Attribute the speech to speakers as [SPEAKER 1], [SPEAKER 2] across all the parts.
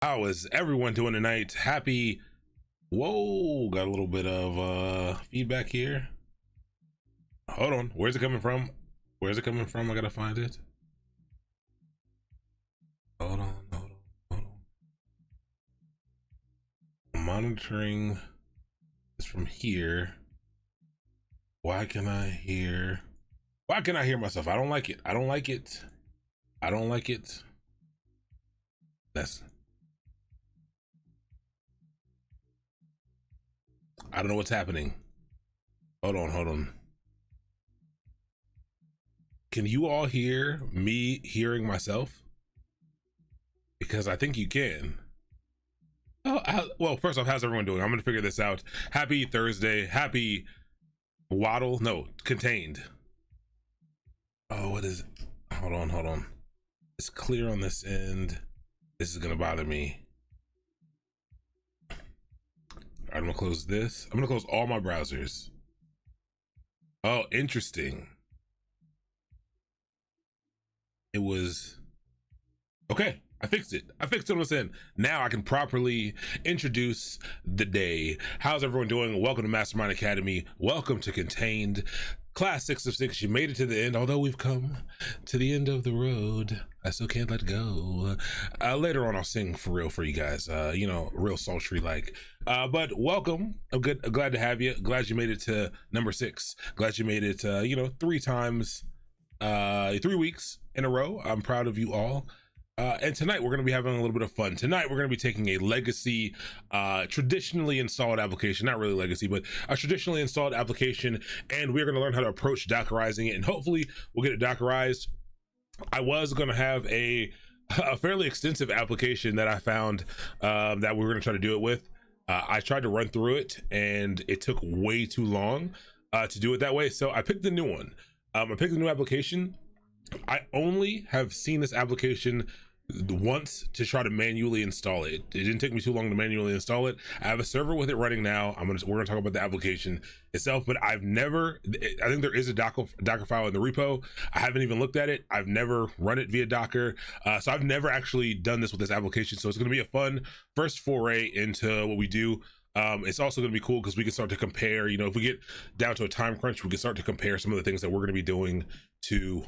[SPEAKER 1] How is everyone doing tonight? Happy. Whoa, got a little bit of feedback here. Hold on, where's it coming from? Where's it coming from? I gotta find it. Hold on, hold on, hold on. Monitoring is from here. Why can I hear? Why can I hear myself? I don't like it. I don't like it. I don't like it. That's. I don't know what's happening. Hold on, hold on. Can you all hear me hearing myself? Because I think you can. Oh, well, first off, how's everyone doing? I'm gonna figure this out. Happy Thursday. Happy Waddle. No, contained. Oh, what is it? Hold on, hold on. It's clear on this end. This is gonna bother me. All right, I'm gonna close this. I'm gonna close all my browsers. Oh, interesting. It was okay. I fixed it. I fixed it on this end. Now I can properly introduce the day. How's everyone doing? Welcome to Mastermind Academy. Welcome to Contained. Class 6 of 6. You made it to the end. Although we've come to the end of the road, I still can't let go. Later on, I'll sing for real for you guys. Real sultry like. But welcome. I'm glad to have you. Glad you made it to number 6. Glad you made it. 3 times, 3 weeks in a row. I'm proud of you all. And tonight we're going to be having a little bit of fun. Tonight we're going to be taking a legacy, traditionally installed application, not really legacy, but a traditionally installed application, and we're going to learn how to approach Dockerizing it, and hopefully we'll get it Dockerized. I was going to have a fairly extensive application that I found that we were going to try to do it with. I tried to run through it, and it took way too long to do it that way, so I picked the new one. I picked the new application. I only have seen this application once to try to manually install it. It didn't take me too long to manually install it. I have a server with it running now. We're gonna talk about the application itself, but I think there is a Docker file in the repo. I haven't even looked at it. I've never run it via Docker. So I've never actually done this with this application. So it's gonna be a fun first foray into what we do. It's also going to be cool because we can start to compare, if we get down to a time crunch, we can start to compare some of the things that we're going to be doing to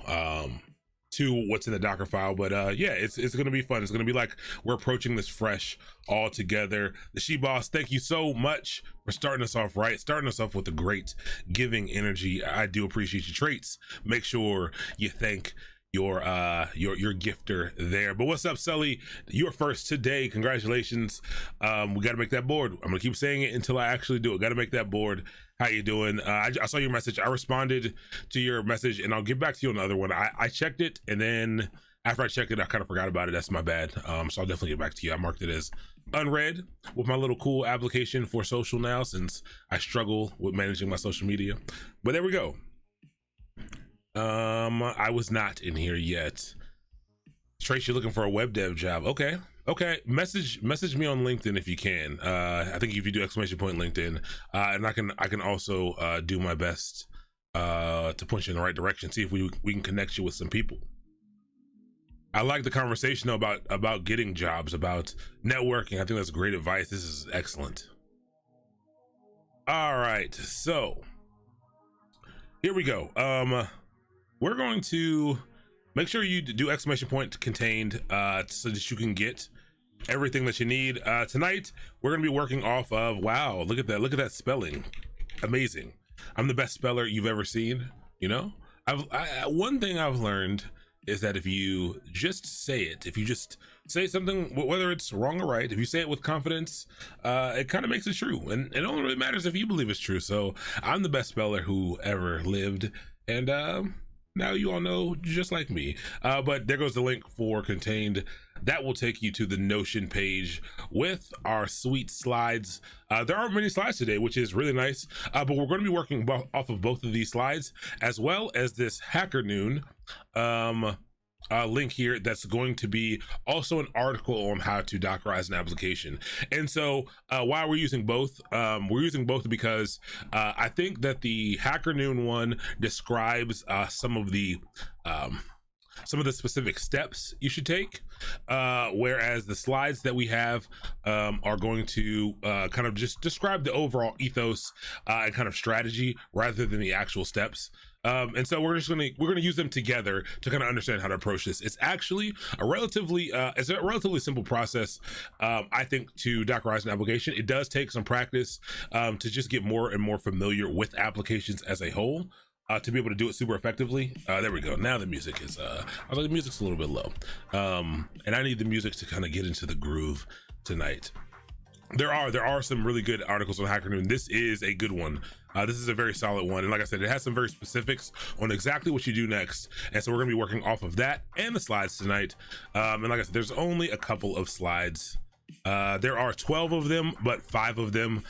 [SPEAKER 1] what's in the Docker file. But it's going to be fun. It's going to be like we're approaching this fresh all together. The She Boss, thank you so much for starting us off right, starting us off with a great giving energy. I do appreciate your traits. Make sure you thank your gifter there. But what's up, Sully? You're first today. Congratulations. We got to make that board. I'm gonna keep saying it until I actually do it. Got to make that board. How you doing? I saw your message. I responded to your message, and I'll get back to you on the other one. I checked it, and then after I checked it, I kind of forgot about it. That's my bad. So I'll definitely get back to you. I marked it as unread with my little cool application for social now, since I struggle with managing my social media. But there we go. I was not in here yet. Trace, you're looking for a web dev job. Okay. Message me on LinkedIn if you can. I think if you do ! LinkedIn, and I can also do my best to push you in the right direction. See if we can connect you with some people. I like the conversation though, about getting jobs, about networking. I think that's great advice. This is excellent. All right, so here we go. We're going to make sure you do ! Contained so that you can get everything that you need. Tonight, we're going to be working off of, wow, look at that spelling. Amazing. I'm the best speller you've ever seen, one thing I've learned is that if you just say it, if you just say something, whether it's wrong or right, if you say it with confidence, it kind of makes it true. And it only really matters if you believe it's true. So I'm the best speller who ever lived. And now you all know, just like me. But there goes the link for Contained. That will take you to the Notion page with our sweet slides. There aren't many slides today, which is really nice. But we're going to be working off of both of these slides, as well as this Hacker Noon link here that's going to be also an article on how to Dockerize an application. And so why we're using both, because I think that the Hacker Noon one describes some of the some of the specific steps you should take, whereas the slides that we have are going to kind of just describe the overall ethos and kind of strategy rather than the actual steps. And so we're gonna use them together to kind of understand how to approach this. It's actually a relatively simple process, I think, to Dockerize an application. It does take some practice to just get more and more familiar with applications as a whole, to be able to do it super effectively. There we go. Now the music is I was like, the music's a little bit low, and I need the music to kind of get into the groove tonight. There are some really good articles on Hacker Noon. This is a good one. This is a very solid one, and like I said, it has some very specifics on exactly what you do next, and so we're gonna be working off of that and the slides tonight. And like I said, there's only a couple of slides. There are 12 of them, but 5 of them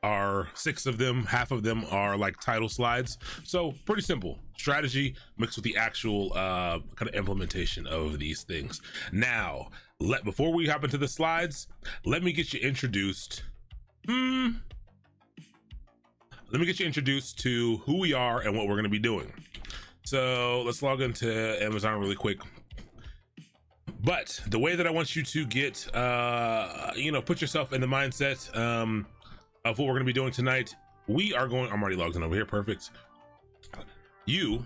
[SPEAKER 1] are 6 of them, half of them are like title slides. So pretty simple strategy mixed with the actual kind of implementation of these things. Now, before we hop into the slides, let me get you introduced. Let me get you introduced to who we are and what we're going to be doing. So let's log into Amazon really quick. But the way that I want you to get, put yourself in the mindset of what we're going to be doing tonight, I'm already logged in over here. Perfect. You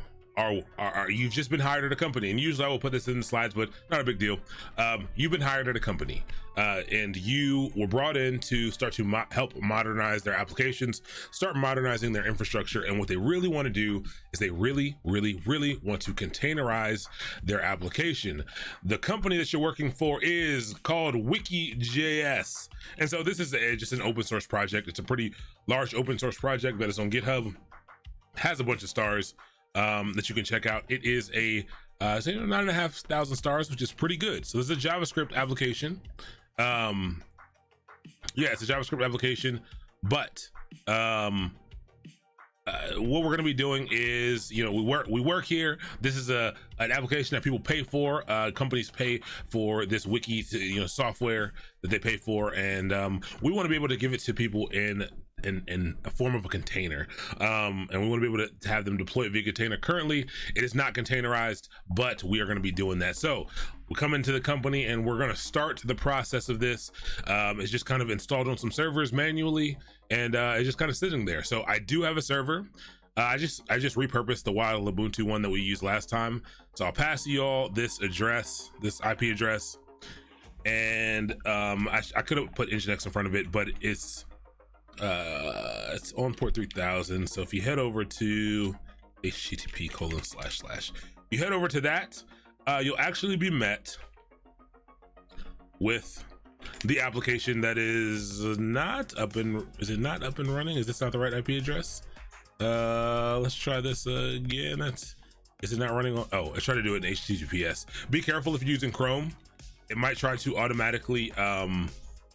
[SPEAKER 1] you've just been hired at a company, and usually I will put this in the slides, but not a big deal. You've been hired at a company, and you were brought in to start to help modernize their applications, start modernizing their infrastructure. And what they really want to do is they really, really, really want to containerize their application. The company that you're working for is called Wiki.js. And so this is just an open source project. It's a pretty large open source project that is on GitHub, has a bunch of stars that you can check out. It is a 9,500 stars, which is pretty good. So this is a JavaScript application. It's a JavaScript application, but what we're going to be doing is, we work here. This is an application that people pay for. Companies pay for this wiki, software that they pay for, and we want to be able to give it to people in a form of a container, and we want to be able to have them deploy it via container. Currently it is not containerized, but we are going to be doing that. So we come into the company and we're going to start the process of this. It's just kind of installed on some servers manually, and it's just kind of sitting there. So I do have a server. I just repurposed the wild Ubuntu one that we used last time. So I'll pass you all this address, this IP address, and I could have put Nginx in front of it, but it's on port 3000. So if you head over to http:// you head over to that, you'll actually be met with the application that is not up and running? Is this not the right IP address? Let's try this again. Is it not running on? Oh, I try to do it in HTTPS. Be careful if you're using Chrome. It might try to automatically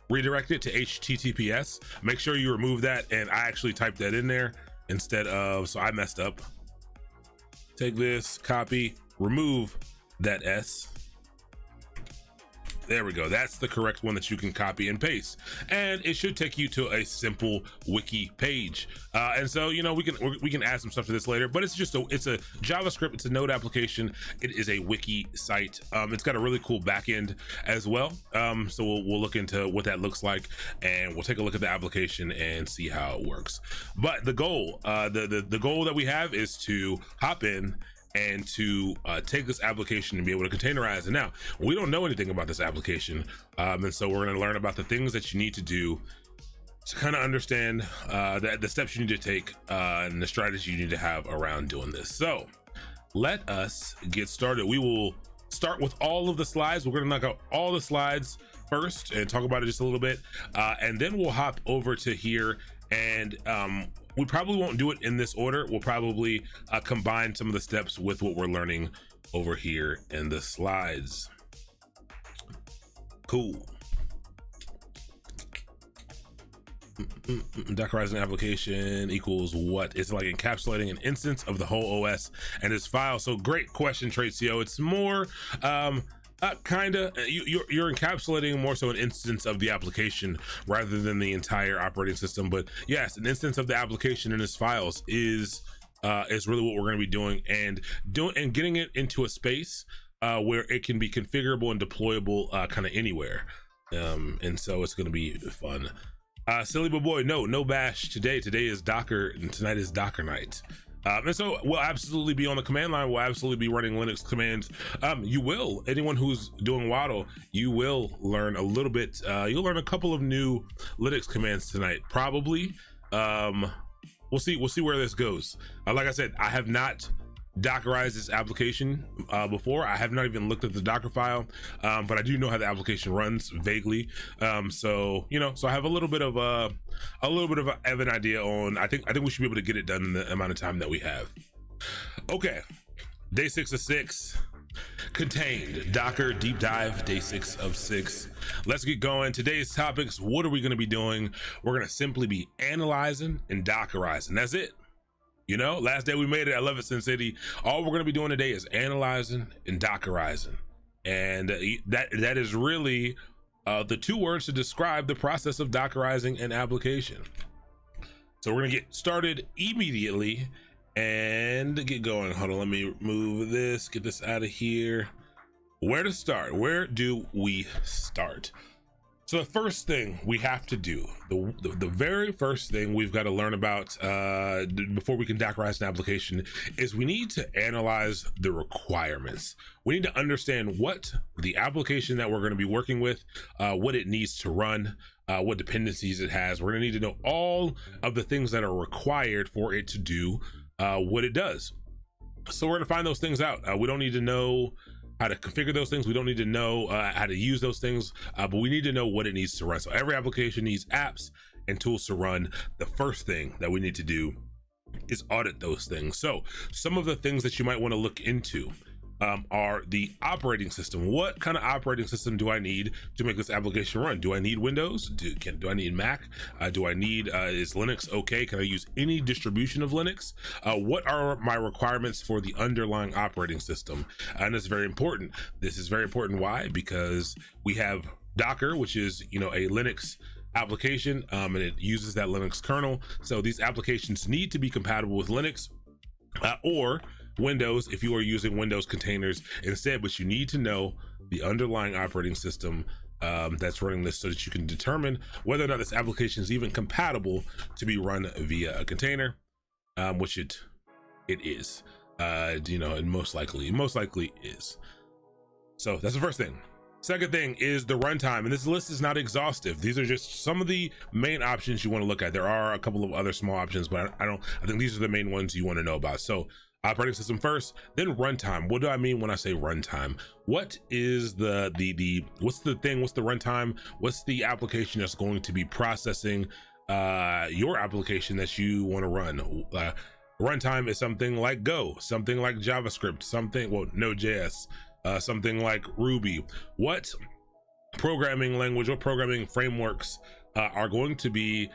[SPEAKER 1] redirect it to HTTPS. Make sure you remove that, and I actually typed that in there instead of, so I messed up. Take this, copy, remove that S. There we go. That's the correct one that you can copy and paste, and it should take you to a simple wiki page. And so, we can add some stuff to this later, but it's a JavaScript. It's a Node application. It is a wiki site. It's got a really cool backend as well. So we'll look into what that looks like, and we'll take a look at the application and see how it works. But the goal, the goal that we have is to hop in and to take this application and be able to containerize it. Now, we don't know anything about this application, and so we're going to learn about the things that you need to do to kind of understand the steps you need to take and the strategy you need to have around doing this. So let us get started. We will start with all of the slides. We're going to knock out all the slides first and talk about it just a little bit, and then we'll hop over to here, and we probably won't do it in this order. We'll probably combine some of the steps with what we're learning over here in the slides. Cool. Dockerizing application equals what? It's like encapsulating an instance of the whole OS and its file. So great question, Tracio. It's more you're encapsulating more so an instance of the application rather than the entire operating system. But yes, an instance of the application and its files is really what we're going to be doing, and getting it into a space where it can be configurable and deployable kind of anywhere. And so it's going to be fun. Silly boy, no bash today. Today is Docker, and tonight is Docker night. And so we'll absolutely be on the command line. We'll absolutely be running Linux commands. Anyone who's doing Waddle, you will learn a little bit. You'll learn a couple of new Linux commands tonight, probably. We'll see where this goes. Like I said, I have not Dockerized this application before. I have not even looked at the Docker file, but I do know how the application runs vaguely. So I have a little bit of an idea on. I think we should be able to get it done in the amount of time that we have. Okay, day 6 of 6. Contained Docker deep dive, day 6 of 6. Let's get going. Today's topics: what are we going to be doing? We're going to simply be analyzing and Dockerizing. That's it. Last day we made it. I love it, Sin City. All we're going to be doing today is analyzing and Dockerizing, and that is really the two words to describe the process of Dockerizing an application. So we're going to get started immediately and get going. Hold on, let me move this, get this out of here. Where to start? Where do we start? So the first thing we have to do, the very first thing we've got to learn about before we can Dockerize an application, is we need to analyze the requirements. We need to understand what the application that we're going to be working with, what it needs to run, what dependencies it has. We're going to need to know all of the things that are required for it to do what it does. So we're going to find those things out. We don't need to know how to configure those things. We don't need to know how to use those things, but we need to know what it needs to run. So every application needs apps and tools to run. The first thing that we need to do is audit those things. So some of the things that you might want to look into are the operating system. What kind of operating system do I need to make this application run? Do I need Windows? Do I need Mac? Do I need, is Linux okay? Can I use any distribution of Linux? What are my requirements for the underlying operating system? And it's very important. This is very important. Why? Because we have Docker, which is, a Linux application, and it uses that Linux kernel. So these applications need to be compatible with Linux or Windows if you are using Windows containers instead, but you need to know the underlying operating system that's running this so that you can determine whether or not this application is even compatible to be run via a container, which it is. It most likely is. So that's the first thing. Second thing is the runtime, and this list is not exhaustive. These are just some of the main options you want to look at. There are a couple of other small options, but I think these are the main ones you want to know about. So operating system first, then runtime. What do I mean when I say runtime? What is what's the runtime? What's the application that's going to be processing your application that you want to run? Runtime is something like Go, something like JavaScript, Node.js, something like Ruby. What programming language, what programming frameworks are going to be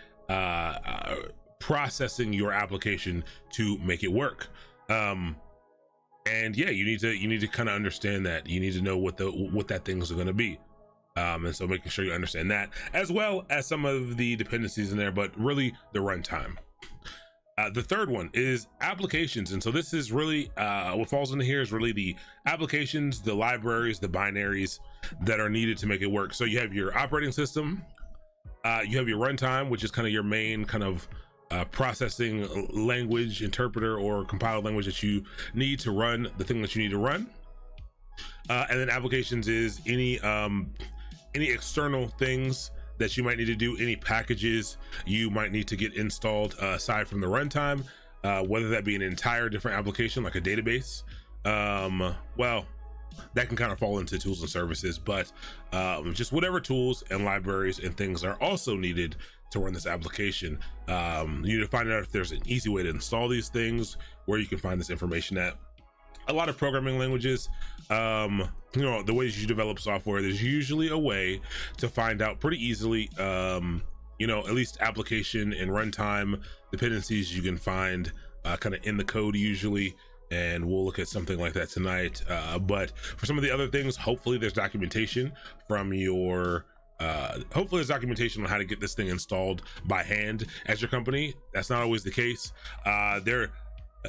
[SPEAKER 1] processing your application to make it work? And yeah, you need to kind of understand that. You need to know what that things are going to be. And so making sure you understand that, as well as some of the dependencies in there, but really the runtime. The third one is applications. And so this is really, what falls into here is really the applications, the libraries, the binaries that are needed to make it work. So you have your operating system, you have your runtime, which is kind of your main kind of processing language, interpreter, or compiled language that you need to run the thing that you need to run. And then applications is any external things that you might need to do, any packages you might need to get installed aside from the runtime, whether that be an entire different application like a database. Well, that can kind of fall into tools and services, but just whatever tools and libraries and things are also needed to run this application. You need to find out if there's an easy way to install these things, where you can find this information at. A lot of programming languages, the ways you develop software, there's usually a way to find out pretty easily, at least application and runtime dependencies you can find kind of in the code usually. And we'll look at something like that tonight. But for some of the other things, hopefully there's documentation from your hopefully there's documentation on how to get this thing installed by hand at your company. That's not always the case.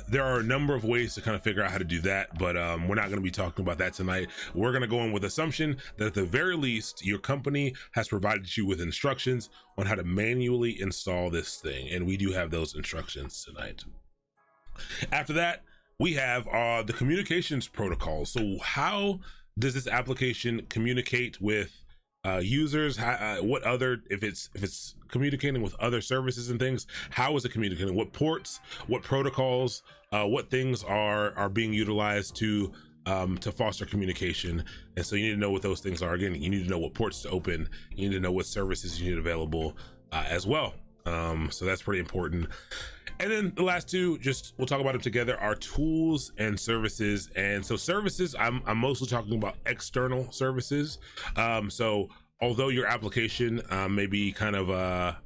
[SPEAKER 1] there are a number of ways to kind of figure out how to do that, but we're not going to be talking about that tonight. We're going to go in with assumption that at the very least your company has provided you with instructions on how to manually install this thing, and we do have those instructions tonight. After that, we have the communications protocol. So how does this application communicate with users? What other, if it's communicating with other services and things, how is it communicating? What ports, what protocols, what things are being utilized to foster communication? And so you need to know what those things are. Again, you need to know what ports to open. You need to know what services you need available as well. So that's pretty important. And then the last two, just we'll talk about them together, are tools and services. And so services, I'm mostly talking about external services. So although your application may be kind of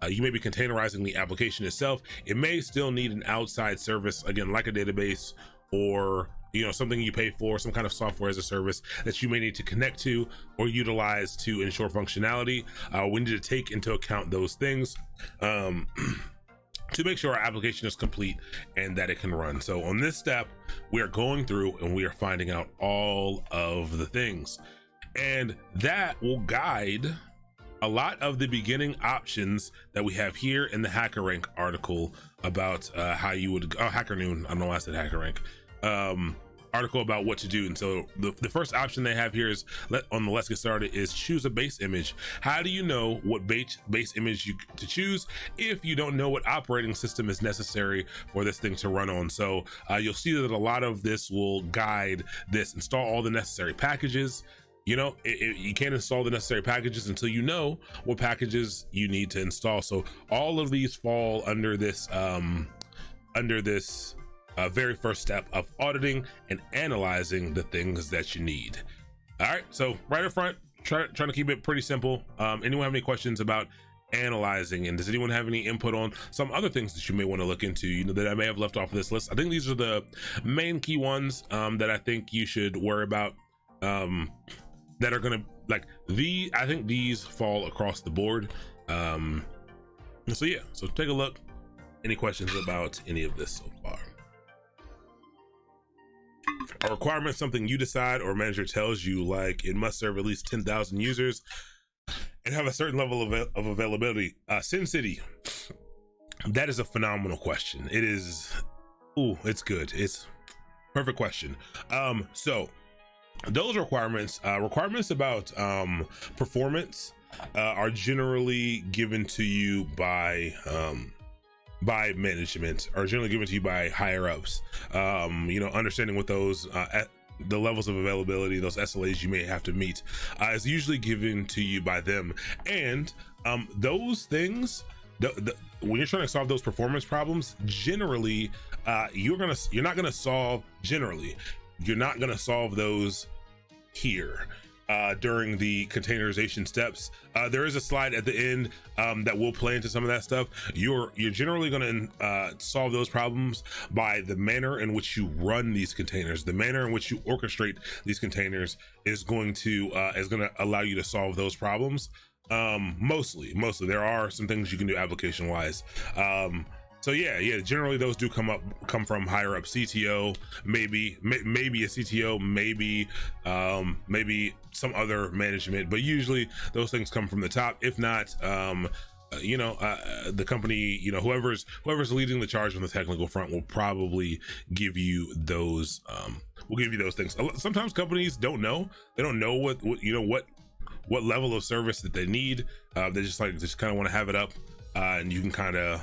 [SPEAKER 1] you may be containerizing the application itself, it may still need an outside service, again, like a database, or something you pay for, some kind of software as a service that you may need to connect to or utilize to ensure functionality. We need to take into account those things to make sure our application is complete and that it can run. So on this step, we are going through and we are finding out all of the things, and that will guide a lot of the beginning options that we have here in the HackerRank article about how you would, Hacker Noon, I don't know why I said HackerRank, article about what to do. And so the first option they have here is on the let's get started is choose a base image. How do you know what base image to choose if you don't know what operating system is necessary for this thing to run on? So you'll see that a lot of this will guide this. Install all the necessary packages. You can't install the necessary packages until you know what packages you need to install. So all of these fall under this very first step of auditing and analyzing the things that you need. All right, so right up front, trying to keep it pretty simple. Anyone have any questions about analyzing, and does anyone have any input on some other things that you may want to look into, that I may have left off of this list? I think these are the main key ones that I think you should worry about, that are gonna, I think these fall across the board. So yeah, so take a look. Any questions about any of this so far? A requirement, something you decide or manager tells you, like it must serve at least 10,000 users and have a certain level of availability. Sin City, that is a phenomenal question. It is, it's good. It's perfect question. So those requirements about performance are generally given to you by management, or generally given to you by higher ups. Understanding what those the levels of availability, those SLAs you may have to meet, is usually given to you by them. And those things, when you're trying to solve those performance problems, generally you're not gonna solve those here during the containerization steps. There is a slide at the end that will play into some of that stuff. You're generally going to solve those problems by the manner in which you run these containers. The manner in which you orchestrate these containers is going to allow you to solve those problems. Mostly there are some things you can do application wise. So yeah, generally those do come from higher up, CTO, maybe a CTO, maybe some other management, but usually those things come from the top. If not, the company, whoever's leading the charge on the technical front will probably give you those things. Sometimes companies don't know. They don't know what level of service that they need. They just kind of want to have it up, and you can kind of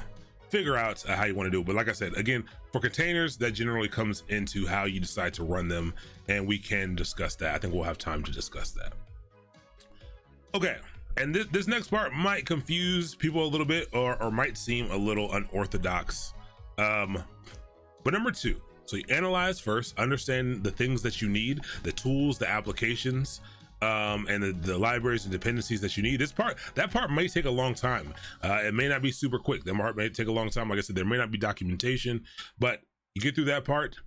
[SPEAKER 1] figure out how you want to do it. But like I said, again, for containers, that generally comes into how you decide to run them, and we can discuss that. I think we'll have time to discuss that. Okay, and this next part might confuse people a little bit, or might seem a little unorthodox. But number two, so you analyze first, understand the things that you need, the tools, the applications, and the libraries and dependencies that you need. That part may take a long time. It may not be super quick. That part may take a long time. Like I said, there may not be documentation, but you get through that part.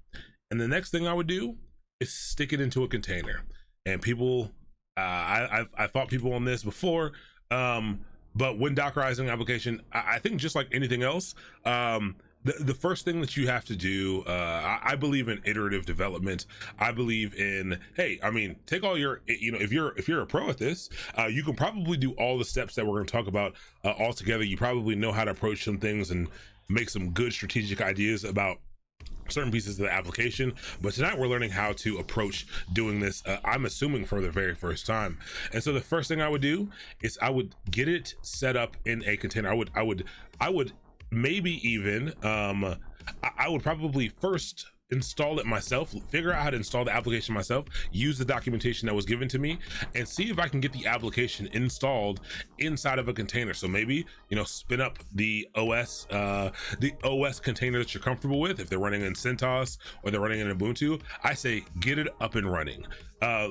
[SPEAKER 1] And the next thing I would do is stick it into a container. And people, I've fought people on this before, but when Dockerizing an application, I think just like anything else, the first thing that you have to do, I believe in iterative development. I believe in, hey, I mean, take all your, if you're a pro at this, you can probably do all the steps that we're going to talk about all together. You probably know how to approach some things and make some good strategic ideas about certain pieces of the application. But tonight we're learning how to approach doing this, I'm assuming for the very first time. And so the first thing I would do is I would get it set up in a container. I would maybe even I would probably first install it myself, figure out how to install the application myself, use the documentation that was given to me, and see if I can get the application installed inside of a container. So maybe, spin up the OS container that you're comfortable with. If they're running in CentOS or they're running in Ubuntu, I say get it up and running.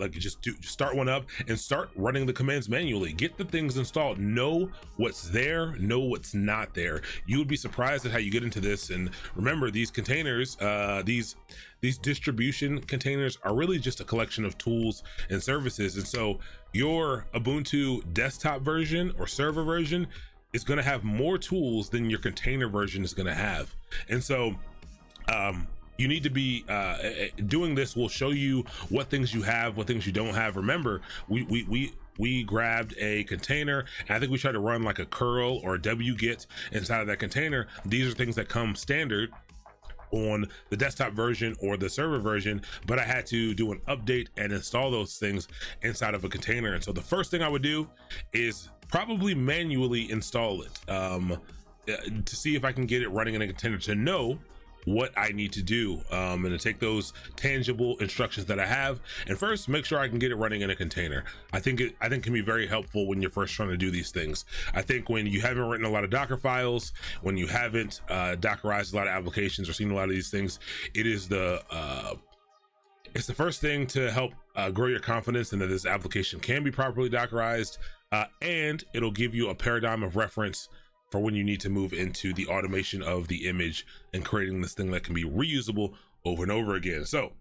[SPEAKER 1] Just start one up and start running the commands manually. Get the things installed. Know what's there, know what's not there. You would be surprised at how you get into this. And remember, these containers, these distribution containers are really just a collection of tools and services. And so your Ubuntu desktop version or server version is going to have more tools than your container version is going to have. And so you need to be doing this will show you what things you have, what things you don't have. Remember, we grabbed a container, and I think we tried to run like a curl or a wget inside of that container. These are things that come standard on the desktop version or the server version, but I had to do an update and install those things inside of a container. And so the first thing I would do is probably manually install it to see if I can get it running in a container, to know what I need to do, and to take those tangible instructions that I have, and first make sure I can get it running in a container. I think can be very helpful when you're first trying to do these things. I think when you haven't written a lot of Docker files, when you haven't Dockerized a lot of applications or seen a lot of these things, it's the first thing to help grow your confidence in that this application can be properly Dockerized, and it'll give you a paradigm of reference for when you need to move into the automation of the image and creating this thing that can be reusable over and over again. So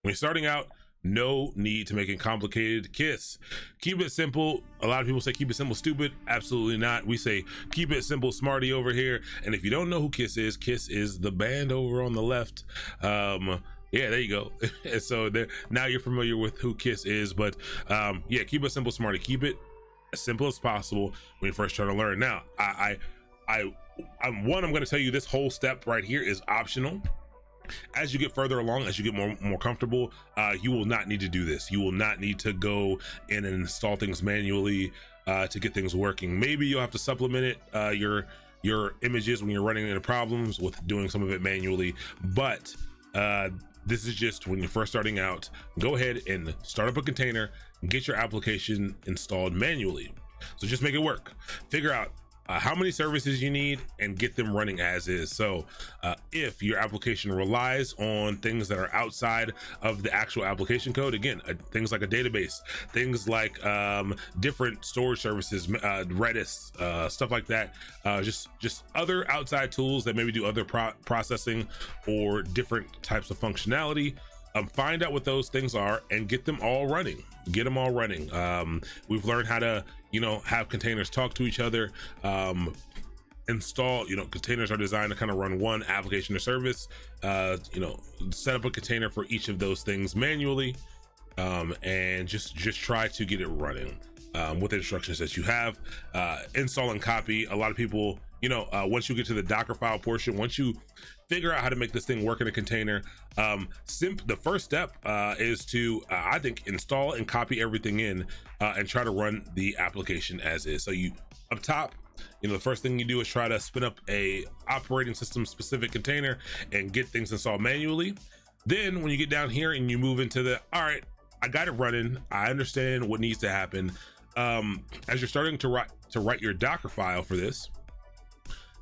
[SPEAKER 1] when you're starting out, no need to make it complicated. KISS, keep it simple. A lot of people say keep it simple stupid. Absolutely not. We say keep it simple smarty over here. And if you don't know who KISS is the band over on the left. Yeah, there you go. And so now you're familiar with who KISS is. But yeah, keep it simple smarty. Keep it as simple as possible when you first try to learn. Now, I'm going to tell you this whole step right here is optional. As you get further along, as you get more comfortable, you will not need to do this. You will not need to go in and install things manually to get things working. Maybe you'll have to supplement it, your images when you're running into problems with doing some of it manually. But this is just when you're first starting out. Go ahead and start up a container and get your application installed manually. So just make it work. Figure out how many services you need and get them running as is. So if your application relies on things that are outside of the actual application code, again, things like a database, things like different storage services, Redis, stuff like that, just other outside tools that maybe do other processing or different types of functionality, find out what those things are and get them all running. We've learned how to have containers talk to each other, install, containers are designed to kind of run one application or service, set up a container for each of those things manually, and just try to get it running with the instructions that you have. Install and copy. A lot of people, once you get to the Docker file portion, once you figure out how to make this thing work in a container, the first step is to I think install and copy everything in and try to run the application as is. So you up top, the first thing you do is try to spin up a operating system specific container and get things installed manually. Then when you get down here and you move into all right, I got it running, I understand what needs to happen. As you're starting to write your Docker file for this,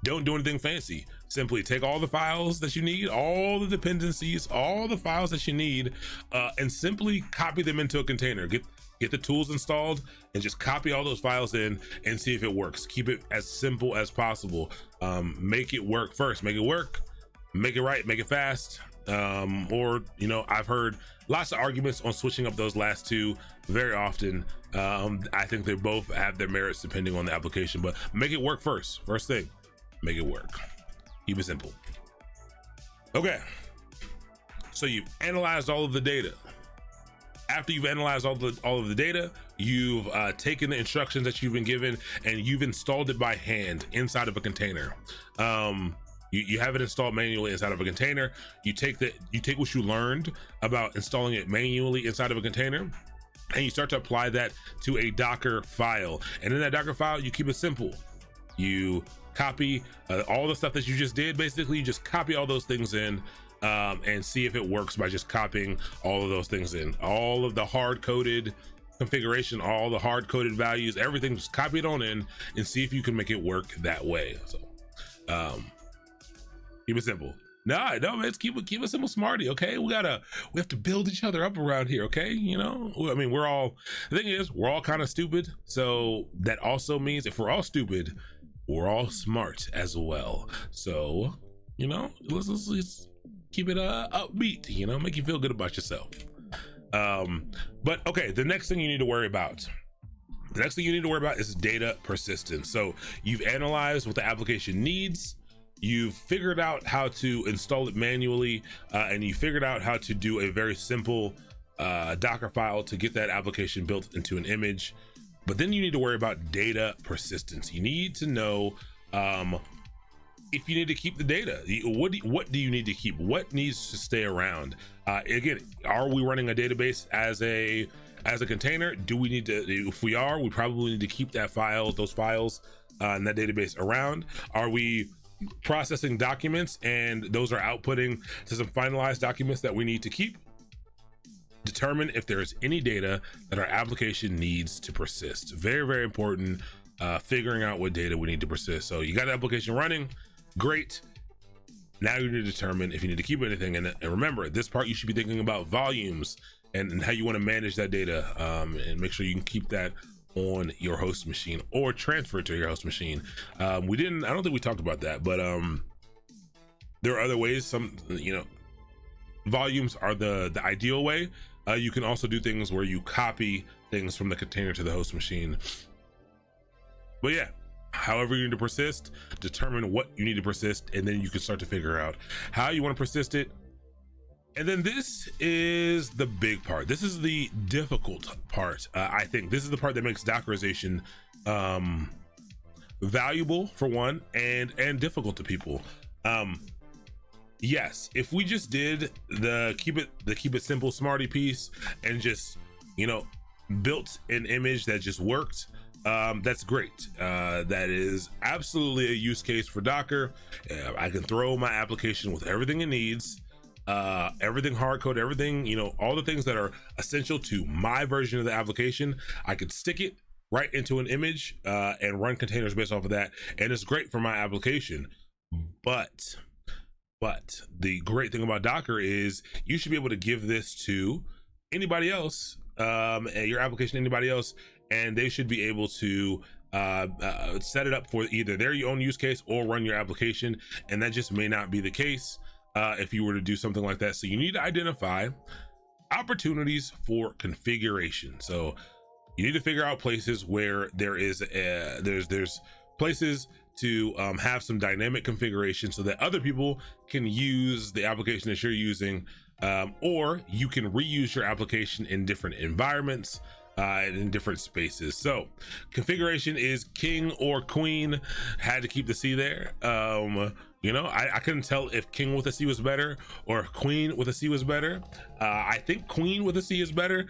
[SPEAKER 1] don't do anything fancy. Simply take all the files that you need, all the dependencies, all the files that you need, and simply copy them into a container. Get the tools installed and just copy all those files in and see if it works. Keep it as simple as possible. Make it work first. Make it work. Make it right. Make it fast. I've heard lots of arguments on switching up those last two very often. I think they both have their merits depending on the application, but make it work first. First thing, make it work. Keep it simple. Okay, so you've analyzed all of the data. After you've analyzed all of the data, you've taken the instructions that you've been given and you've installed it by hand inside of a container. You have it installed manually inside of a container. You take what you learned about installing it manually inside of a container, and you start to apply that to a Docker file. And in that Docker file, you keep it simple. You copy all the stuff that you just did. Basically, you just copy all those things in and see if it works by just copying all of those things in. All of the hard-coded configuration, all the hard-coded values, everything, just copy it on in and see if you can make it work that way. So keep it simple. No, man, keep it simple, smarty. Okay, we have to build each other up around here. Okay, you know, I mean, the thing is, we're all kind of stupid. So that also means if we're all stupid, we're all smart as well. So, you know, let's keep it upbeat, you know, make you feel good about yourself. But okay, the next thing you need to worry about is data persistence. So you've analyzed what the application needs. You've figured out how to install it manually, and you figured out how to do a very simple Docker file to get that application built into an image. But then you need to worry about data persistence. You need to know if you need to keep the data. What do you need to keep? What needs to stay around? Again, are we running a database as a container? Do we need to? If we are, we probably need to keep those files in that database around. Are we processing documents and those are outputting to some finalized documents that we need to keep? Determine if there is any data that our application needs to persist. Very, very important, figuring out what data we need to persist. So you got an application running, great. Now you need to determine if you need to keep anything. And remember, this part, you should be thinking about volumes and how you want to manage that data, and make sure you can keep that on your host machine or transfer it to your host machine. I don't think we talked about that, but there are other ways. Some, you know, volumes are the ideal way. You can also do things where you copy things from the container to the host machine. But yeah, however you need to persist, determine what you need to persist, and then you can start to figure out how you want to persist it. And then this is the big part. This is the difficult part. I think this is the part that makes Dockerization valuable for one, and difficult to people. Yes, if we just did the keep it simple smarty piece and just, you know, built an image that just worked, that's great. That is absolutely a use case for Docker. I can throw my application with everything it needs, everything hard code, everything, you know, all the things that are essential to my version of the application. I could stick it right into an image and run containers based off of that, and it's great for my application. But the great thing about Docker is you should be able to give this to anybody else, and your application, anybody else, and they should be able to set it up for either their own use case or run your application. And that just may not be the case if you were to do something like that. So you need to identify opportunities for configuration. So you need to figure out places where there's places to have some dynamic configuration so that other people can use the application that you're using, or you can reuse your application in different environments, in different spaces. So configuration is king or queen. Had to keep the C there. You know, I couldn't tell if king with a C was better or queen with a C was better. I think queen with a C is better.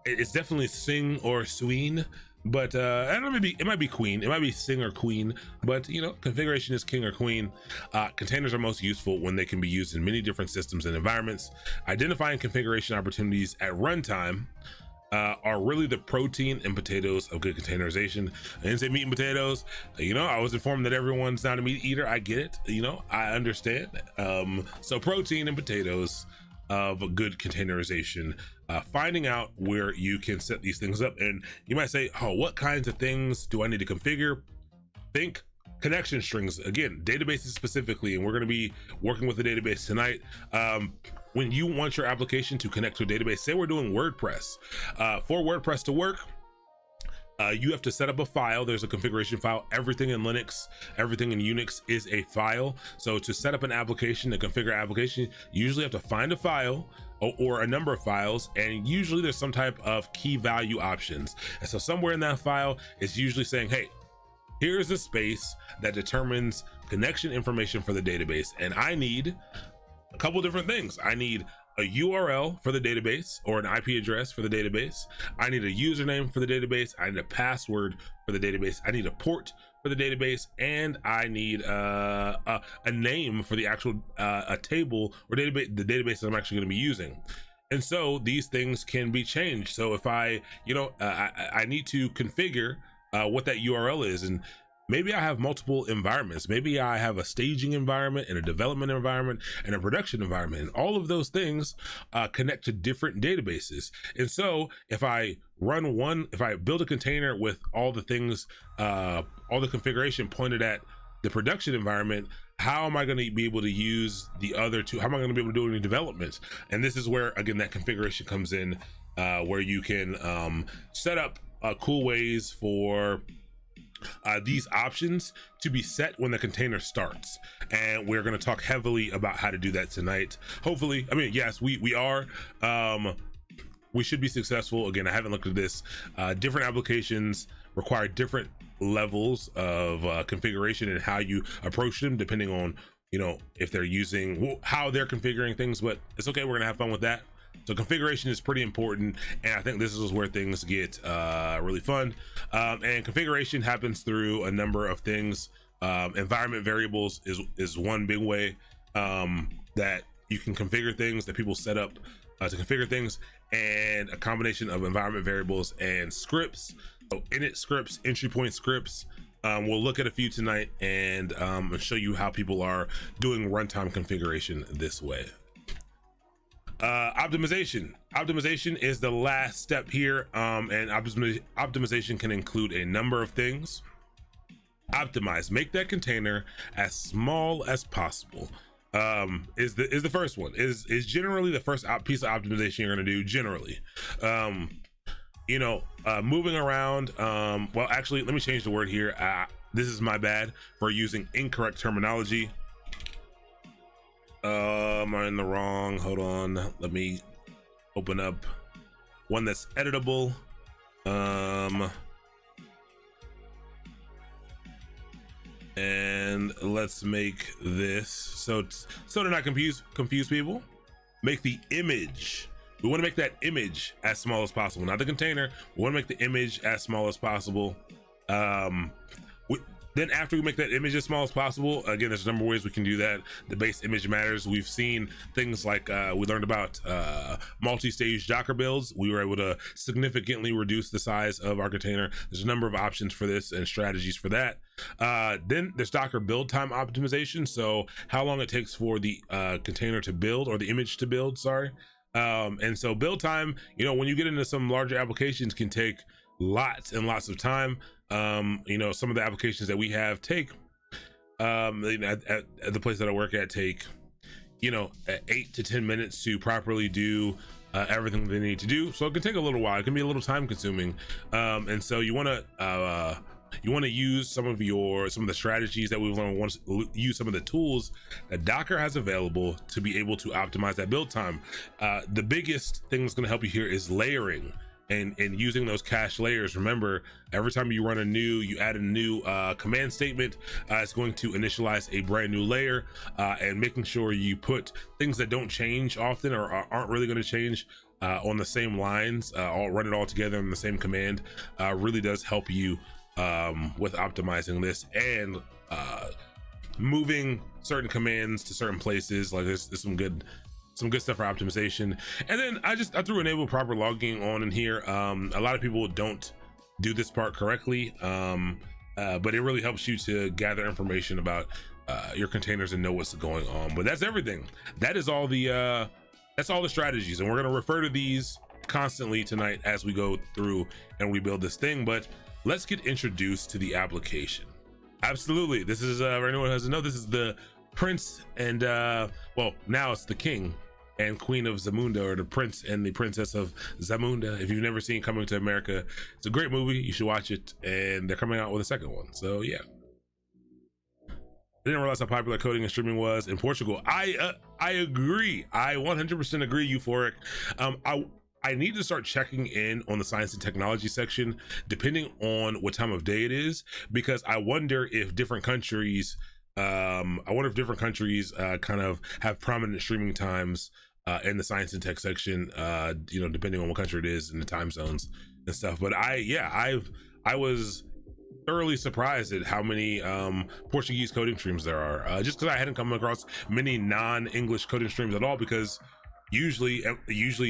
[SPEAKER 1] It's definitely sing or sween, but I don't know, maybe it might be queen, it might be sing or queen, but you know, configuration is king or queen. Containers are most useful when they can be used in many different systems and environments. Identifying configuration opportunities at runtime are really the protein and potatoes of good containerization. I didn't say meat and potatoes. You know, I was informed that everyone's not a meat eater. I get it. You know, I understand. So protein and potatoes of a good containerization. Finding out where you can set these things up. And you might say, oh, what kinds of things do I need to configure? Think connection strings. Again, databases specifically, and we're going to be working with the database tonight. When you want your application to connect to a database, say we're doing WordPress. For WordPress to work, You have to set up a file. There's a configuration file. Everything in Linux, everything in Unix is a file. So to set up an application, to configure application, you usually have to find a file or a number of files, and usually there's some type of key value options. And so somewhere in that file is usually saying, hey, here's a space that determines connection information for the database. And I need a couple different things. I need a URL for the database, or an IP address for the database. I need a username for the database. I need a password for the database. I need a port for the database, and I need a name for the actual a table or database, the database that I'm actually going to be using. And so these things can be changed. So if I need to configure what that URL is, and maybe I have multiple environments. Maybe I have a staging environment and a development environment and a production environment. And all of those things connect to different databases. And so if I build a container with all the things, all the configuration pointed at the production environment, how am I going to be able to use the other two? How am I going to be able to do any development? And this is where, again, that configuration comes in, where you can set up cool ways for these options to be set when the container starts. And we're going to talk heavily about how to do that tonight. Hopefully, I mean, yes, we are. We should be successful. Again, I haven't looked at this. Different applications require different levels of configuration and how you approach them, depending on, if they're using, how they're configuring things, but it's okay. We're going to have fun with that. So configuration is pretty important, and I think this is where things get really fun. And configuration happens through a number of things. Environment variables is one big way that you can configure things, that people set up to configure things, and a combination of environment variables and scripts. So init scripts, entry point scripts. We'll look at a few tonight and show you how people are doing runtime configuration this way. Optimization is the last step here, and optimization can include a number of things. Make that container as small as possible. Is the first one, is generally the first piece of optimization you're going to do generally. Moving around, well, actually, let me change the word here. This is my bad for using incorrect terminology. Am I in the wrong? Hold on. Let me open up one that's editable. And let's make this so to not confuse people. Make the image. We want to make that image as small as possible, not the container. We want to make the image as small as possible. Then after we make that image as small as possible, again, there's a number of ways we can do that. The base image matters. We've seen things like we learned about multi-stage Docker builds. We were able to significantly reduce the size of our container. There's a number of options for this and strategies for that. Then there's Docker build time optimization. So how long it takes for the container to build, or the image to build, sorry. And so build time, when you get into some larger applications, can take lots and lots of time. Some of the applications that we have take at the place that I work at take 8 to 10 minutes to properly do everything they need to do. So it can take a little while. It can be a little time consuming, and so you want to use some of the strategies that we've learned. Use some of the tools that Docker has available to be able to optimize that build time. The biggest thing that's going to help you here is layering. And using those cache layers. Remember, every time you add a new command statement, it's going to initialize a brand new layer, and making sure you put things that don't change often or aren't really going to change on the same lines, run it all together in the same command, really does help you with optimizing this and moving certain commands to certain places. Like there's some good stuff for optimization. And then I threw enable proper logging on in here. A lot of people don't do this part correctly, but it really helps you to gather information about your containers and know what's going on. But that's everything. That is all that's all the strategies, and we're going to refer to these constantly tonight as we go through and we build this thing. But let's get introduced to the application. Absolutely, this is for anyone who doesn't know, this is the prince and well, now it's the king and Queen of Zamunda, or the Prince and the Princess of Zamunda. If you've never seen Coming to America, it's a great movie. You should watch it. And they're coming out with a second one. So yeah. I didn't realize how popular coding and streaming was in Portugal. I agree. I 100% agree, Euphoric. I need to start checking in on the science and technology section, depending on what time of day it is, because I wonder if different countries, kind of have prominent streaming times in the science and tech section, depending on what country it is and the time zones and stuff. But I was thoroughly surprised at how many Portuguese coding streams there are, just because I hadn't come across many non-English coding streams at all, because usually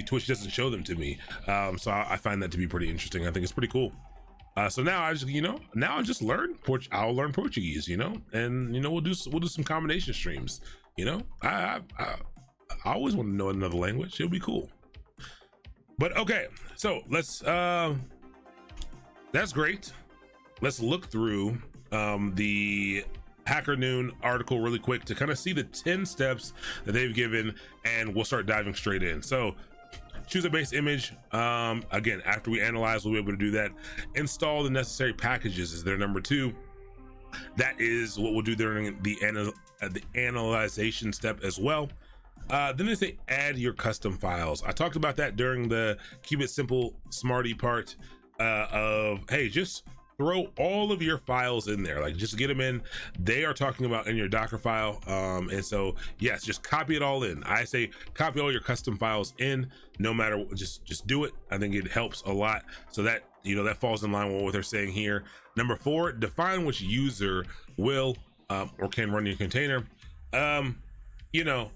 [SPEAKER 1] Twitch doesn't show them to me. So I find that to be pretty interesting. I think it's pretty cool. So now I just learn I'll learn Portuguese, and we'll do some combination streams. I always want to know another language. It'll be cool. But okay, so let's that's great. Let's look through the Hacker Noon article really quick to kind of see the 10 steps that they've given, and we'll start diving straight in. So choose a base image. Again, after we analyze, we'll be able to do that. Install the necessary packages is their number 2. That is what we'll do during the analyzation step as well. Then they say add your custom files. I talked about that during the keep it simple smarty part of, hey, just throw all of your files in there, like just get them in. They are talking about in your Docker file, and so yes, just copy it all in. I say copy all your custom files in, no matter what, just do it. I think it helps a lot. So that that falls in line with what they're saying here. Number 4, define which user will or can run your container.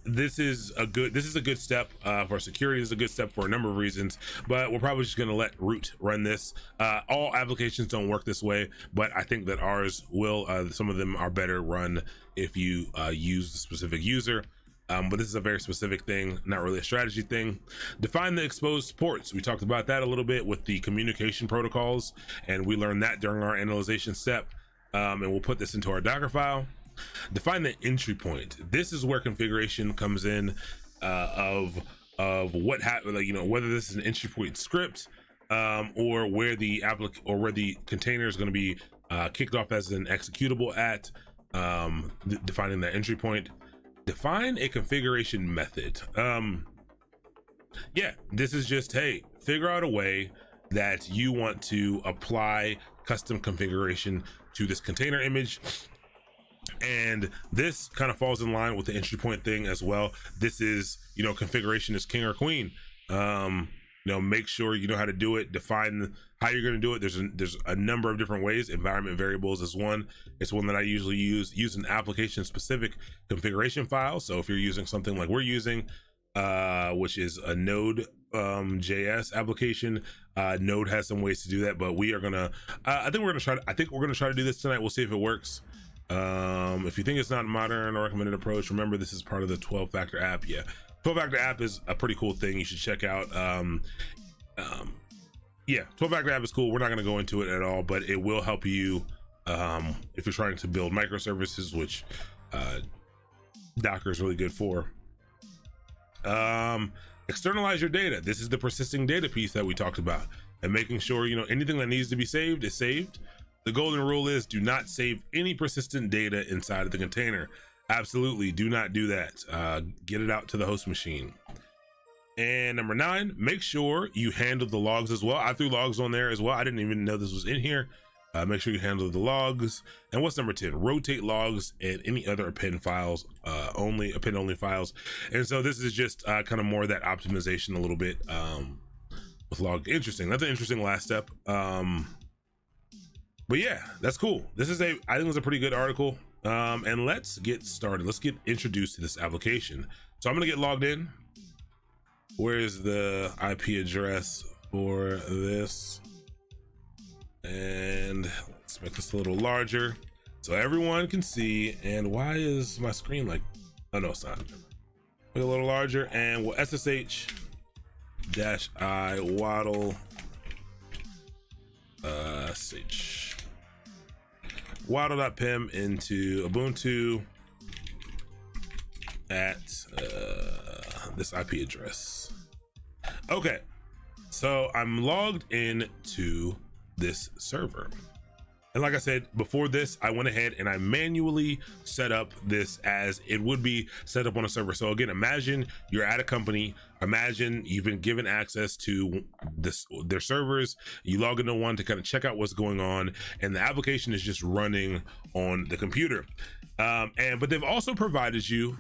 [SPEAKER 1] This is a good step for security. This is a good step for a number of reasons, but we're probably just going to let root run this. All applications don't work this way, but I think that ours will. Some of them are better run if you use the specific user. But this is a very specific thing, not really a strategy thing. Define the exposed ports. We talked about that a little bit with the communication protocols, and we learned that during our analyzation step. And we'll put this into our Docker file. Define the entry point. This is where configuration comes in, of what happened, whether this is an entry point script, or where the container is going to be kicked off as an executable at. Defining that entry point. Define a configuration method. This is just, hey, figure out a way that you want to apply custom configuration to this container image. And this kind of falls in line with the entry point thing as well. This is, configuration is king or queen. Make sure you know how to do it. Define how you're going to do it. There's a number of different ways. Environment variables is one. It's one that I usually use an application specific configuration file. So if you're using something like we're using, which is a Node JS application, Node has some ways to do that, but we are gonna I think we're gonna try to do this tonight. We'll see if it works. If you think it's not modern or recommended approach, remember this is part of the 12-factor app. 12-factor app is a pretty cool thing you should check out. 12-factor app is cool. We're not going to go into it at all, but it will help you if you're trying to build microservices, which Docker is really good for. Externalize your data. This is the persisting data piece that we talked about, and making sure anything that needs to be saved is saved. The golden rule is do not save any persistent data inside of the container. Absolutely do not do that. Get it out to the host machine. And number 9, make sure you handle the logs as well. I threw logs on there as well. I didn't even know this was in here. Make sure you handle the logs. And what's number 10? Rotate logs and any other append files, append only files. And so this is just kind of more of that optimization a little bit with log. Interesting. That's an interesting last step. But yeah, that's cool. I think it's a pretty good article. And let's get started. Let's get introduced to this application. So I'm gonna get logged in. Where is the IP address for this? And let's make this a little larger so everyone can see. And why is my screen like, oh no, it's not. Make it a little larger, and we'll SSH -I waddle sh waddle.pem into Ubuntu at this IP address. Okay, so I'm logged in to this server. And like I said, before this, I went ahead and I manually set up this as it would be set up on a server. So again, imagine you're at a company, imagine you've been given access to their servers, you log into one to kind of check out what's going on, and the application is just running on the computer. But they have also provided you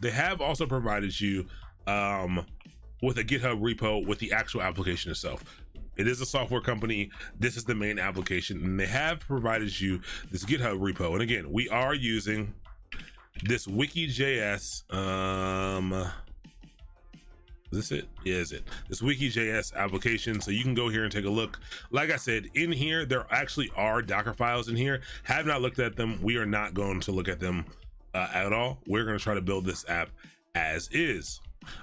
[SPEAKER 1] with a GitHub repo with the actual application itself. It is a software company. This is the main application, and they have provided you this GitHub repo. And again, we are using this wiki.js. Is this it? Yeah, is it? This wiki.js application. So you can go here and take a look. Like I said, in here, there actually are Docker files in here. Have not looked at them. We are not going to look at them at all. We're going to try to build this app as is.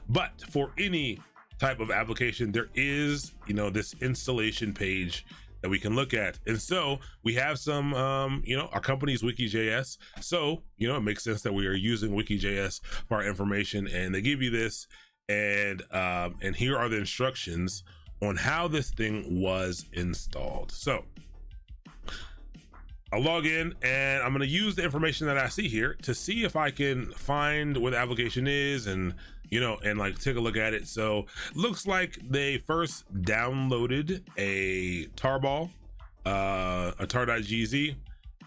[SPEAKER 1] But for any type of application, there is, this installation page that we can look at. And so we have some, our company's wiki.js. So, it makes sense that we are using wiki.js for our information, and they give you this. And here are the instructions on how this thing was installed. So I'll log in, and I'm going to use the information that I see here to see if I can find where the application is and like take a look at it. So looks like they first downloaded a tarball, a tar.gz,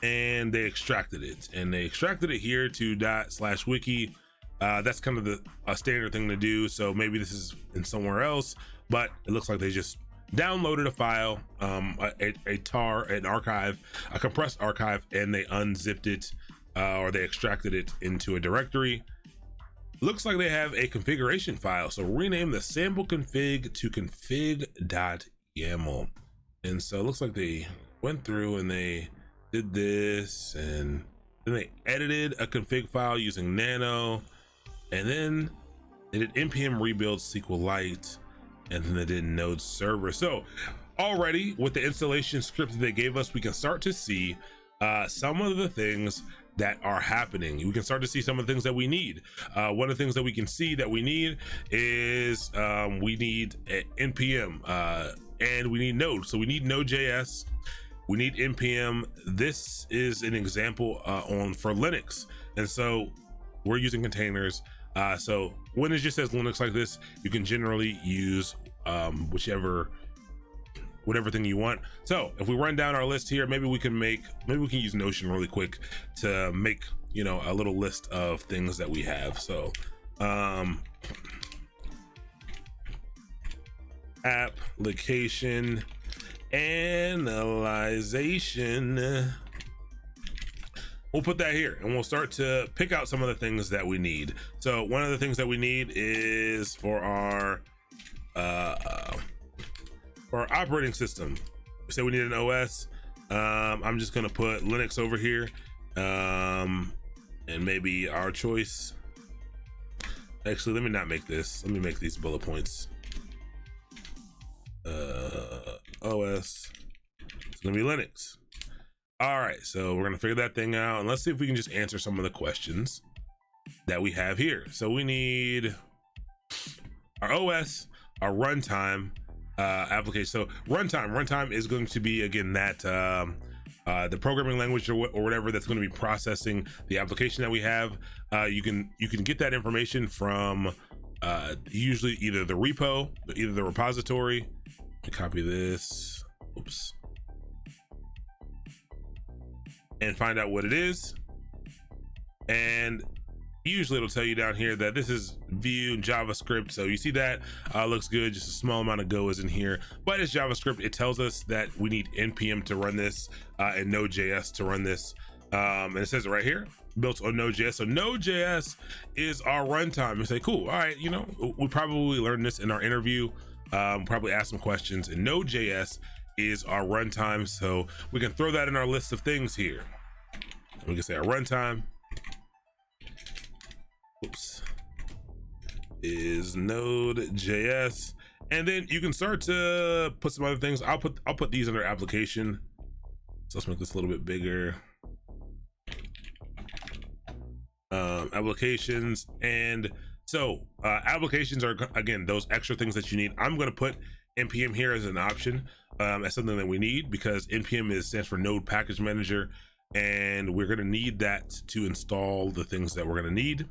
[SPEAKER 1] and they extracted it. And they extracted it here to ./wiki. That's kind of a standard thing to do. So maybe this is in somewhere else, but it looks like they just downloaded a file, an archive, a compressed archive, and they unzipped it, or they extracted it into a directory. Looks like they have a configuration file. So rename the sample config to config.yaml. And so it looks like they went through and they did this, and then they edited a config file using nano, and then they did npm rebuild SQLite, and then they did node server. So already with the installation script that they gave us, we can start to see some of the things that are happening. We can start to see some of the things that we need. One of the things that we can see that we need is we need npm and we need node. So we need node.js, we need npm. This is an example for Linux, and so we're using containers. So when it just says Linux like this, you can generally use whatever thing you want. So if we run down our list here, maybe we can use Notion really quick to make, a little list of things that we have. So, application analyzation. We'll put that here, and we'll start to pick out some of the things that we need. So one of the things that we need is for our operating system. We say we need an OS. I'm just gonna put Linux over here, and maybe our choice. Actually, let me not make this. Let me make these bullet points. OS. It's gonna be Linux. All right, so we're gonna figure that thing out, and let's see if we can just answer some of the questions that we have here. So we need our OS, our runtime, application. So runtime is going to be, again, that the programming language or whatever that's going to be processing the application that we have. You can get that information from usually either the repo, either the repository. Let me copy this. Oops. And find out what it is. And usually it'll tell you down here that this is Vue JavaScript. So you see that looks good. Just a small amount of Go is in here, but it's JavaScript. It tells us that we need npm to run this and Node.js to run this. And it says it right here, built on Node.js. So Node.js is our runtime. You say, cool. All right. We probably learned this in our interview. Probably ask some questions, and Node.js is our runtime. So we can throw that in our list of things here. We can say our runtime is Node.js, and then you can start to put some other things. I'll put these under application. So let's make this a little bit bigger. Applications, and So applications are, again, those extra things that you need. I'm going to put npm here as an option, as something that we need, because npm stands for Node Package Manager, and we're going to need that to install the things that we're going to need.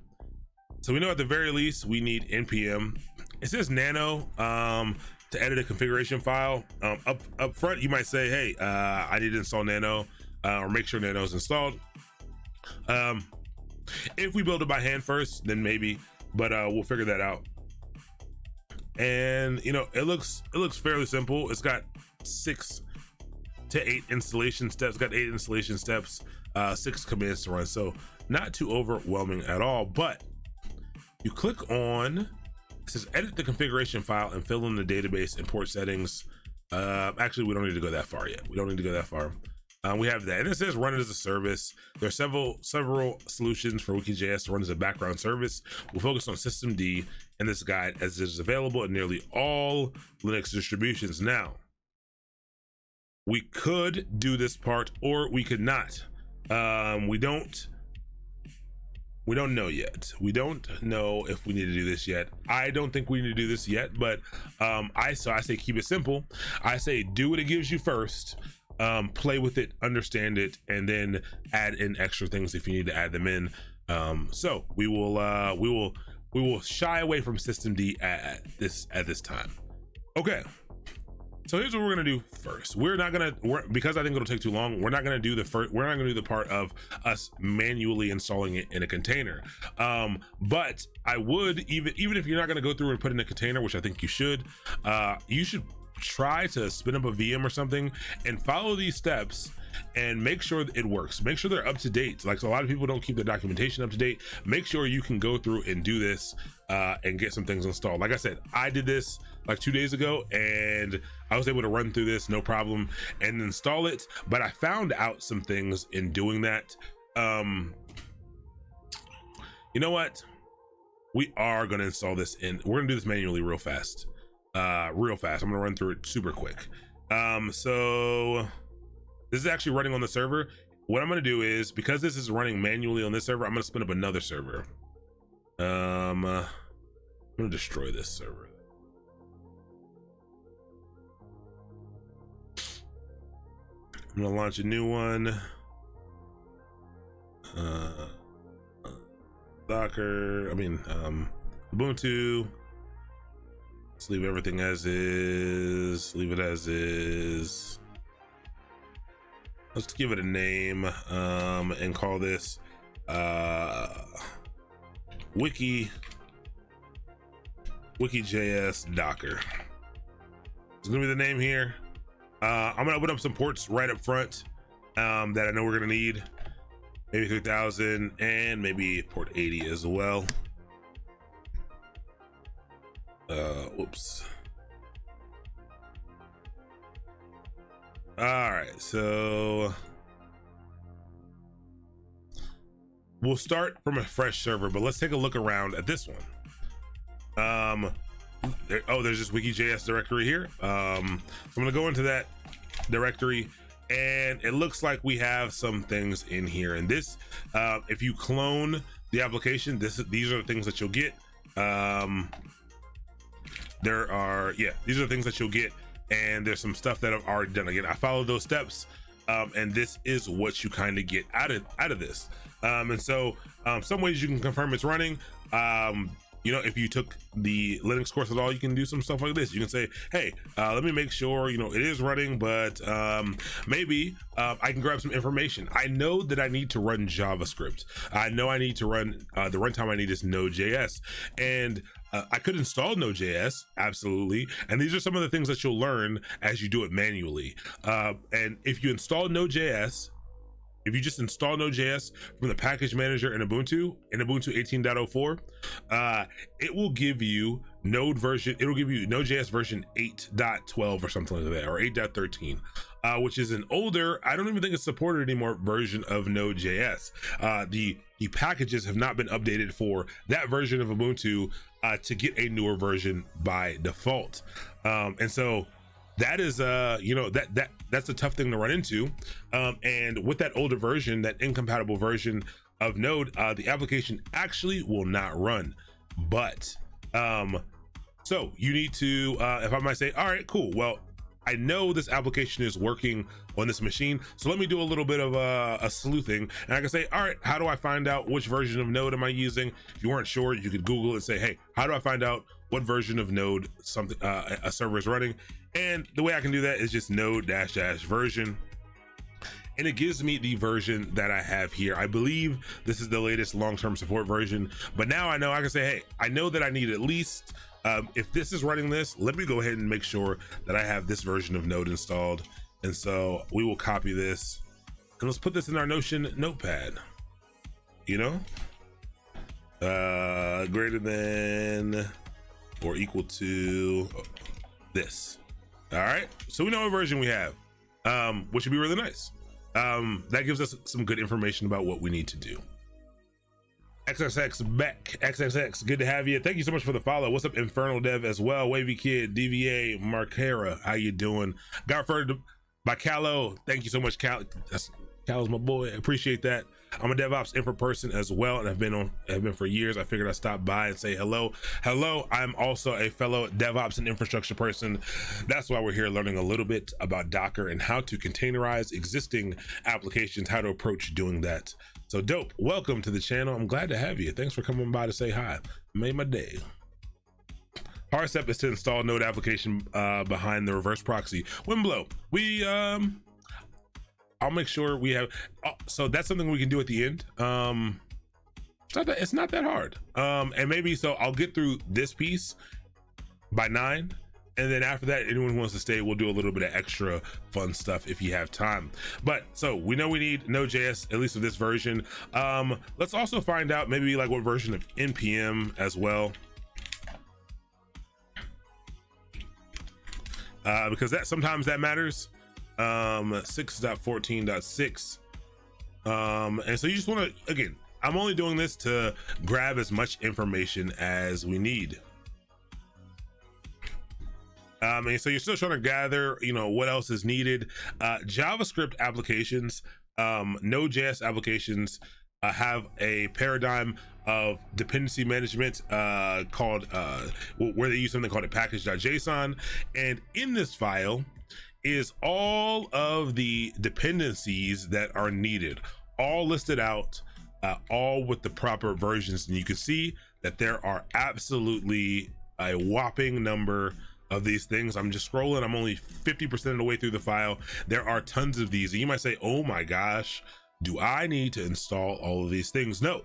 [SPEAKER 1] So we know at the very least we need npm. It says nano to edit a configuration file. Up front, you might say, hey, I need to install nano, or make sure nano is installed. If we build it by hand first, then maybe, but we'll figure that out. And you know, it looks fairly simple. It's got 6 to 8 installation steps. It's got 8 installation steps, 6 commands to run, so not too overwhelming at all. But you click on, it says edit the configuration file and fill in the database and port settings. Actually, we don't need to go that far yet. We don't need to go that far. We have that, and it says run it as a service. There are several solutions for Wiki.js to run as a background service. We'll focus on systemd in this guide, as it is available in nearly all Linux distributions. Now, we could do this part, or we could not. We don't know yet. We don't know if we need to do this yet. I don't think we need to do this yet, but I say keep it simple. I say do what it gives you first. Play with it, understand it, and then add in extra things if you need to add them in. So we will shy away from systemd at this time. Okay. So here's what we're gonna do first. Because I think it'll take too long, we're not gonna do the part of us manually installing it in a container. But I would, even if you're not gonna go through and put in a container, which I think you should try to spin up a VM or something and follow these steps and make sure it works. Make sure they're up to date. Like, so a lot of people don't keep the documentation up to date. Make sure you can go through and do this and get some things installed. Like I said, I did this like 2 days ago and I was able to run through this no problem and install it, but I found out some things in doing that. You know what? We are going to install this we're going to do this manually real fast. I'm gonna run through it super quick. So this is actually running on the server. What I'm gonna do is, because this is running manually on this server, I'm gonna spin up another server. I'm gonna destroy this server. I'm gonna launch a new one. Ubuntu. Let's leave everything as is. Leave it as is. Let's give it a name and call this Wiki.js Docker. It's gonna be the name here. I'm gonna open up some ports right up front that I know we're gonna need. Maybe 3000 and maybe port 80 as well. Whoops. All right, so we'll start from a fresh server, but let's take a look around at this one. There's this Wiki.js directory here. So I'm gonna go into that directory, and it looks like we have some things in here. And this, if you clone the application, these are the things that you'll get. These are the things that you'll get, and there's some stuff that I've already done. Again, I followed those steps, and this is what you kind of get out of this. And so some ways you can confirm it's running. You know, if you took the Linux course at all, you can do some stuff like this. You can say, hey, let me make sure, you know, it is running, but maybe I can grab some information. I know that I need to run JavaScript. I know I need to run, the runtime I need is Node.js. And I could install Node.js, absolutely. And these are some of the things that you'll learn as you do it manually. And if you install Node.js, if you just install Node.js from the package manager in Ubuntu 18.04, it will give you Node.js version 8.12 or something like that, or 8.13, which is an older, I don't even think it's supported anymore, version of Node.js. The packages have not been updated for that version of Ubuntu to get a newer version by default. And so that is that's a tough thing to run into, and with that older version, that incompatible version of Node, the application actually will not run. But so you need to if I might say, all right, cool, well, I know this application is working on this machine, so let me do a little bit of a sleuthing, and I can say, all right, how do I find out which version of Node am I using? If you weren't sure, you could Google and say, hey, how do I find out what version of Node something a server is running? And the way I can do that is just node dash dash version, and it gives me the version that I have here. I believe this is the latest long-term support version, but now I know I can say, hey, I know that I need at least if this is running this, let me go ahead and make sure that I have this version of Node installed. And so we will copy this and let's put this in our Notion notepad, you know, greater than or equal to this. All right, so we know what version we have, which would be really nice. That gives us some good information about what we need to do. XXX back. XXX, good to have you. Thank you so much for the follow. What's up, Infernal Dev as well? Wavy Kid, DVA, Markera, how you doing? Got referred by Callo. Thank you so much, Cal. Callo's my boy. I appreciate that. I'm a DevOps info person as well, and I've been for years. I figured I'd stop by and say hello. Hello, I'm also a fellow DevOps and infrastructure person. That's why we're here learning a little bit about Docker and how to containerize existing applications, how to approach doing that. So dope, welcome to the channel. I'm glad to have you. Thanks for coming by to say hi. Made my day. Hard step is to install Node application behind the reverse proxy. Windblow, I'll make sure we have, so that's something we can do at the end. It's not that hard. And maybe, so I'll get through this piece by 9. And then after that, anyone who wants to stay, we'll do a little bit of extra fun stuff if you have time. But so we know we need Node.js, at least of this version. Let's also find out maybe like what version of NPM as well. Because that sometimes that matters. 6.14.6. And so you just want to, again, I'm only doing this to grab as much information as we need. And so you're still trying to gather, you know, what else is needed. JavaScript applications, Node.js applications have a paradigm of dependency management called, where they use something called a package.json. And in this file is all of the dependencies that are needed, all listed out, all with the proper versions. And you can see that there are absolutely a whopping number of these things. I'm just scrolling. I'm only 50% of the way through the file. There are tons of these. And you might say, oh my gosh, do I need to install all of these things? No,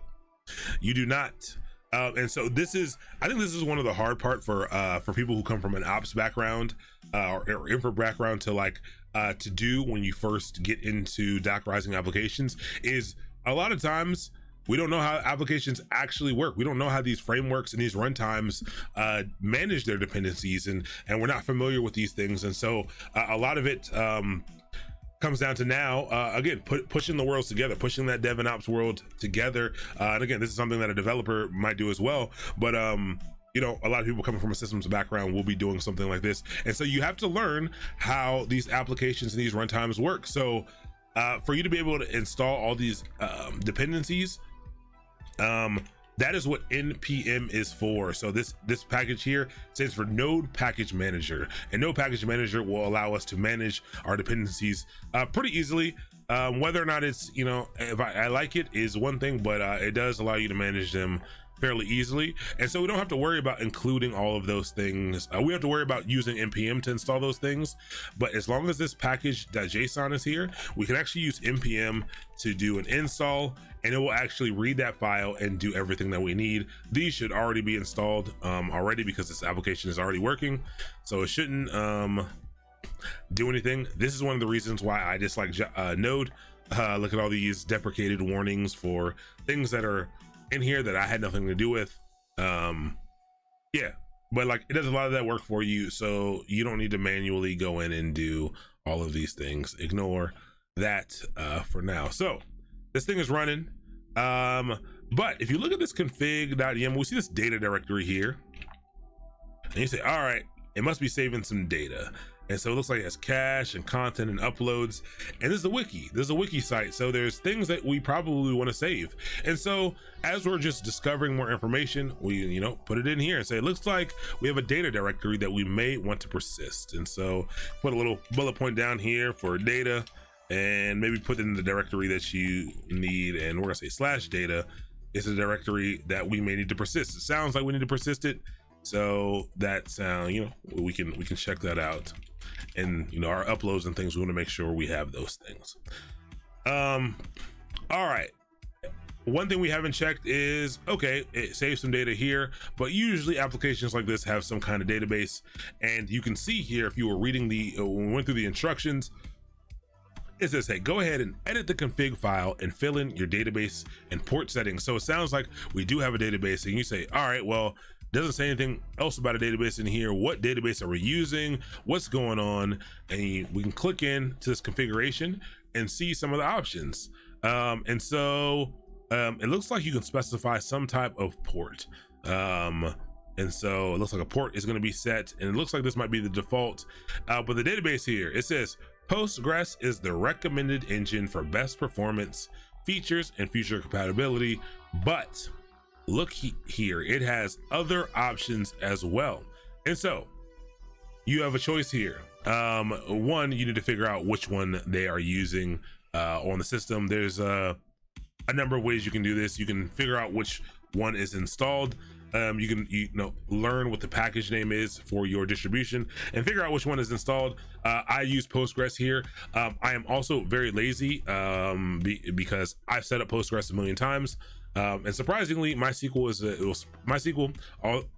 [SPEAKER 1] you do not. And so this is, I think this is one of the hard part for people who come from an ops background or infra background to like to do when you first get into Dockerizing applications, is a lot of times we don't know how applications actually work. We don't know how these frameworks and these runtimes manage their dependencies, and we're not familiar with these things. And so a lot of it comes down to now, again, pushing the worlds together, pushing that dev and ops world together. And again, this is something that a developer might do as well. But you know, a lot of people coming from a systems background will be doing something like this. And so you have to learn how these applications and these runtimes work. So for you to be able to install all these dependencies, that is what npm is for. So this package here stands for Node Package Manager, and Node Package Manager will allow us to manage our dependencies pretty easily. Whether or not it's, you know, if I like it is one thing, but it does allow you to manage them fairly easily. And so we don't have to worry about including all of those things. We have to worry about using npm to install those things, but as long as this package.json is here, we can actually use npm to do an install, and it will actually read that file and do everything that we need. These should already be installed already, because this application is already working, so it shouldn't do anything. This is one of the reasons why I dislike Node. Look at all these deprecated warnings for things that are in here that I had nothing to do with. Yeah, but like it does a lot of that work for you, so you don't need to manually go in and do all of these things. Ignore that for now. So this thing is running, but if you look at this config.yaml, we see this data directory here, and you say, all right, it must be saving some data. And so it looks like it has cache and content and uploads. And this is a wiki. This is a wiki site. So there's things that we probably want to save. And so as we're just discovering more information, we, put it in here and say, it looks like we have a data directory that we may want to persist. And so put a little bullet point down here for data and maybe put it in the directory that you need. And we're gonna say /data is a directory that we may need to persist. It sounds like we need to persist it. So that sound, we can check that out. And our uploads and things, we want to make sure we have those things. All right, one thing we haven't checked is, okay, it saves some data here, but usually applications like this have some kind of database. And you can see here, if you were reading when we went through the instructions, it says, hey, go ahead and edit the config file and fill in your database and port settings. So it sounds like we do have a database, and you say, all right, well, doesn't say anything else about a database in here. What database are we using? What's going on? And we can click in to this configuration and see some of the options. And so it looks like you can specify some type of port. And so it looks like a port is going to be set, and it looks like this might be the default. But the database here, it says Postgres is the recommended engine for best performance, features, and future compatibility. But look here, it has other options as well. And so you have a choice here. One, you need to figure out which one they are using on the system. There's a number of ways you can do this. You can figure out which one is installed. You can learn what the package name is for your distribution and figure out which one is installed. I use Postgres here. I am also very lazy because I've set up Postgres a million times. And surprisingly, MySQL,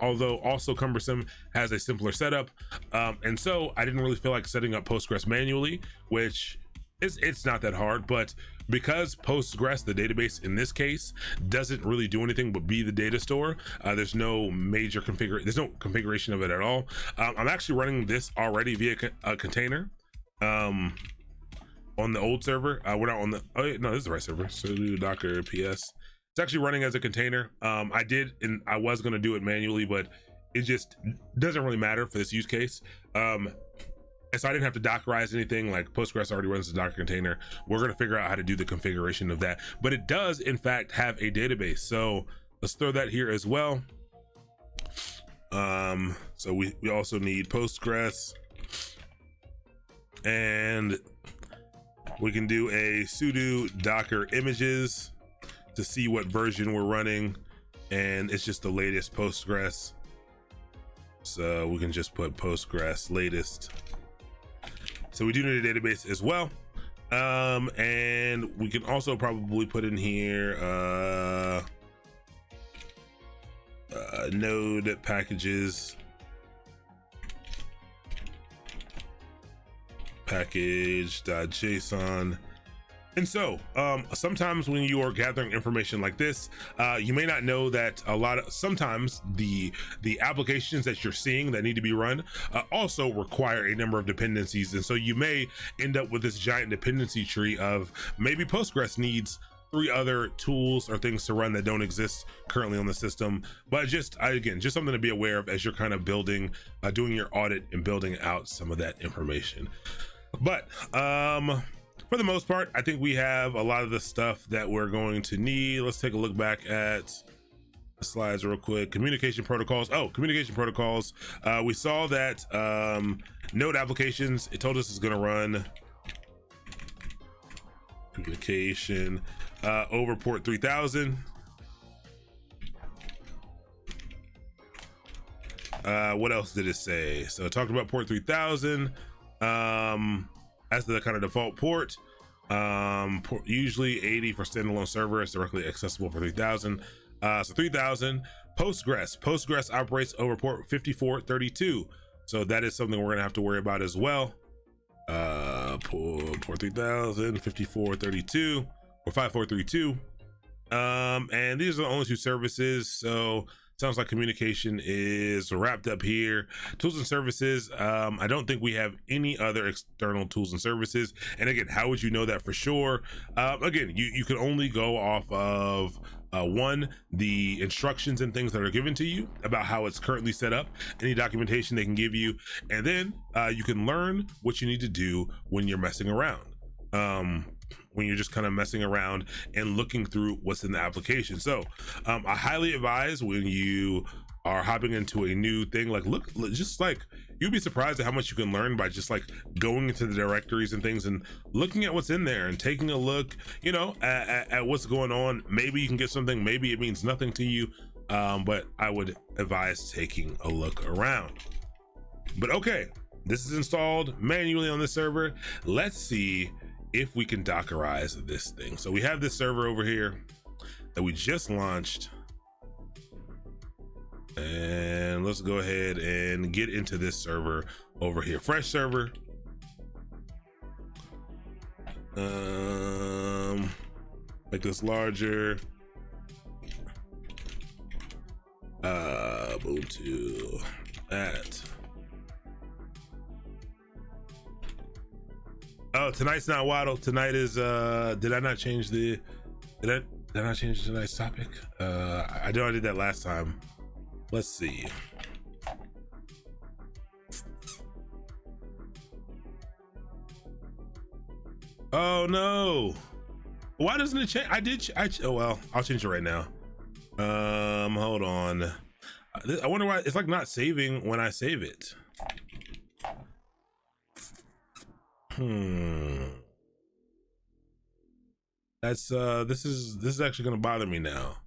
[SPEAKER 1] although also cumbersome, has a simpler setup. And so I didn't really feel like setting up Postgres manually, which it's not that hard, but because Postgres, the database in this case, doesn't really do anything but be the data store, there's no major configuration of it at all. I'm actually running this already via a container on the old server. We're not on the, no, this is the right server. So Docker PS. It's actually running as a container. I was going to do it manually, but it just doesn't really matter for this use case. And so I didn't have to Dockerize anything. Like Postgres already runs the Docker container. We're going to figure out how to do the configuration of that, but it does in fact have a database. So let's throw that here as well. So we also need Postgres, and we can do a sudo docker images to see what version we're running, and it's just the latest Postgres. So we can just put Postgres latest. So we do need a database as well. And we can also probably put in here node packages, package.json. And so sometimes when you are gathering information like this, you may not know that sometimes the applications that you're seeing that need to be run also require a number of dependencies. And so you may end up with this giant dependency tree of maybe Postgres needs 3 other tools or things to run that don't exist currently on the system. But just something to be aware of as you're kind of building, doing your audit and building out some of that information. But for the most part, I think we have a lot of the stuff that we're going to need. Let's take a look back at the slides real quick. Communication protocols. Communication protocols. We saw that node applications, it told us it's going to run communication over port 3000. What else did it say? So it talked about port 3000. As the kind of default port, usually 80 for standalone server. It's directly accessible for 3000. So 3000. Postgres operates over port 5432. So that is something we're gonna have to worry about as well. Port 3000, 5432 or 5432. And these are the only 2 services. So sounds like communication is wrapped up here. Tools and services. I don't think we have any other external tools and services. And again, how would you know that for sure? Again, you can only go off of one, the instructions and things that are given to you about how it's currently set up, any documentation they can give you, and then you can learn what you need to do when you're messing around. When you're just kind of messing around and looking through what's in the application. So I highly advise when you are hopping into a new thing, like look, just like you'd be surprised at how much you can learn by just like going into the directories and things and looking at what's in there and taking a look, you know, at what's going on. Maybe you can get something, maybe it means nothing to you, but I would advise taking a look around. But okay, this is installed manually on this server. Let's see if we can Dockerize this thing. So we have this server over here that we just launched, and let's go ahead and get into this server over here. Fresh server. Make this larger. Ubuntu at. Oh, tonight's not Waddle. Tonight is did I not change the did I not change tonight's topic? I know I did that last time. Let's see. Oh no. Why doesn't it change? Oh well, I'll change it right now. Hold on. I wonder why it's like not saving when I save it. That's this is actually gonna bother me now,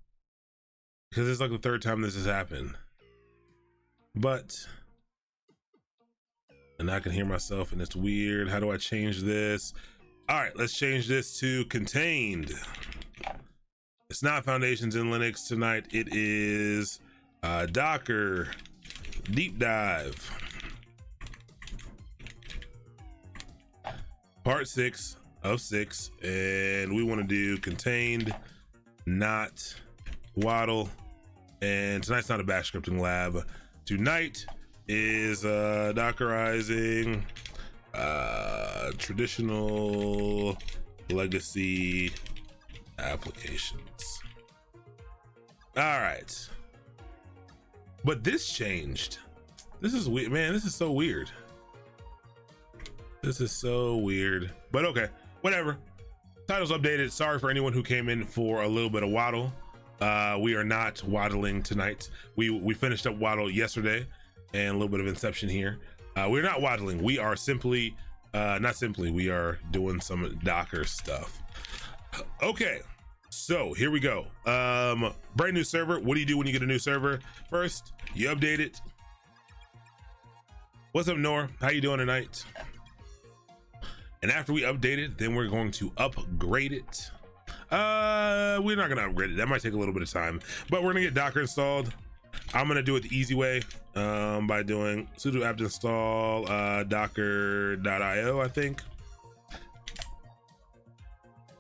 [SPEAKER 1] because it's like the third time this has happened. But and I can hear myself and it's weird. How do I change this? All right, let's change this to contained. It's not foundations in Linux tonight. It is Docker deep dive. Part 6 of 6, and we want to do contained, not Waddle. And tonight's not a bash scripting lab. Tonight is Dockerizing traditional legacy applications. All right, but this changed. This is weird, man. This is so weird. This is so weird, but okay, whatever. Title's updated. Sorry for anyone who came in for a little bit of Waddle. We are not waddling tonight. We finished up Waddle yesterday, and a little bit of Inception here. We're not waddling. We are simply, not simply, we are doing some Docker stuff. Okay, so here we go. Brand new server. What do you do when you get a new server? First, you update it. What's up, Nor? How you doing tonight? And after we update it, then we're going to upgrade it. We're not gonna upgrade it. That might take a little bit of time, but we're gonna get Docker installed. I'm gonna do it the easy way, by doing sudo apt install docker.io, I think.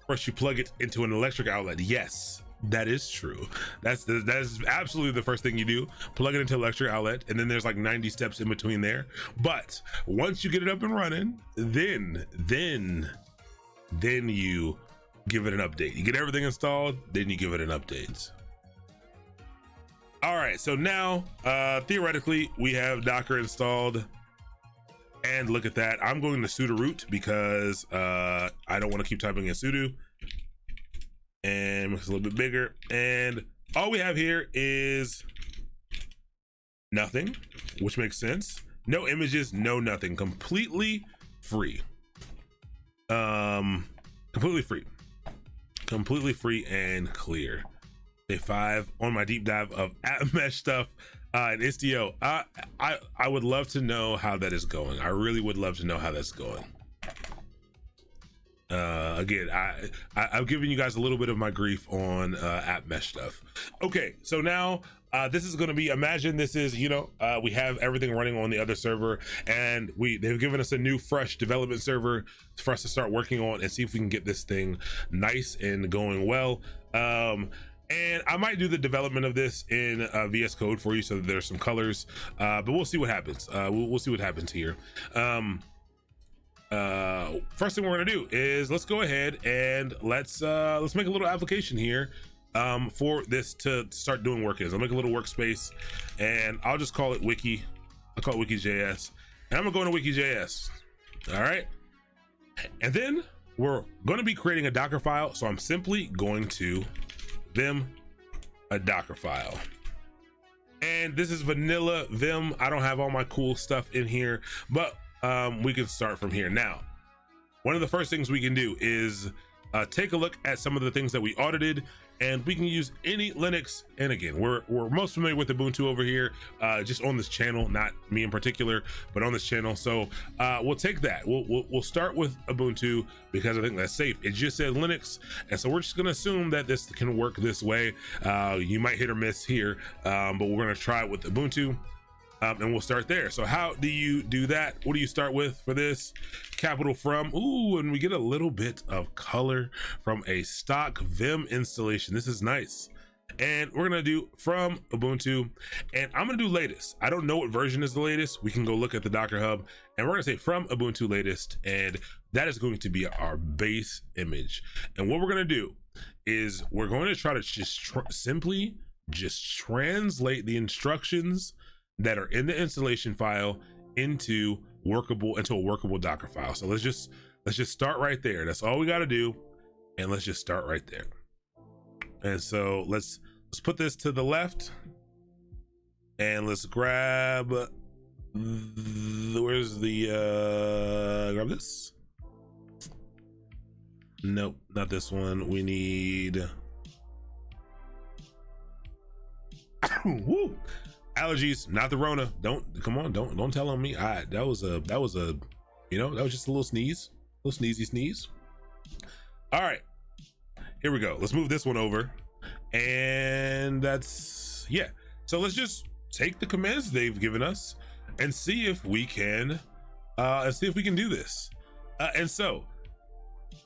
[SPEAKER 1] First, you plug it into an electric outlet. Yes, that is true. That is absolutely the first thing you do. Plug it into electric outlet, and then there's like 90 steps in between there. But once you get it up and running, then you give it an update. You get everything installed, then you give it an update. All right, so now theoretically we have Docker installed, and look at that. I'm going to sudo root because I don't want to keep typing in sudo, and make it a little bit bigger. And all we have here is nothing, which makes sense. No images, no nothing. Completely free. Completely free and clear. Day 5 on my deep dive of app mesh stuff and Istio. I would love to know how that is going. I really would love to know how that's going. Again, I've given you guys a little bit of my grief on app mesh stuff. Okay, so now this is going to be, imagine this is, you know, we have everything running on the other server, and they've given us a new fresh development server for us to start working on and see if we can get this thing nice and going well. And I might do the development of this in VS Code for you so that there's some colors, but we'll see what happens. We'll see what happens here. First thing we're gonna do is let's go ahead and let's make a little application here for this to start doing work is. I'll make a little workspace and I'll just call it wiki. I'll call it wiki.js, and I'm gonna go into wiki.js. All right, and then we're going to be creating a Docker file, so I'm simply going to vim a Docker file. And this is vanilla vim. I don't have all my cool stuff in here, but we can start from here. Now, one of the first things we can do is take a look at some of the things that we audited, and we can use any Linux. And again, we're most familiar with Ubuntu over here, just on this channel, not me in particular, but on this channel. So we'll take that. We'll start with Ubuntu because I think that's safe. It just said Linux, and so we're just gonna assume that this can work this way. You might hit or miss here, but we're gonna try it with Ubuntu. And we'll start there. So how do you do that? What do you start with for this? Capital from, ooh, and we get a little bit of color from a stock Vim installation. This is nice. And we're gonna do from Ubuntu, and I'm gonna do latest. I don't know what version is the latest. We can go look at the Docker Hub, and we're gonna say from Ubuntu latest, and that is going to be our base image. And what we're gonna do is we're going to try to just simply translate the instructions that are in the installation file into a workable Docker file. So let's just start right there. That's all we got to do, and let's just start right there. And so let's put this to the left, and let's grab grab this. Nope, not this one. We need woo. Allergies, not the Rona. Don't tell on me. That was just a little sneeze, sneezy sneeze. All right, here we go. Let's move this one over, and that's, yeah. So let's just take the commands they've given us and see if we can do this. And so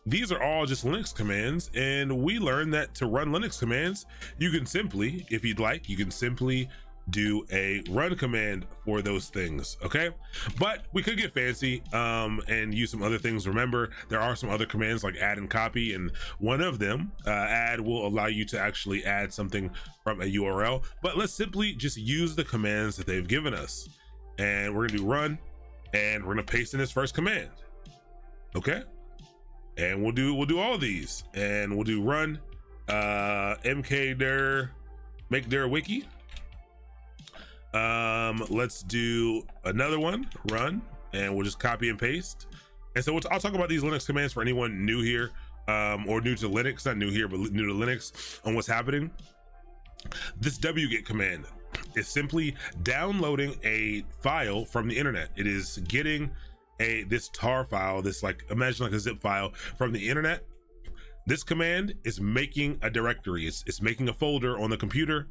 [SPEAKER 1] these are all just Linux commands, and we learned that to run Linux commands, you can simply, if you'd like, you can simply do a run command for those things. Okay, but we could get fancy and use some other things. Remember, there are some other commands like add and copy, and one of them, add, will allow you to actually add something from a URL. But let's simply just use the commands that they've given us, and we're gonna do run, and we're gonna paste in this first command. Okay, and we'll do all of these, and we'll do run mkdir make dir wiki. Let's do another one, run, and we'll just copy and paste. And so I'll talk about these Linux commands for anyone new here, or new to Linux, not new here, but new to Linux, on what's happening. This wget command is simply downloading a file from the internet. It is getting this tar file, this, like, imagine like a zip file from the internet. This command is making a directory. It's making a folder on the computer.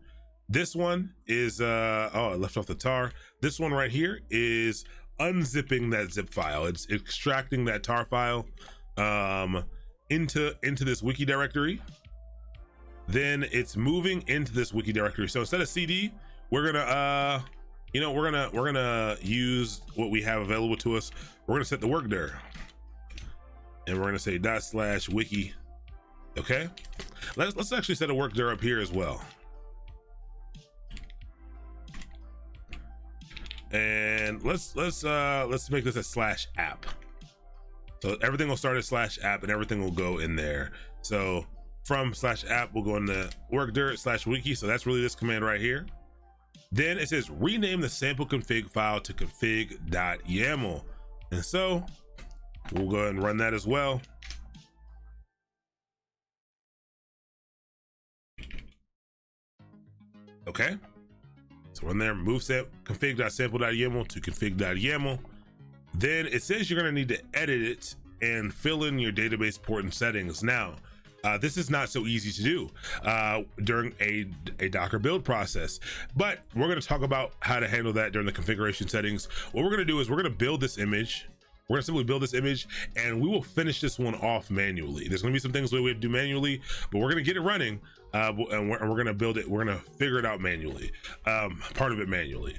[SPEAKER 1] This one is oh, I left off the tar. This one right here is unzipping that zip file. It's extracting that tar file into this wiki directory. Then it's moving into this wiki directory. So instead of cd, we're gonna we're gonna use what we have available to us. We're gonna set the work dir, and we're gonna say /wiki. Okay, let's actually set a work dir up here as well. And let's make this a /app. So everything will start as /app, and everything will go in there. So from /app, we'll go into work dir /wiki. So that's really this command right here. Then it says rename the sample config file to config.yaml. And so we'll go ahead and run that as well. Okay. So in there, move config.sample.yaml to config.yaml. Then it says you're going to need to edit it and fill in your database port and settings. Now, this is not so easy to do during a Docker build process, but we're going to talk about how to handle that during the configuration settings. What we're going to do is we're going to build this image. We're gonna simply build this image, and we will finish this one off manually. There's gonna be some things we have to do manually, but we're gonna get it running, and we're gonna build it. We're gonna figure it out manually, part of it manually.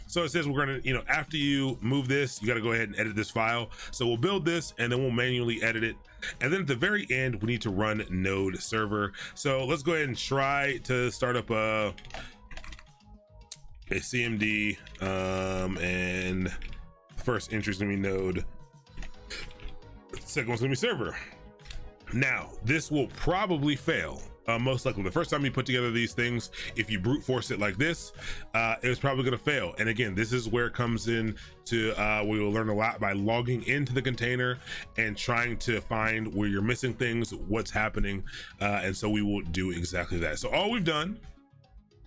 [SPEAKER 1] So it says we're gonna, after you move this, you got to go ahead and edit this file. So we'll build this and then we'll manually edit it. And then at the very end, we need to run node server. So let's go ahead and try to start up a CMD, and the first entry is gonna be node. The second one's gonna be server. Now, this will probably fail. Most likely the first time you put together these things, if you brute force it like this, it was probably going to fail. And again, this is where it comes in to we will learn a lot by logging into the container and trying to find where you're missing things, what's happening, and so we will do exactly that. So all we've done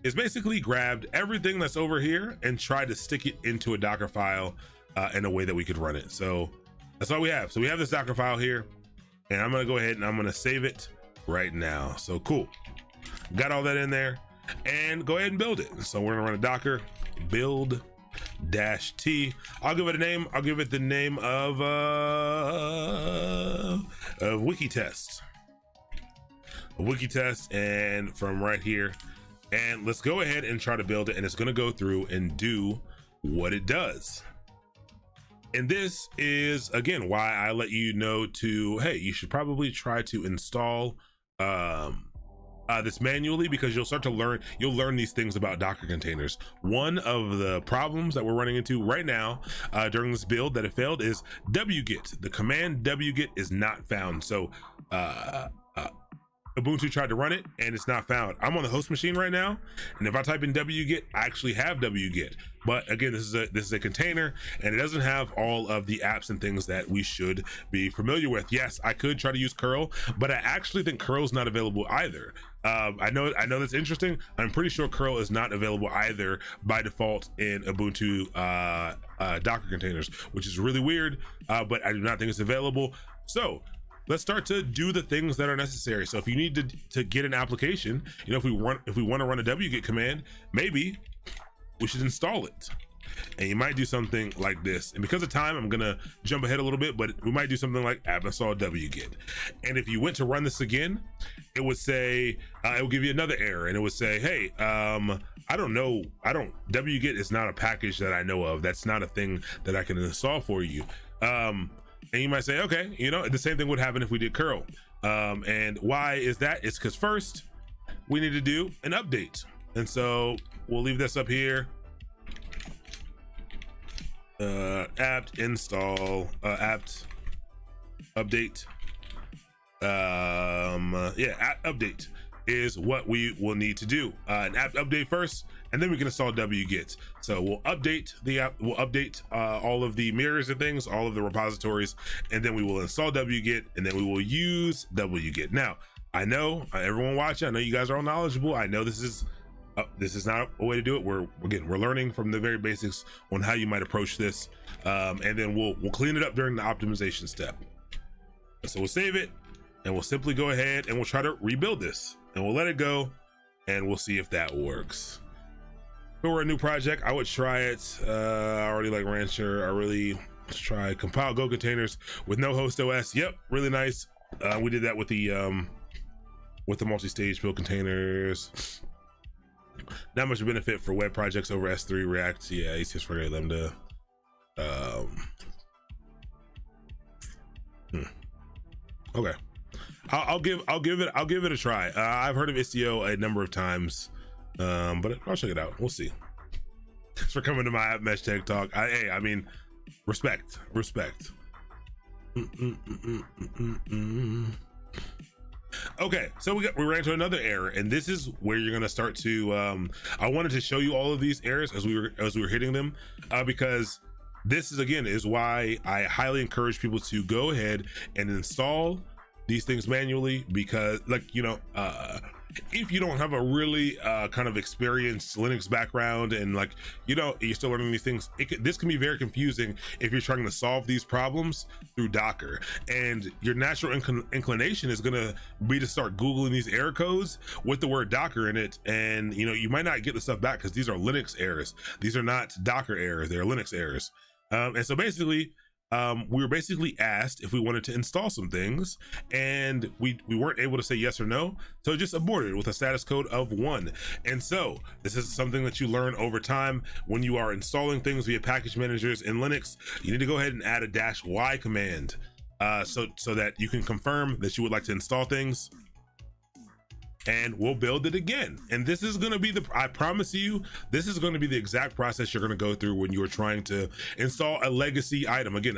[SPEAKER 1] is basically grabbed everything that's over here and tried to stick it into a Docker file in a way that we could run it. So that's all we have. So we have this Docker file here, and I'm going to go ahead and I'm going to save it right now. So cool, got all that in there, and go ahead and build it. So we're gonna run a Docker build -t. I'll give it a name. I'll give it the name of Wikitest. A Wikitest, and from right here, and let's go ahead and try to build it, and it's gonna go through and do what it does. And this is again why I let you know to, hey, you should probably try to install this manually, because you'll start to learn these things about Docker containers. One of the problems that we're running into right now during this build that it failed is wget. The command wget is not found. So Ubuntu tried to run it and it's not found. I'm on the host machine right now, and if I type in wget, I actually have wget. But again, this is a container, and it doesn't have all of the apps and things that we should be familiar with. Yes, I could try to use curl, but I actually think curl's not available either. I know that's interesting. I'm pretty sure curl is not available either by default in Ubuntu Docker containers, which is really weird, but I do not think it's available. So let's start to do the things that are necessary. So if you need to get an application, if we want to run a wget command, maybe we should install it. And you might do something like this. And because of time, I'm gonna jump ahead a little bit, but we might do something like app install wget. And if you went to run this again, it would say, it will give you another error, and it would say, hey, wget is not a package that I know of. That's not a thing that I can install for you. And you might say, okay, the same thing would happen if we did curl. And why is that? It's because first we need to do an update. And so we'll leave this up here. Apt install, apt update. Apt update is what we will need to do. An apt update first, and then we can install wget. So we'll update the app, we'll update all of the mirrors and things, all of the repositories, and then we will install wget, and then we will use wget. Now, I know everyone watching, I know you guys are all knowledgeable. I know this is not a way to do it. We're learning from the very basics on how you might approach this, and then we'll clean it up during the optimization step. So we'll save it, and we'll simply go ahead and we'll try to rebuild this, and we'll let it go, and we'll see if that works. If it were a new project, I would try it. I already like Rancher. Let's try compile Go containers with no host OS. Yep, really nice. We did that with the multi-stage build containers. Not much benefit for web projects over S3 React. Yeah, ECS for Lambda. Okay, I'll give it a try. I've heard of Istio a number of times, but I'll check it out. We'll see. Thanks for coming to my App Mesh Tech Talk. I mean, respect. Okay, so we ran into another error, and this is where you're gonna start to. I wanted to show you all of these errors as we were hitting them, because this is why I highly encourage people to go ahead and install these things manually, because if you don't have a really kind of experienced Linux background, and you're still learning these things, this can be very confusing if you're trying to solve these problems through Docker. And your natural inclination is gonna be to start Googling these error codes with the word Docker in it, and you might not get the stuff back because these are Linux errors. These are not Docker errors, they're Linux errors. And so basically, we were basically asked if we wanted to install some things, and we weren't able to say yes or no, so it just aborted with a status code of 1. And so this is something that you learn over time. When you are installing things via package managers in Linux, you need to go ahead and add a -y command, so that you can confirm that you would like to install things, and we'll build it again. And this is going to be I promise you, this is going to be the exact process you're going to go through when you're trying to install a legacy item. Again,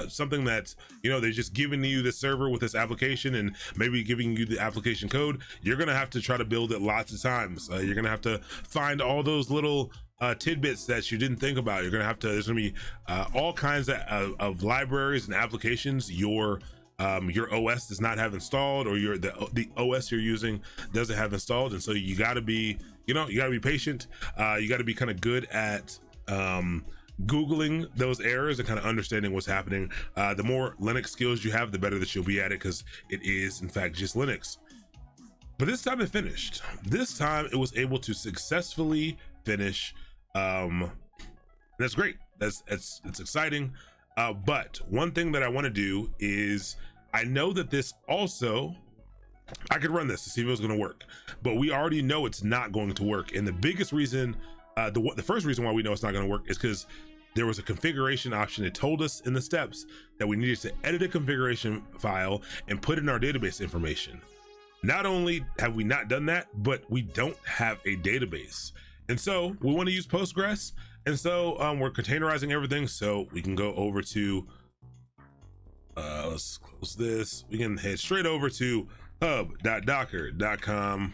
[SPEAKER 1] something that's, they're just giving you the server with this application and maybe giving you the application code. You're going to have to try to build it lots of times. You're going to have to find all those little tidbits that you didn't think about. There's going to be all kinds of libraries and applications your OS does not have installed, or the OS you're using doesn't have installed. And so you got to be, you got to be patient. You got to be kind of good at Googling those errors and kind of understanding what's happening. The more Linux skills you have, the better that you'll be at it, because it is in fact just Linux. But this time it finished. This time it was able to successfully finish. That's great. It's exciting. But one thing that I want to do is, I know that this also, I could run this to see if it was going to work, but we already know it's not going to work. And the biggest reason, the first reason why we know it's not going to work is because there was a configuration option. It told us in the steps that we needed to edit a configuration file and put in our database information. Not only have we not done that, but we don't have a database. And so we want to use Postgres. And so we're containerizing everything, so we can go over to, let's close this. We can head straight over to hub.docker.com,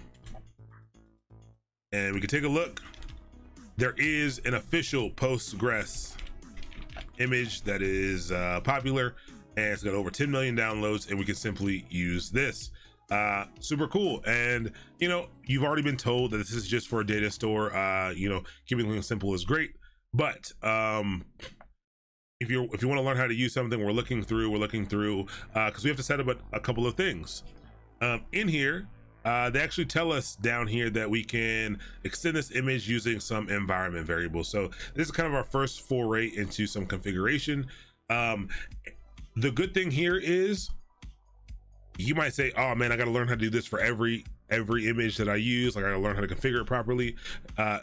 [SPEAKER 1] and we can take a look. There is an official Postgres image that is popular, and it's got over 10 million downloads, and we can simply use this. Super cool. And you've already been told that this is just for a data store. Keeping things simple is great, but if you want to learn how to use something, we're looking through because we have to set up a couple of things in here. They actually tell us down here that we can extend this image using some environment variables. So this is kind of our first foray into some configuration. The good thing here is, you might say, oh man, I got to learn how to do this for every image that I use. Like, I got to learn how to configure it properly.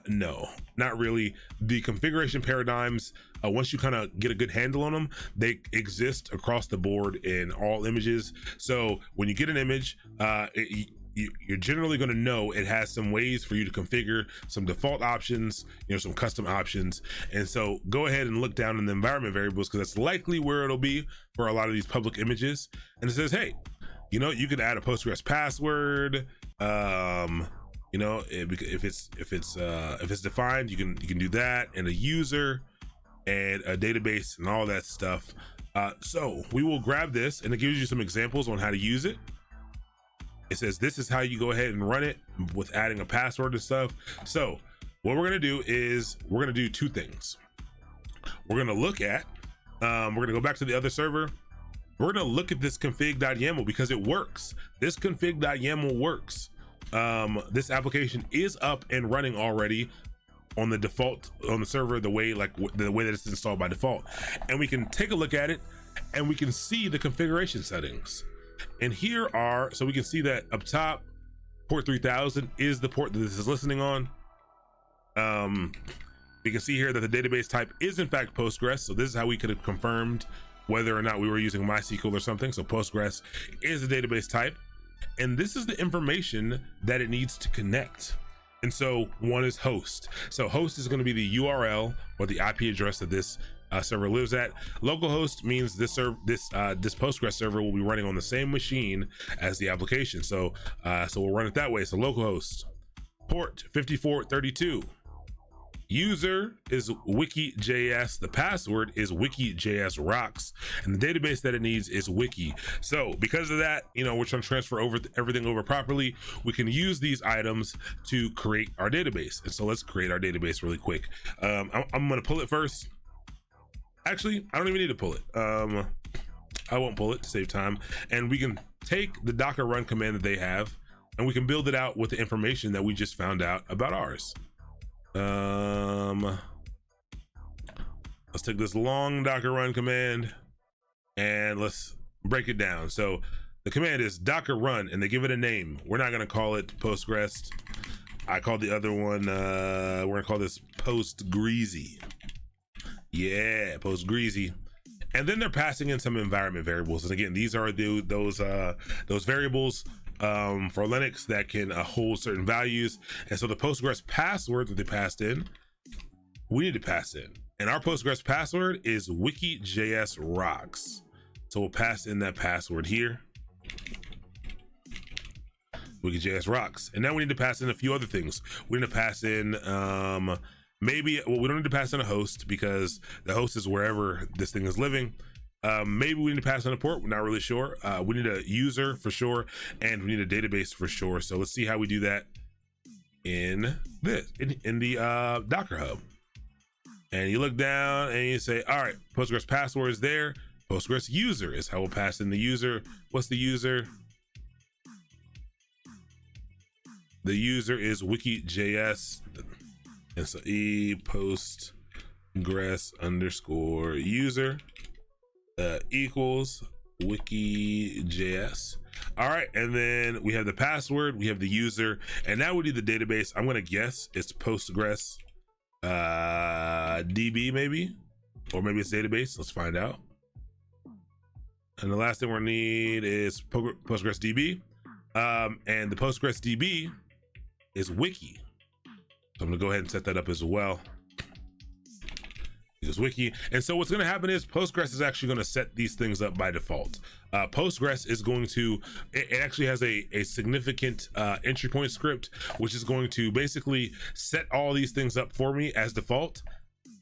[SPEAKER 1] No, not really. The configuration paradigms, once you kind of get a good handle on them, they exist across the board in all images. So when you get an image, you're generally going to know it has some ways for you to configure some default options, some custom options. And so go ahead and look down in the environment variables, because that's likely where it'll be for a lot of these public images. And it says, hey, you can add a Postgres password. If it's defined, you can do that, and a user and a database and all that stuff. So we will grab this, and it gives you some examples on how to use it. It says this is how you go ahead and run it with adding a password and stuff. So what we're gonna do is we're gonna do two things. We're gonna look at, we're gonna go back to the other server. We're gonna look at this config.yaml because it works. This config.yaml works. This application is up and running already on the default, on the server, the way that it's installed by default. And we can take a look at it, and we can see the configuration settings. And here are, so we can see that up top, port 3000 is the port that this is listening on. We can see here that the database type is in fact Postgres. So this is how we could have confirmed whether or not we were using MySQL or something. So Postgres is the database type, and this is the information that it needs to connect. And so one is host. So host is going to be the URL or the IP address that this server lives at. Localhost means this Postgres server will be running on the same machine as the application. So we'll run it that way. So localhost, port 5432. User is wiki.js. The password is wiki.js rocks, and the database that it needs is wiki. So because of that, we're trying to transfer everything over properly. We can use these items to create our database. And so let's create our database really quick. I'm going to pull it first. Actually, I don't even need to pull it. I won't pull it to save time. And we can take the Docker run command that they have, and we can build it out with the information that we just found out about ours. Let's take this long Docker run command. and let's break it down. So the command is docker run, and they give it a name. We're not gonna call it Postgres. I called the other one, we're gonna call this Postgreasy. Yeah, Postgreasy. And then they're passing in some environment variables. And again, these are those variables for Linux that can hold certain values. And so the Postgres password that they passed in, we need to pass in. And our Postgres password is wiki.js rocks. So we'll pass in that password here. Wiki.js rocks. And now we need to pass in a few other things. We need to pass in we don't need to pass in a host because the host is wherever this thing is living. Maybe we need to pass in a port. We're not really sure. We need a user for sure, and we need a database for sure. So let's see how we do that in the Docker Hub. And you look down and you say, all right, Postgres password is there. Postgres user is how we'll pass in the user. What's the user? The user is wiki.js. And so postgres underscore user equals wiki.js. All right, and then we have the password, we have the user, and now we need the database. I'm gonna guess it's Postgres DB maybe, or maybe it's database. Let's find out. And the last thing we're gonna need is Postgres DB, and the Postgres DB is wiki. So I'm gonna go ahead and set that up as well. Because wiki. And so what's gonna happen is Postgres is actually gonna set these things up by default. Postgres is going to, it actually has a significant entry point script, which is going to basically set all these things up for me as default.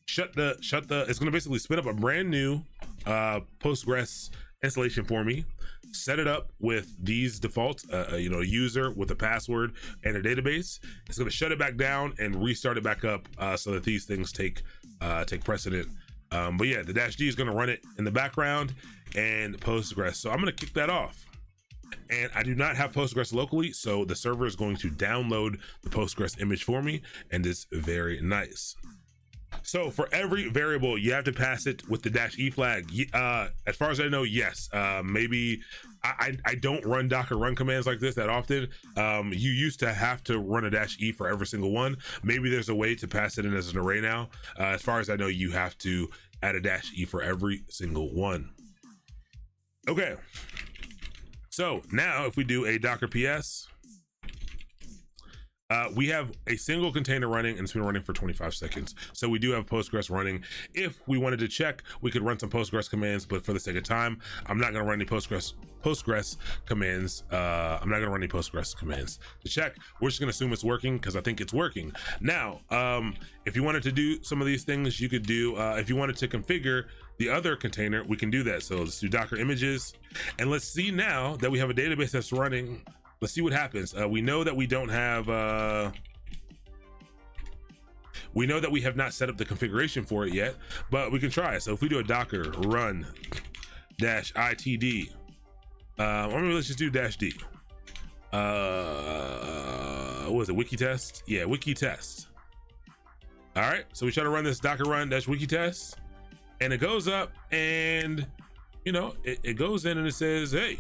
[SPEAKER 1] It's gonna basically spin up a brand new Postgres installation for me, set it up with these defaults, user with a password and a database. It's going to shut it back down and restart it back up so that these things take precedent. But yeah, the -d is going to run it in the background and Postgres. So I'm going to kick that off. And I do not have Postgres locally, so the server is going to download the Postgres image for me, and it's very nice. So for every variable, you have to pass it with the -e flag. As far as I know, yes. Maybe I don't run Docker run commands like this that often. You used to have to run a -e for every single one. Maybe there's a way to pass it in as an array now. As far as I know, you have to add a -e for every single one. Okay. So now if we do a Docker PS, we have a single container running, and it's been running for 25 seconds. So we do have Postgres running. If we wanted to check, we could run some Postgres commands, but for the sake of time, I'm not gonna run any Postgres commands. I'm not gonna run any Postgres commands to check. We're just gonna assume it's working because I think it's working. Now, if you wanted to do some of these things, you could do, if you wanted to configure the other container, we can do that. So let's do Docker images, and let's see now that we have a database that's running. Let's see what happens. We know that we don't have, we know that we have not set up the configuration for it yet, but we can try it. So if we do a Docker run -itd, or maybe let's just do -d. What was it, wiki test? Yeah, wiki test. All right, so we try to run this Docker run -wiki test, and it goes up, and it goes in and it says, hey,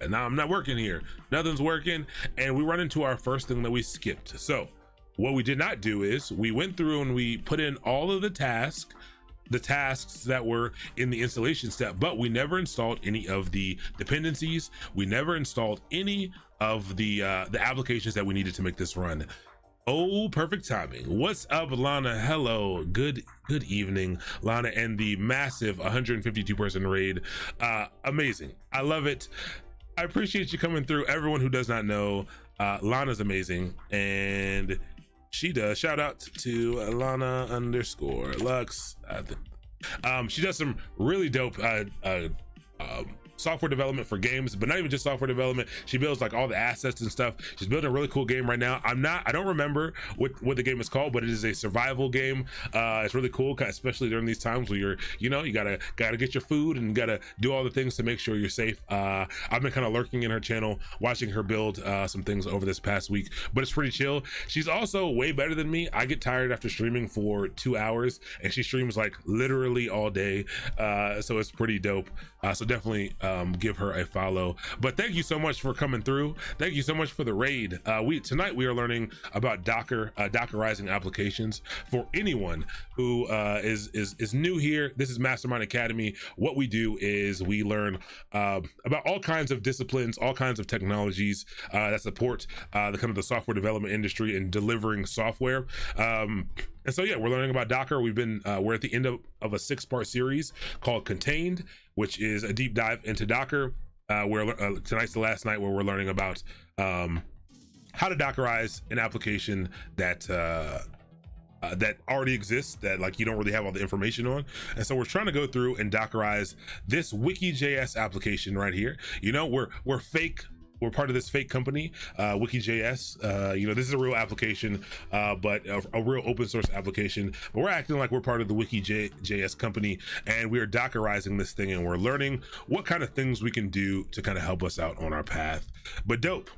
[SPEAKER 1] and now I'm not working here. Nothing's working. And we run into our first thing that we skipped. So what we did not do is we went through and we put in all of the tasks that were in the installation step, but we never installed any of the dependencies. We never installed any of the applications that we needed to make this run. Oh, perfect timing. What's up, Lana? Hello. Good evening, Lana, and the massive 152 person raid. Amazing. I love it. I appreciate you coming through. Everyone who does not know, Lana's amazing, and she does. Shout out to Lana _ Lux. She does some really dope software development for games, but not even just software development. She builds like all the assets and stuff. She's building a really cool game right now. I don't remember what the game is called, but it is a survival game. It's really cool, especially during these times where you're, you gotta get your food and gotta do all the things to make sure you're safe. I've been kind of lurking in her channel, watching her build some things over this past week, but it's pretty chill. She's also way better than me. I get tired after streaming for 2 hours, and she streams like literally all day, so it's pretty dope. So definitely give her a follow. But thank you so much for coming through. Thank you so much for the raid. Tonight we are learning about Dockerizing applications. For anyone who is new here, this is Mastermind Academy. What we do is we learn about all kinds of disciplines, all kinds of technologies that support the software development industry and delivering software. And so, yeah, we're learning about Docker. We're at the end of a 6-part series called Contained, which is a deep dive into Docker. Tonight's the last night where we're learning about how to Dockerize an application that already exists, that like you don't really have all the information on. And so we're trying to go through and Dockerize this Wiki.js application right here. We're fake. We're part of this fake company, Wiki.js. This is a real application, but a real open source application. But we're acting like we're part of the Wiki.js company, and we are Dockerizing this thing, and we're learning what kind of things we can do to kind of help us out on our path. But dope.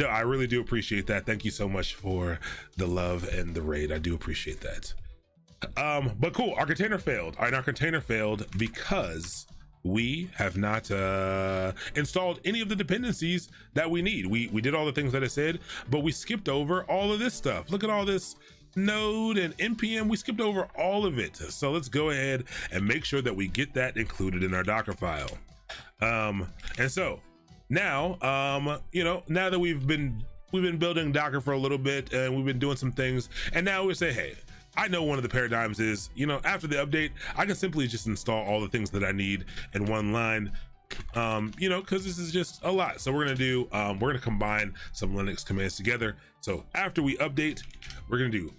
[SPEAKER 1] I really do appreciate that. Thank you so much for the love and the raid. I do appreciate that. But cool. Our container failed. Our container failed because we have not installed any of the dependencies that we need. We did all the things that I said, but we skipped over all of this stuff. Look at all this node and npm. We skipped over all of it. So let's go ahead and make sure that we get that included in our Docker file. And so now, now that we've been building Docker for a little bit, and we've been doing some things, and now we say, hey, I know one of the paradigms is, after the update, I can simply just install all the things that I need in one line, because this is just a lot. So we're gonna combine some Linux commands together. So after we update, we're gonna do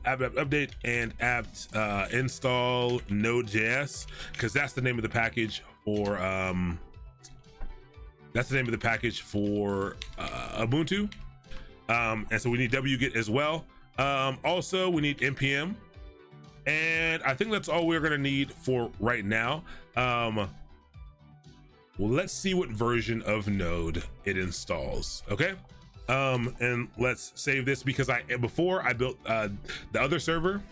[SPEAKER 1] apt update and apt install node.js, because that's the name of the package for Ubuntu. And so we need wget as well. Also we need npm, and I think that's all we're gonna need for right now. Well, let's see what version of node it installs. Okay, and let's save this, because before I built the other server,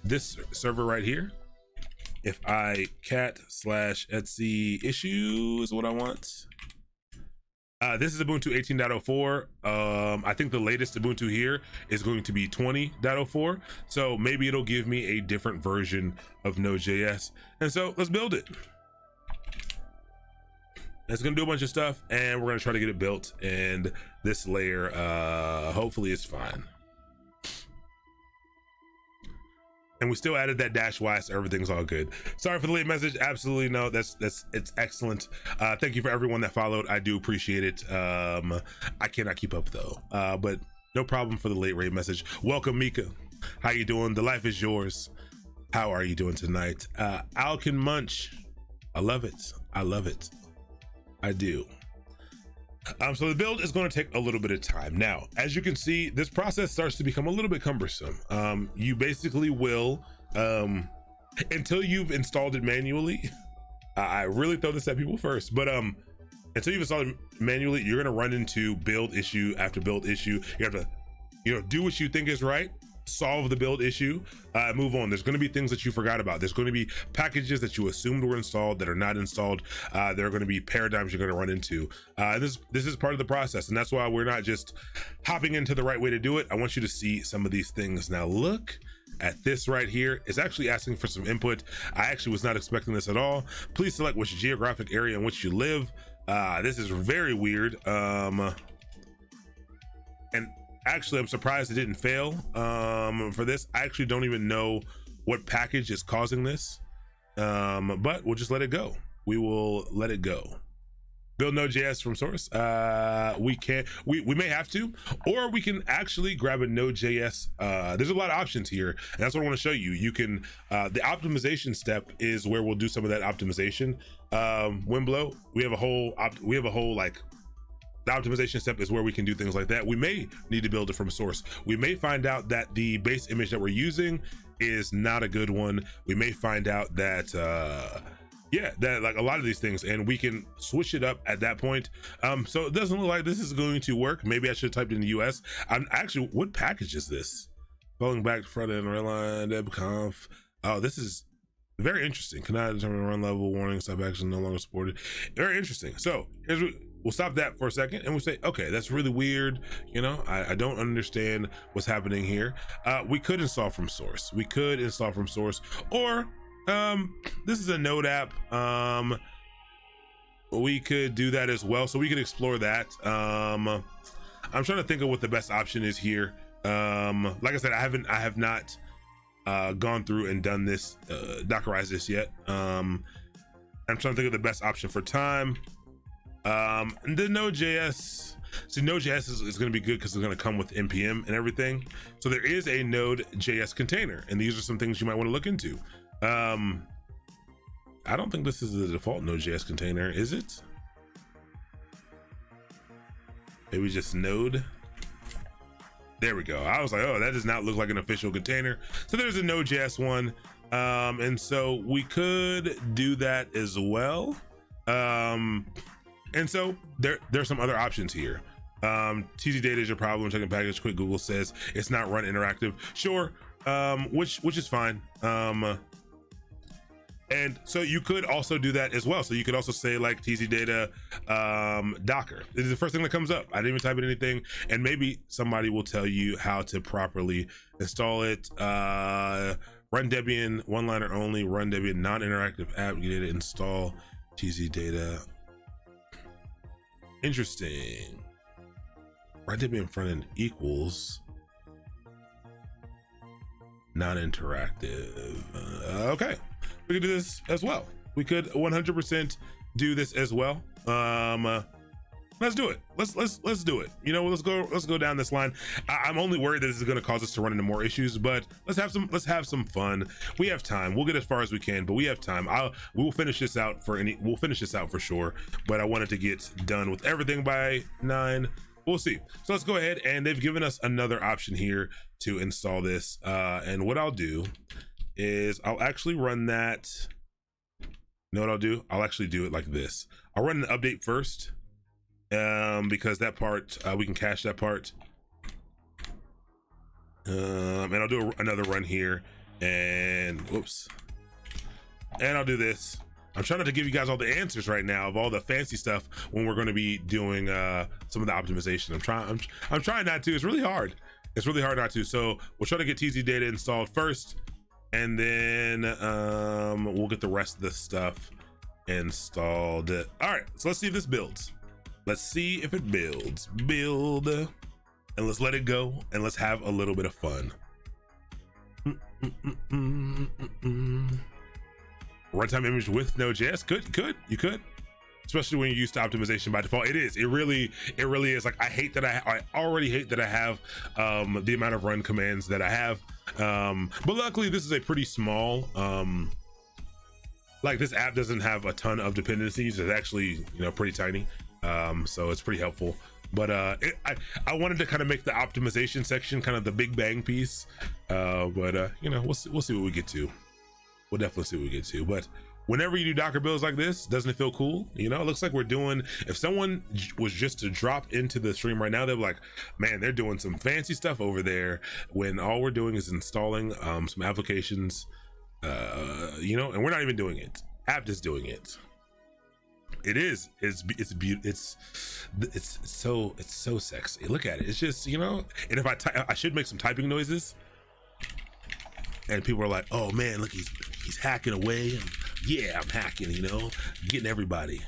[SPEAKER 1] this server right here. If I cat/etc issue is what I want. This is Ubuntu 18.04. I think the latest Ubuntu here is going to be 20.04. So maybe it'll give me a different version of Node.js. And so let's build it. It's gonna do a bunch of stuff, and we're gonna try to get it built. And this layer, hopefully is fine. And we still added that -y, so everything's all good. Sorry for the late message. Absolutely no, it's excellent. Thank you for everyone that followed. I do appreciate it. I cannot keep up though, but no problem for the late raid message. Welcome, Mika. How you doing? The life is yours. How are you doing tonight? Alkin Munch. I love it. I love it. I do. So the build is going to take a little bit of time. Now, as you can see, this process starts to become a little bit cumbersome. You basically will, until you've installed it manually, I really throw this at people first, but until you've installed it manually, you're going to run into build issue after build issue. You have to, do what you think is right, solve the build issue, move on. There's going to be things that you forgot about. There's going to be packages that you assumed were installed that are not installed. There are going to be paradigms you're going to run into. This is part of the process, and that's why we're not just hopping into the right way to do it. I want you to see some of these things. Now look at this right here. It's actually asking for some input. I actually was not expecting this at all. Please select which geographic area in which you live. This is very weird. And actually, I'm surprised it didn't fail for this. I actually don't even know what package is causing this, but we'll just let it go. We will let it go. build Node.js from source. We may have to, or we can actually grab a Node.js. There's a lot of options here, and that's what I want to show you. You can, the optimization step is where we'll do some of that optimization. Windblow, we have a whole like, the optimization step is where we can do things like that. We may need to build it from source. We may find out that the base image that we're using is not a good one. We may find out that that like a lot of these things, and we can switch it up at that point. So it doesn't look like this is going to work. Maybe I should have typed in the US. I'm actually, what package is this? Going back to front end, redline, debconf. Oh, this is very interesting. Cannot determine run level, warning, stop action no longer supported. Very interesting. So here's what we'll stop that for a second, and we'll say, okay, that's really weird. You know, I don't understand what's happening here. We could install from source. Or this is a Node app. We could do that as well. So we could explore that. I'm trying to think of what the best option is here. Like I said, I have not gone through and done this, Dockerize this yet. I'm trying to think of the best option for time. And the Node.js, see, Node.js is going to be good because it's going to come with npm and everything. So there is a Node.js container, and these are some things you might want to look into. I don't think this is the default Node.js container, is it? Maybe just Node. There we go. I was like, oh, that does not look like an official container. So there's a Node.js one. And so we could do that as well. And so there's some other options here. TZ data is your problem. Checking package quick. Google says it's not run interactive. Sure. Which is fine. And so you could also do that as well. So you could also say like TZ data, Docker. This is the first thing that comes up. I didn't even type in anything, and maybe somebody will tell you how to properly install it. Run Debian, one liner only, run Debian non-interactive app, get it, install TZ data. Interesting. Run Debian front end equals non-interactive. Okay, we could do this as well. We could 100% do this as well. Let's do it. Let's do it. You know, let's go down this line. I'm only worried that this is going to cause us to run into more issues, but let's have some fun. We have time. We'll get as far as we can, but we have time. We'll finish this out we'll finish this out for sure. But I wanted to get done with everything by 9. We'll see. So let's go ahead, and they've given us another option here to install this. And what I'll do is I'll actually run that. You know what I'll do? I'll actually do it like this. I'll run an update first. Because that part, we can cache that part. And I'll do another run here, and whoops. And I'll do this. I'm trying not to give you guys all the answers right now of all the fancy stuff when we're going to be doing some of the optimization. I'm trying not to. It's really hard. It's really hard not to. So we'll try to get TZ data installed first, and then we'll get the rest of the stuff installed. All right, so let's see if this builds. Let's see if it builds. Build, and let's let it go, and let's have a little bit of fun. Runtime image with Node.js. Good. You could, especially when you're used to optimization by default. It is. It really is. Like, I already hate that I have the amount of run commands that I have. But luckily, this is a pretty small. Like, this app doesn't have a ton of dependencies. It's actually, pretty tiny. So it's pretty helpful. But I wanted to kind of make the optimization section kind of the big bang piece. But we'll see what we get to. We'll definitely see what we get to. But whenever you do Docker builds like this, doesn't it feel cool? It looks like we're doing, if someone was just to drop into the stream right now, they'll be like, man, they're doing some fancy stuff over there, when all we're doing is installing some applications, and we're not even doing it. Apt is doing it. It is. It's so sexy. Look at it. It's just, and if I should make some typing noises, and people are like, oh man, look, he's hacking away, and yeah, I'm hacking, getting everybody.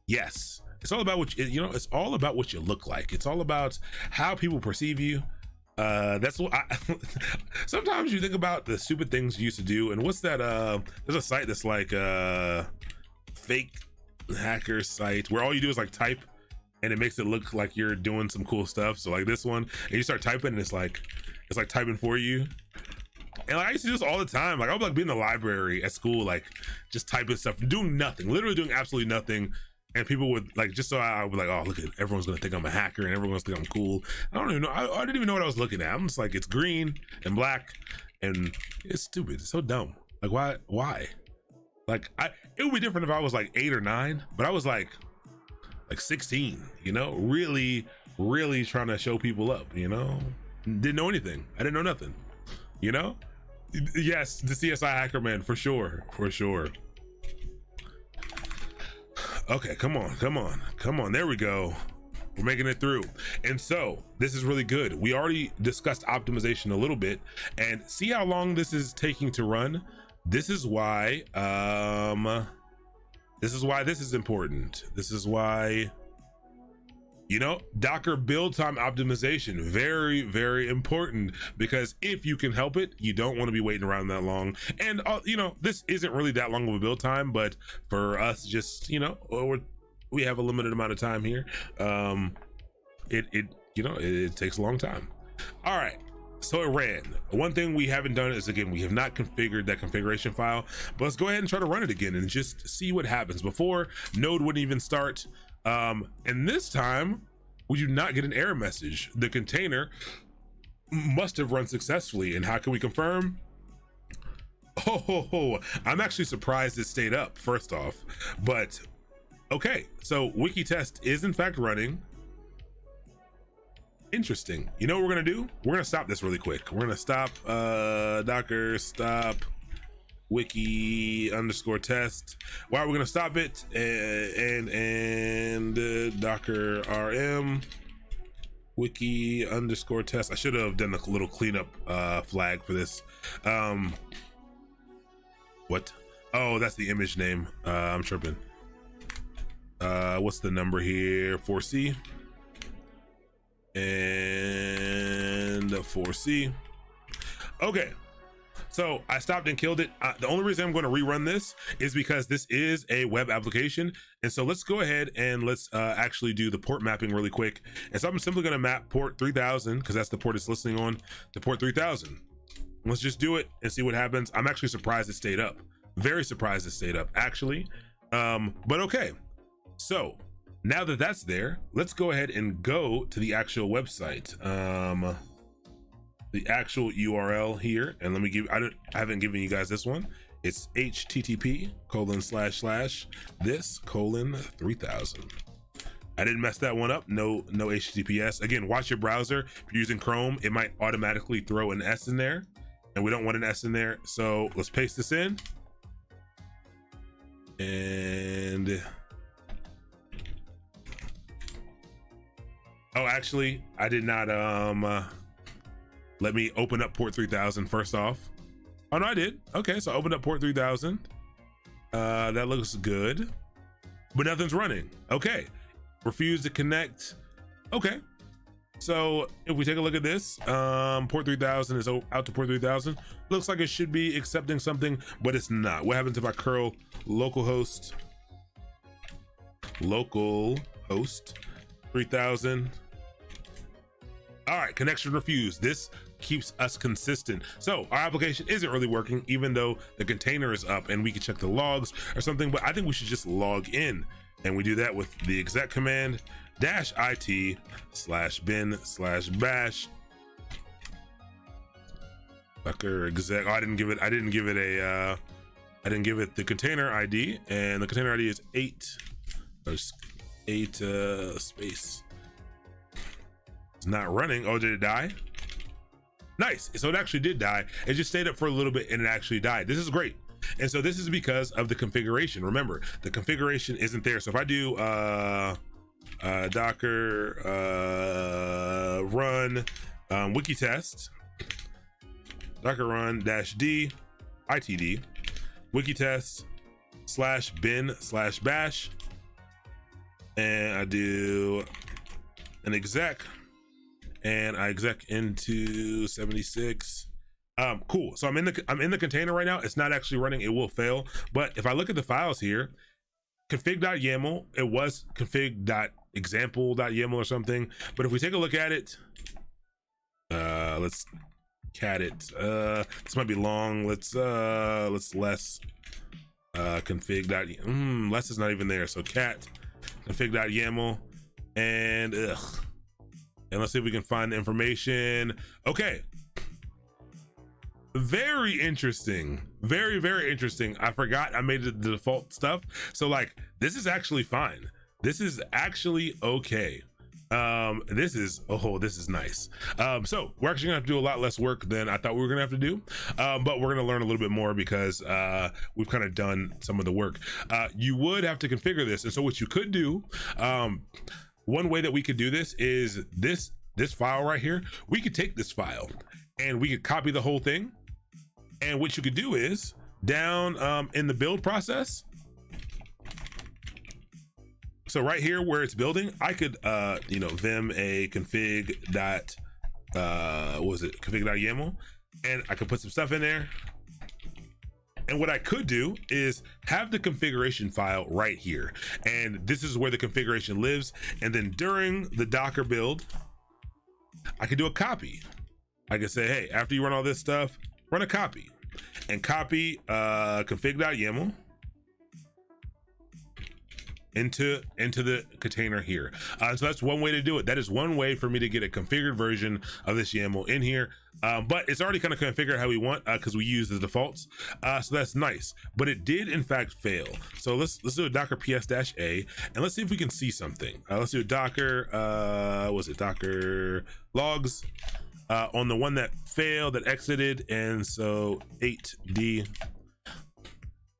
[SPEAKER 1] Yes, it's all about what it's all about what you look like. It's all about how people perceive you. That's what sometimes you think about the stupid things you used to do, and what's that? There's a site that's like fake hacker site where all you do is like type and it makes it look like you're doing some cool stuff. So like this one, and you start typing and it's like typing for you. And like, I used to do this all the time. Like I would like be in the library at school, like just typing stuff, doing nothing, literally doing absolutely nothing. And people would like, just so I would be like, oh, look at, everyone's gonna think I'm a hacker and everyone's gonna think I'm cool. I don't even know. I didn't even know what I was looking at. I'm just like, it's green and black and it's stupid. It's so dumb. Like why? Like it would be different if I was like 8 or 9, but I was like 16, you know, really trying to show people up, you know, didn't know anything. I didn't know nothing, you know? Yes, the CSI hacker man, for sure. Okay, come on. There we go. We're making it through. And so this is really good. We already discussed optimization a little bit, and see how long this is taking to run. This is why this is important. This is why, you know, Docker build time optimization, very important, because if you can help it, you don't want to be waiting around that long. And you know, this isn't really that long of a build time, but for us, just, you know, we have a limited amount of time here. It takes a long time. All right. So it ran. One thing we haven't done is, again, we have not configured that configuration file, but let's go ahead and try to run it again and just see what happens. Before, node wouldn't even start. And this time we do not get an error message. The container must have run successfully. And how can we confirm? I'm actually surprised it stayed up, first off, but okay. So wiki test is in fact running. Interesting. You know what we're gonna do? We're gonna stop this really quick. We're gonna stop Docker stop wiki underscore test. Why are we gonna stop it? And Docker rm wiki underscore test. I should have done a little cleanup flag for this. What? Oh, that's the image name. I'm tripping. What's the number here? 4C. And 4C. Okay, so I stopped and killed it. The only reason I'm going to rerun this is because this is a web application, and so let's go ahead and let's actually do the port mapping really quick. And so I'm simply going to map port 3000 because that's the port it's listening on, to port 3000. Let's just do it and see what happens. I'm actually surprised it stayed up. Very surprised it stayed up, actually. But okay, so now that that's there, let's go ahead and go to the actual website, the actual URL here. And let me give, I haven't given you guys this one. It's http://this:3000. I didn't mess that one up. No HTTPS. Again, watch your browser. If you're using Chrome, it might automatically throw an S in there, and we don't want an S in there. So let's paste this in. And oh, actually, I did not, let me open up port 3000 first off. Oh no, I did. Okay, so I opened up port 3000. That looks good, but nothing's running. Okay, refuse to connect. Okay, so if we take a look at this, port 3000 is out to port 3000. Looks like it should be accepting something, but it's not. What happens if I curl localhost 3000? All right, connection refused. This keeps us consistent. So our application isn't really working, even though the container is up and we can check the logs or something, but I think we should just log in. And we do that with the exec command -it/bin/bash Docker exec. Oh, I didn't give it the container ID, and the container ID is 8 space. It's not running. Oh, did it die? Nice. So it actually did die. It just stayed up for a little bit and it actually died. This is great. And so this is because of the configuration. Remember, the configuration isn't there. So if I do Docker run wiki test, Docker run -d itd wiki test /bin/bash, and I do an exec, and I exec into 76. Cool. So I'm in the container right now. It's not actually running. It will fail. But if I look at the files here, config.yaml. It was config.example.yaml or something, but if we take a look at it, let's cat it. This might be long. Let's less config. Less is not even there. So cat config.yaml and let's see if we can find the information. Okay. Very interesting. Very, very interesting. I forgot I made it the default stuff. So like, this is actually fine. This is actually okay. This is nice. So we're actually gonna have to do a lot less work than I thought we were gonna have to do. But we're gonna learn a little bit more because we've kind of done some of the work. You would have to configure this. And so what you could do, one way that we could do this is this file right here. We could take this file and we could copy the whole thing. And what you could do is down in the build process. So right here where it's building, I could vim a config.yaml, and I could put some stuff in there. And what I could do is have the configuration file right here. And this is where the configuration lives. And then during the Docker build, I could do a copy. I could say, hey, after you run all this stuff, run a copy and copy config.yaml into the container here. So that's one way to do it. That is one way for me to get a configured version of this YAML in here. But it's already kind of configured how we want because we use the defaults. So that's nice, but it did in fact fail. So let's do a docker ps-a and let's see if we can see something. Let's do a docker, docker logs on the one that failed, that exited. And so 8D.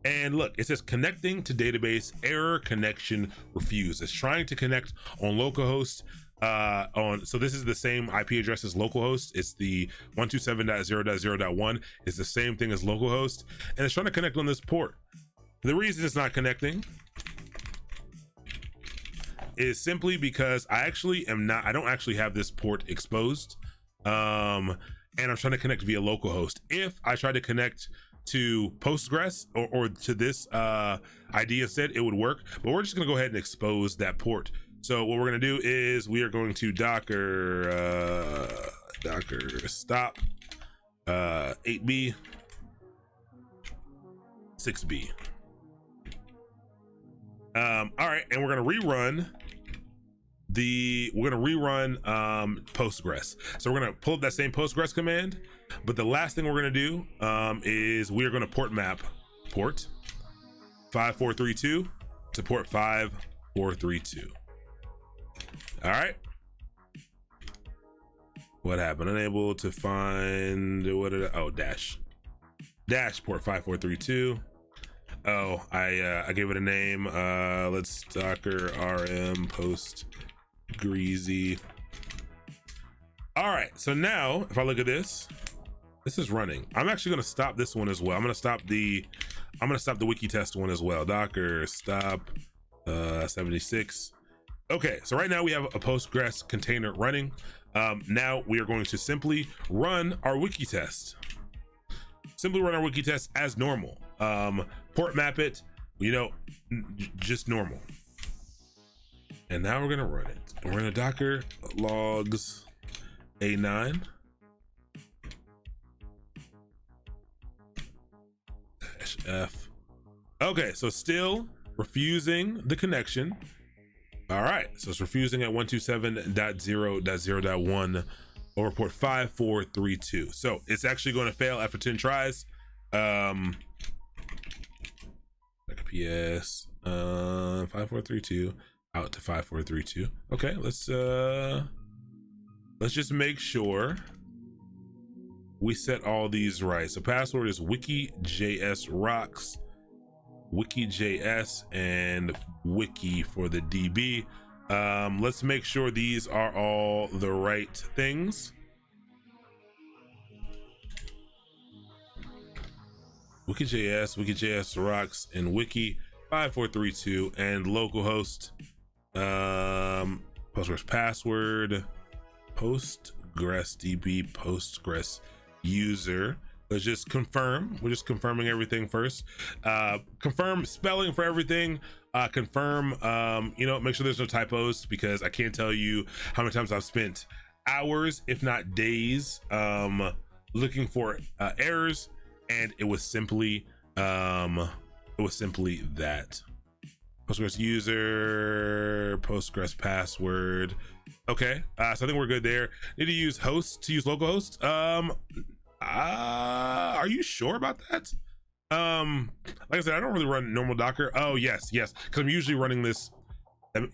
[SPEAKER 1] And look, it says connecting to database, error, connection refused. It's trying to connect on localhost. So this is the same IP address as localhost. It's the 127.0.0.1. It's the same thing as localhost, and it's trying to connect on this port. The reason it's not connecting is simply because I don't actually have this port exposed, and I'm trying to connect via localhost. If I try to connect to Postgres or to this ID instead, it would work, but we're just gonna go ahead and expose that port. So what we're gonna do is we are going to docker stop 8B 6B. All right, and we're gonna rerun Postgres. So we're gonna pull up that same Postgres command, but the last thing we're gonna do is we are gonna port map port 5432 to port 5432. All right. What happened? Unable to find dash port 5432. Oh, I gave it a name. Let's docker rm post greasy. All right, so now if I look at this is running. I'm actually going to stop this one as well. I'm going to stop the wiki test one as well. Docker stop 76. Okay, so right now we have a Postgres container running. Now we are going to simply run our wiki test. Simply run our wiki test as normal. Port map it, just normal. And now we're gonna run it. We're gonna docker logs a9 -f. Okay, so still refusing the connection. All right, so it's refusing at 127.0.0.1 over port 5432. So it's actually going to fail after 10 tries. PS 5432 out to 5432. Okay, let's just make sure we set all these right. So password is wiki.js rocks, wiki.js, and wiki for the DB. Let's make sure these are all the right things. wiki.js rocks, and wiki 5432, and localhost, Postgres password, Postgres DB, Postgres user. Let's just confirm. We're just confirming everything first. Confirm spelling for everything. confirm, make sure there's no typos, because I can't tell you how many times I've spent hours, if not days, looking for errors, and it was simply that. Postgres user, Postgres password. Okay, so I think we're good there. Need to use host to use localhost. Are you sure about that? Like I said, I don't really run normal Docker. Oh yes, because I'm usually running this.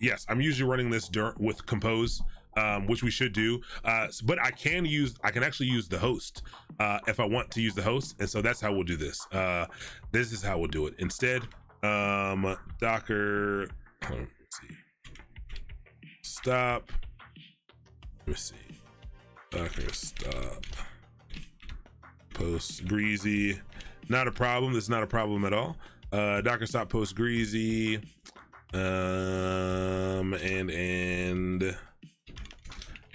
[SPEAKER 1] Yes, I'm usually running this with Compose, which we should do. But I can actually use the host if I want to use the host, and so that's how we'll do this. This is how we'll do it instead. Docker. Let's see. Stop. Let me see. Docker stop. Post greasy. Not a problem. This is not a problem at all. Docker stop post greasy. And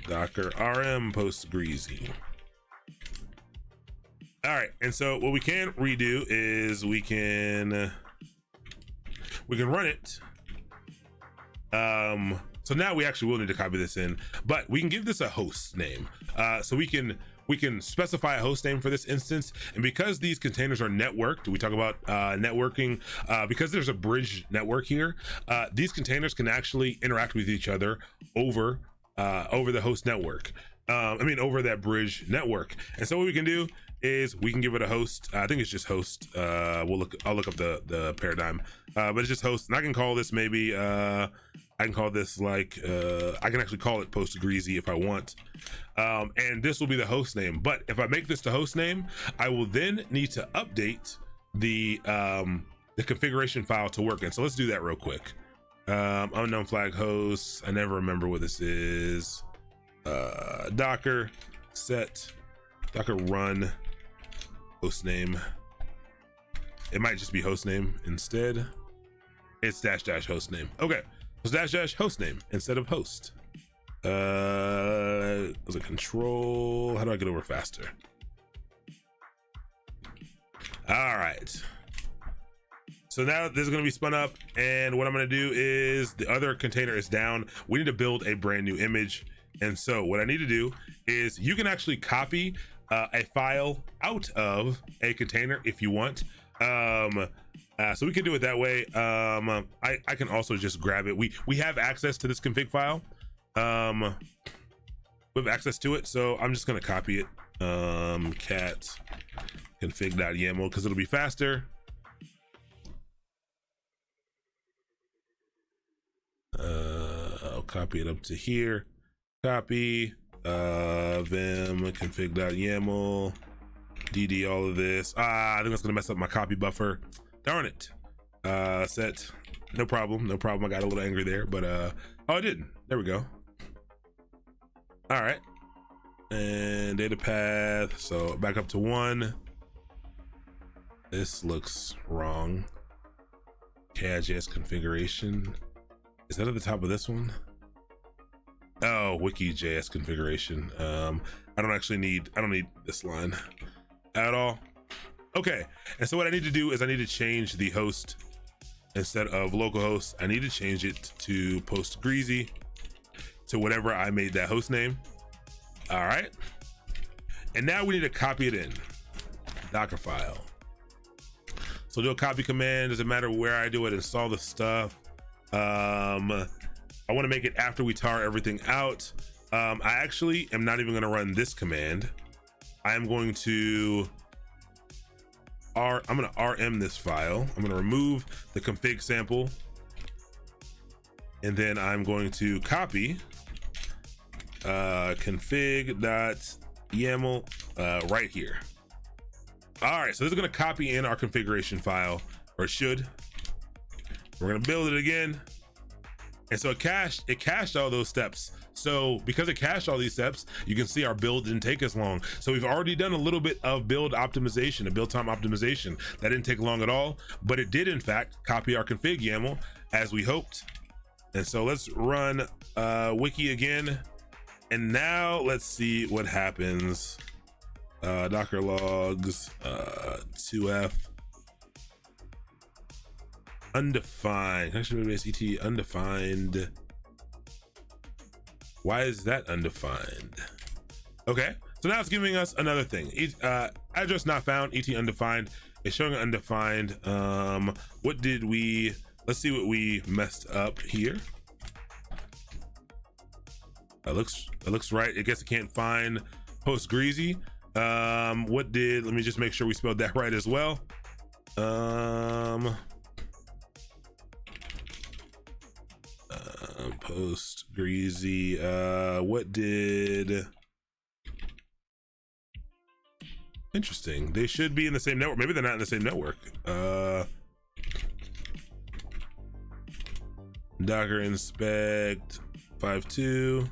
[SPEAKER 1] Docker rm post greasy. All right, and so what we can redo is we can run it. So now we actually will need to copy this in, but we can give this a host name. So we can specify a host name for this instance, and because these containers are networked, we talk about networking, because there's a bridge network here, these containers can actually interact with each other over the host network. Over that bridge network. And so what we can do is we can give it a host. I think it's just host. I'll look up the paradigm, but it's just host, and I can call this maybe. I can call this I can actually call it post greasy if I want. And this will be the host name. But if I make this the host name, I will then need to update the configuration file to work. And so let's do that real quick. Unknown flag hosts. I never remember what this is. Docker set Docker run host name. It might just be host name instead. It's -- host name. Okay, so -- host name instead of host. Was it control? How do I get over faster? All right. So now this is going to be spun up, and what I'm going to do is the other container is down. We need to build a brand new image. And so what I need to do is you can actually copy a file out of a container if you want. So we can do it that way. I can also just grab it. We have access to this config file. We have access to it, so I'm just gonna copy it. Cat config.yaml, because it'll be faster. I'll copy it up to here. Copy vim config.yaml dd all of this. I think that's gonna mess up my copy buffer. Darn it. Set. No problem. I got a little angry there, but oh, I didn't. There we go. All right. And data path. So back up to 1. This looks wrong. KIJS configuration. Is that at the top of this one? Oh, wiki.js configuration. I don't need this line at all. Okay, and so what I need to do is I need to change the host. Instead of localhost, I need to change it to post greasy, to whatever I made that host name. All right, and now we need to copy it in Docker file. So do a copy command. Doesn't matter where I do it. Install the stuff. I want to make it after we tar everything out. I actually am not even going to run this command. I am going to I'm going to rm this file. I'm going to remove the config sample, and then I'm going to copy config.yaml right here. All right, so this is going to copy in our configuration file, or should. We're going to build it again. And so it cached all those steps. So because it cached all these steps, you can see our build didn't take as long. So we've already done a little bit of build optimization, a build time optimization. That didn't take long at all, but it did in fact copy our config YAML as we hoped. And so let's run wiki again. And now let's see what happens. Docker logs 2f. undefined. Actually, maybe it's ET undefined. Why is that undefined? Okay, so now it's giving us another thing. Address not found, ET undefined. It's showing undefined. What did we, let's see what we messed up here. It looks right. I guess it can't find post greasy. What did, let me just make sure we spelled that right as well. Post greasy, what did, interesting, they should be in the same network. Maybe they're not in the same network. Docker inspect 5.2.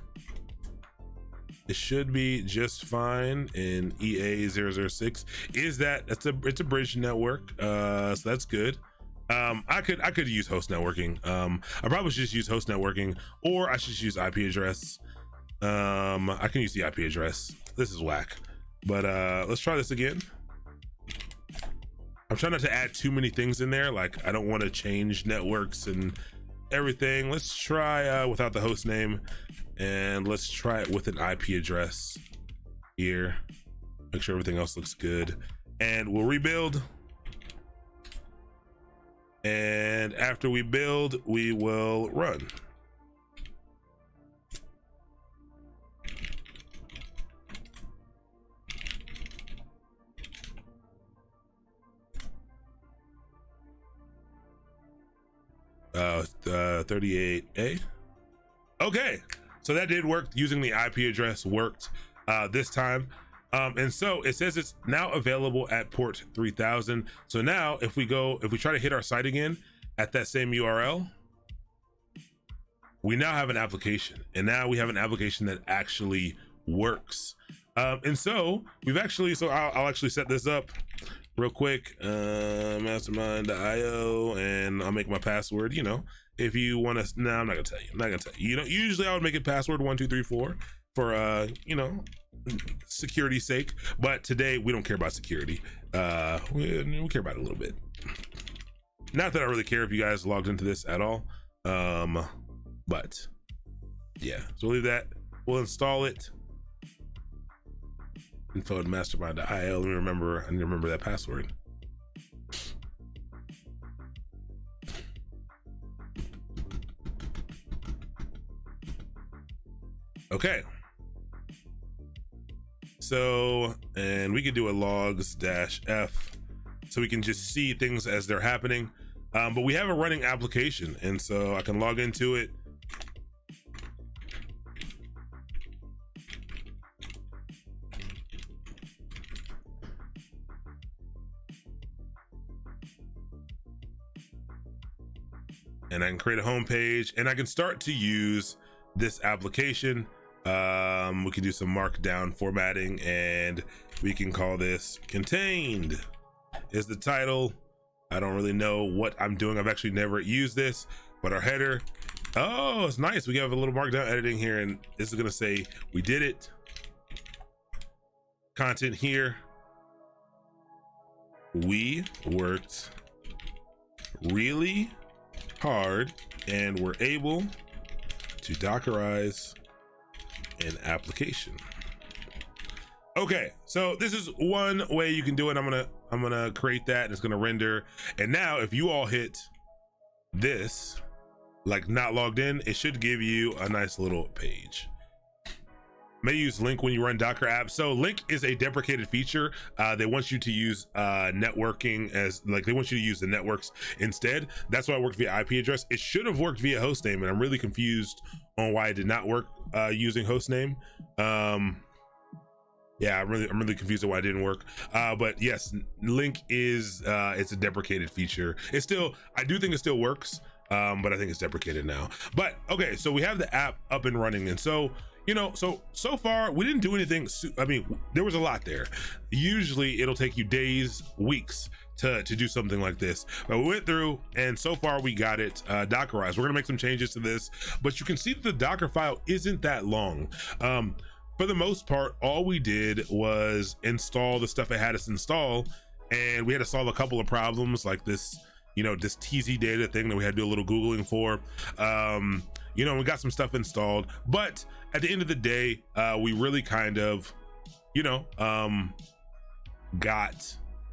[SPEAKER 1] It should be just fine in EA006. Is that, it's a bridge network, so that's good. I could use host networking. I probably should just use host networking, or I should just use IP address. I can use the IP address. This is whack, but let's try this again. I'm trying not to add too many things in there. Like, I don't want to change networks and everything. Let's try without the host name, and let's try it with an IP address here. Make sure everything else looks good, and we'll rebuild. And after we build, we will run. Uh, 38A. Okay, so that did work. Using the IP address worked this time. And so it says it's now available at port 3000. So now if we try to hit our site again at that same URL, we now have an application, and now we have an application that actually works. And so we've actually, so I'll actually set this up real quick, mastermind.io, and I'll make my password, you know, if you want to, no, I'm not gonna tell you, you know, usually I would make it password 1234 for, you know, security's sake, but today we don't care about security. We care about it a little bit. Not that I really care if you guys logged into this at all, but yeah, so we'll leave that. We'll install it. Info at mastermind.io. I need to remember that password. Okay. So, and we could do a logs-f so we can just see things as they're happening. But we have a running application, and so I can log into it. And I can create a home page, and I can start to use this application. We can do some markdown formatting, and we can call this contained is the title. I don't really know what I'm doing. I've actually never used this, but our header, oh, it's nice. We have a little markdown editing here, and this is gonna say we did it. Content here. We worked really hard and we're able to Dockerize an application. Okay, so this is one way you can do it. I'm gonna create that, and it's gonna render. And now if you all hit this, like not logged in, it should give you a nice little page. May use link when you run Docker apps. So link is a deprecated feature. They want you to use networking as, like, they want you to use the networks instead. That's why it worked via IP address. It should have worked via hostname, and I'm really confused on why it did not work using hostname. Yeah, I'm really confused on why it didn't work. But yes, link is it's a deprecated feature. It's still, I do think it still works, but I think it's deprecated now. But okay, so we have the app up and running, and so, you know, so far we didn't do anything. I mean, there was a lot there. Usually it'll take you days, weeks to do something like this, but we went through, and so far we got it Dockerized. We're gonna make some changes to this, but you can see that the Docker file isn't that long. For the most part, all we did was install the stuff it had us install, and we had to solve a couple of problems like this this TZ data thing that we had to do a little Googling for. We got some stuff installed, but at the end of the day, we really kind of, we got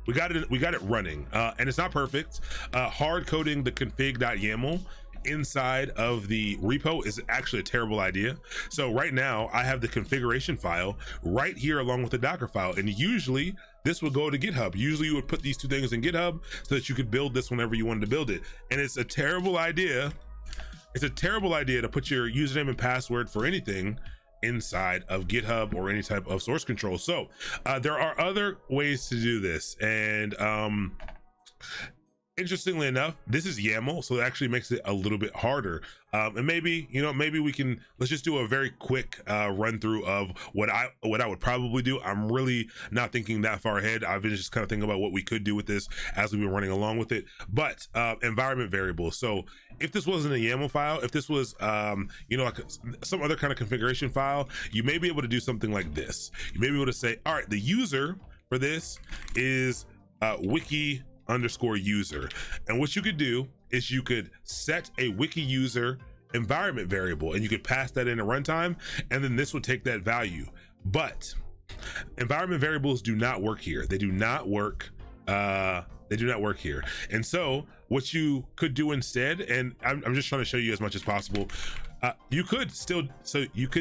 [SPEAKER 1] it running, and it's not perfect. Hard coding the config.yaml inside of the repo is actually a terrible idea. So right now I have the configuration file right here along with the Docker file, and usually this would go to GitHub. Usually you would put these two things in GitHub so that you could build this whenever you wanted to build it. And it's a terrible idea. It's a terrible idea to put your username and password for anything inside of GitHub or any type of source control. So there are other ways to do this, and interestingly enough, this is YAML, so it actually makes it a little bit harder. And maybe let's just do a very quick run through of what I would probably do. I'm really not thinking that far ahead. I've been just kind of thinking about what we could do with this as we've been running along with it. But environment variables. So if this wasn't a YAML file, if this was like some other kind of configuration file, you may be able to do something like this. You may be able to say, all right, the user for this is wiki_user, and what you could do is you could set a wiki user environment variable, and you could pass that in at runtime, and then this would take that value. But environment variables do not work here. They do not work. They do not work here. And so what you could do instead, and I'm just trying to show you as much as possible, you could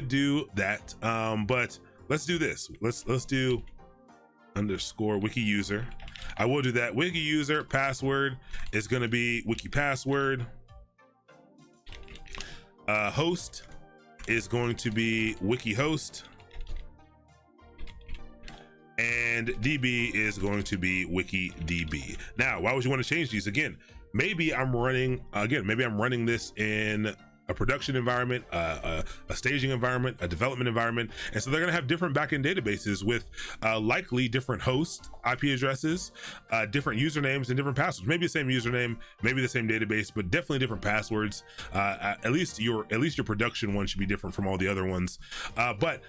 [SPEAKER 1] do that, but let's do this. Let's do _wiki user. I will do that. Wiki user password is going to be wiki password. Host is going to be wiki host, and DB is going to be wiki DB. Now, why would you want to change these? Again, maybe I'm running this in a production environment, a staging environment, a development environment. And so they're gonna have different backend databases with likely different host IP addresses, different usernames and different passwords. Maybe the same username, maybe the same database, but definitely different passwords. At least your production one should be different from all the other ones. But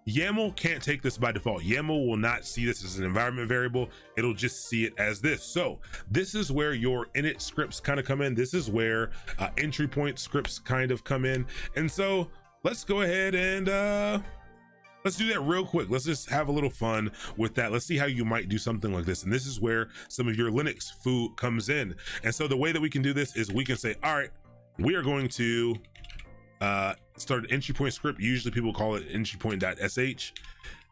[SPEAKER 1] YAML can't take this by default. YAML will not see this as an environment variable. It'll just see it as this. So this is where your init scripts kind of come in. This is where entry point scripts kind of come in. And so let's go ahead and let's do that real quick. Let's just have a little fun with that. Let's see how you might do something like this. And this is where some of your Linux foo comes in. And so the way that we can do this is we can say, all right, we are going to start an entry point script. Usually people call it entry point.sh,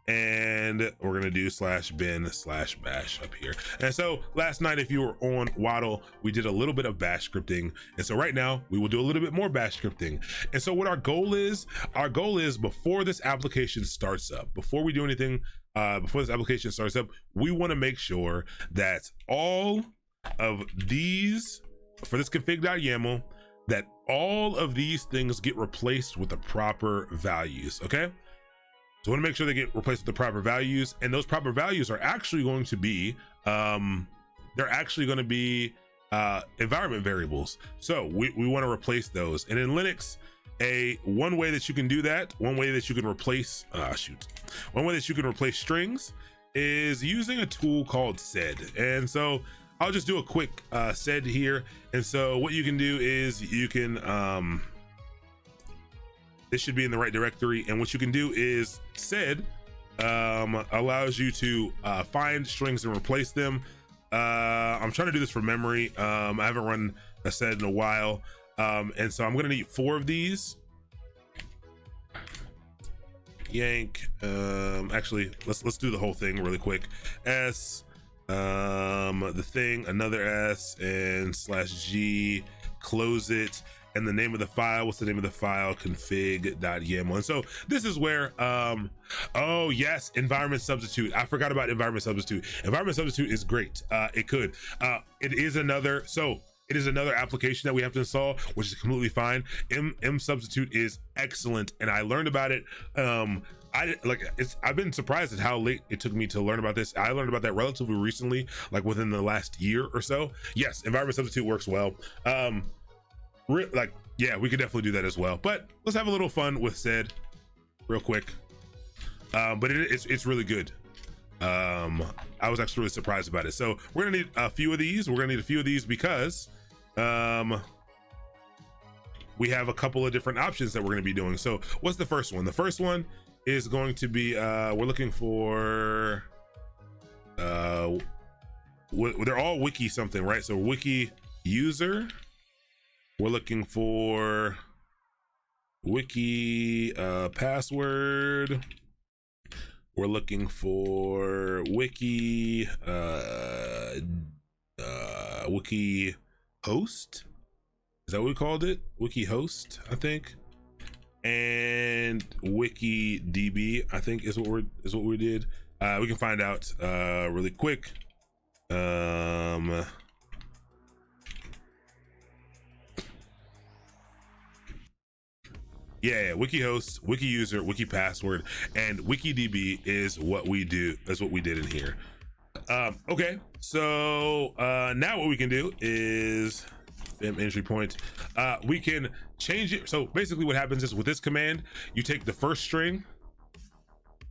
[SPEAKER 1] and we're gonna do /bin/bash up here. And so last night, if you were on Waddle, we did a little bit of bash scripting, and so right now we will do a little bit more bash scripting. And so what our goal is before this application starts up, before we do anything, before this application starts up, we want to make sure that all of these, for this config.yaml, that all of these things get replaced with the proper values. Okay, so I want to make sure they get replaced with the proper values, and those proper values are actually going to be environment variables. So we want to replace those. And in Linux, one way that you can do that, one way that you can replace strings is using a tool called sed. And so I'll just do a quick sed here. And so what you can do is you can, this should be in the right directory. And what you can do is sed allows you to find strings and replace them. I'm trying to do this for memory. I haven't run a sed in a while. And so I'm gonna need 4 of these. Yank, actually, let's do the whole thing really quick. S, the thing, another S, and /G, close it, and the name of the file, what's the name of the file? Config.yaml. And so this is where, oh yes, environment substitute. I forgot about environment substitute. Environment substitute is great. It is another application that we have to install, which is completely fine. M substitute is excellent, and I learned about it. I've been surprised at how late it took me to learn about this. I learned about that relatively recently, like within the last year or so. Yes, environment substitute works well. Yeah, we could definitely do that as well. But let's have a little fun with sed real quick. But it's really good. I was actually really surprised about it. So we're gonna need a few of these. We're gonna need a few of these because we have a couple of different options that we're gonna be doing. So what's the first one? The first one is going to be we're looking for they're all wiki something, right? So wiki user, we're looking for wiki password, we're looking for wiki wiki host, is that what we called it? Wiki host, I think. And wiki db, I think is what we did. We can find out really quick. Yeah, wiki host, wiki user, wiki password, and wiki db is what we do. That's what we did in here. Okay, so now what we can do is entry point. We can change it. So basically what happens is with this command, you take the first string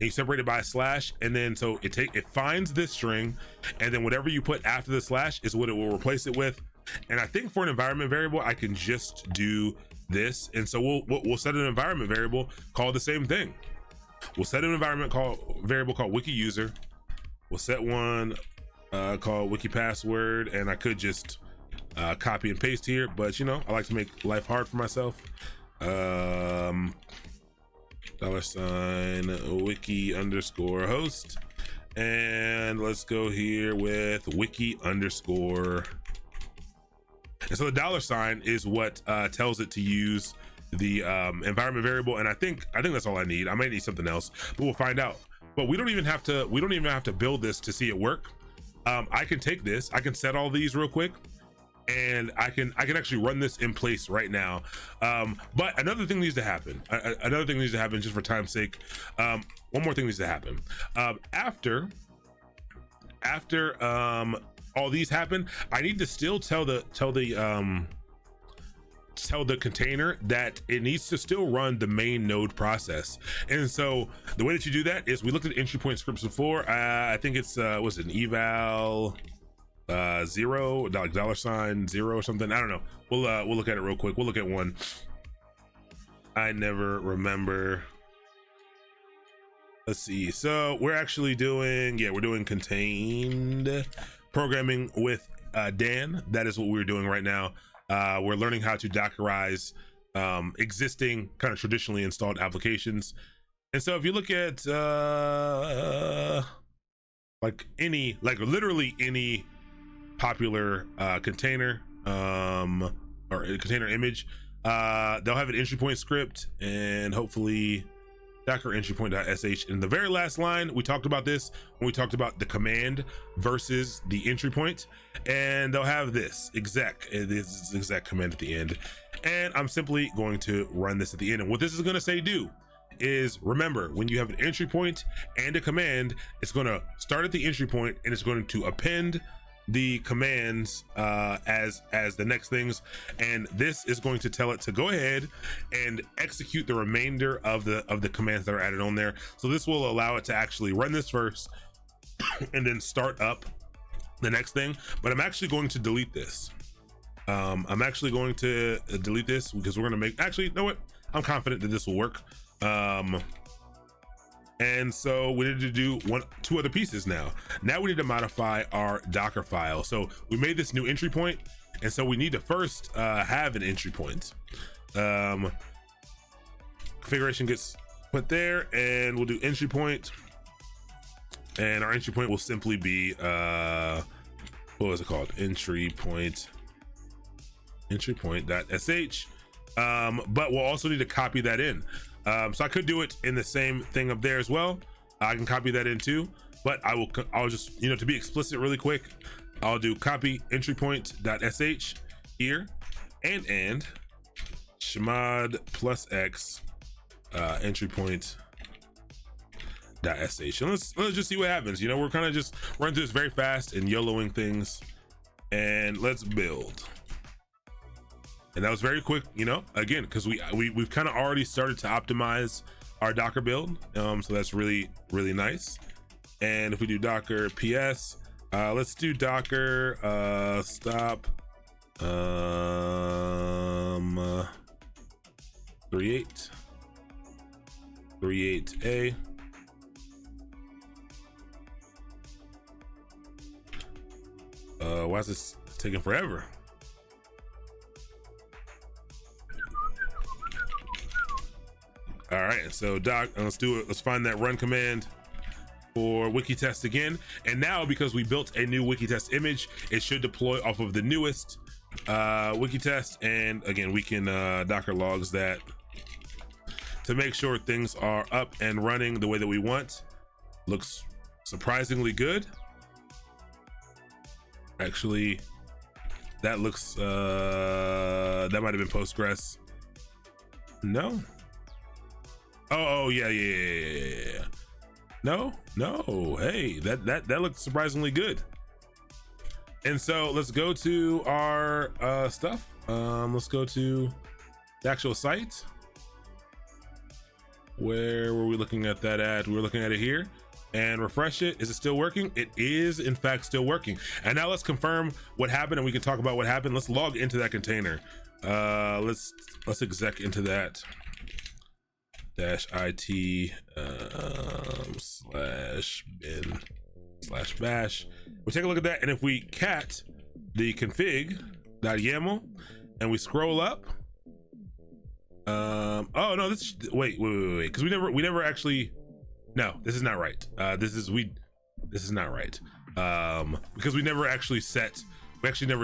[SPEAKER 1] and you separate it by a slash, and then so it finds this string, and then whatever you put after the slash is what it will replace it with. And I think for an environment variable, I can just do this. And so we'll set an environment variable called the same thing. We'll set an environment variable called wiki user. We'll set one called wiki password, and I could just copy and paste here, but you know, I like to make life hard for myself. $wiki underscore host, and let's go here with wiki underscore. And so the $sign is what tells it to use the environment variable, and I think that's all I need. I might need something else, but we'll find out. But we don't even have to build this to see it work. I can take this, I can set all these real quick, and I can actually run this in place right now. But another thing needs to happen. Another thing needs to happen, just for time's sake. One more thing needs to happen. After all these happen, I need to still tell the container that it needs to still run the main node process. And so the way that you do that is, we looked at entry point scripts before. I think it's was it an eval 0, like $0 or something, I don't know. We'll look at it real quick. We'll look at one. I never remember. Let's see. So we're actually doing, we're doing contained programming with Dan. That is what we're doing right now. We're learning how to Dockerize existing kind of traditionally installed applications. And so if you look at literally any popular container or a container image, they'll have an entry point script, and hopefully docker entry point.sh. In the very last line, we talked about this when we talked about the command versus the entry point, and they'll have this exec command at the end, and I'm simply going to run this at the end. And what this is going to say do is, remember, when you have an entry point and a command, it's going to start at the entry point and it's going to append the commands as the next things, and this is going to tell it to go ahead and execute the remainder of the commands that are added on there. So this will allow it to actually run this first and then start up the next thing. But I'm actually going to delete this. I'm actually going to delete this because we're going to make, actually, you know what, I'm confident that this will work. And so we need to do two other pieces now. Now we need to modify our Docker file. So we made this new entry point, and so we need to first have an entry point. Configuration gets put there, and we'll do entry point. And our entry point will simply be, what was it called? Entry point.sh. But we'll also need to copy that in. So I could do it in the same thing up there as well. I can copy that in too, but I'll just, to be explicit really quick, I'll do copy entry point.sh here and chmod plus x entry point.sh. And let's just see what happens. We're kind of just running through this very fast and YOLOing things, and let's build. And that was very quick, again, because we've kind of already started to optimize our Docker build. So that's really, really nice. And if we do docker ps, let's do docker stop 38a. Why is this taking forever? All right, so let's do it. Let's find that run command for wiki test again. And now, because we built a new wiki test image, it should deploy off of the newest wiki test. And again, we can docker logs that to make sure things are up and running the way that we want. Looks surprisingly good. Actually, that looks that might have been Postgres. No. Oh yeah. No. Hey, that looks surprisingly good. And so let's go to our stuff. Let's go to the actual site. Where were we looking at that at? We were looking at it here. And refresh it. Is it still working? It is in fact still working. And now let's confirm what happened, and we can talk about what happened. Let's log into that container. Let's exec into that -it /bin/bash. We take a look at that, and if we cat the config.yaml and we scroll up, oh no, this wait, because we never actually. No, this is not right. This is not right. Because we never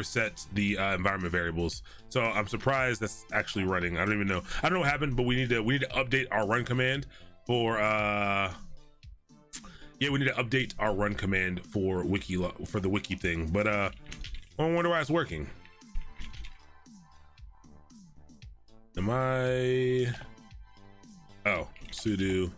[SPEAKER 1] set the environment variables. So I'm surprised that's actually running. I don't know what happened, but we need to update our run command for we need to update our run command for the wiki thing. But I wonder why it's working. Sudo.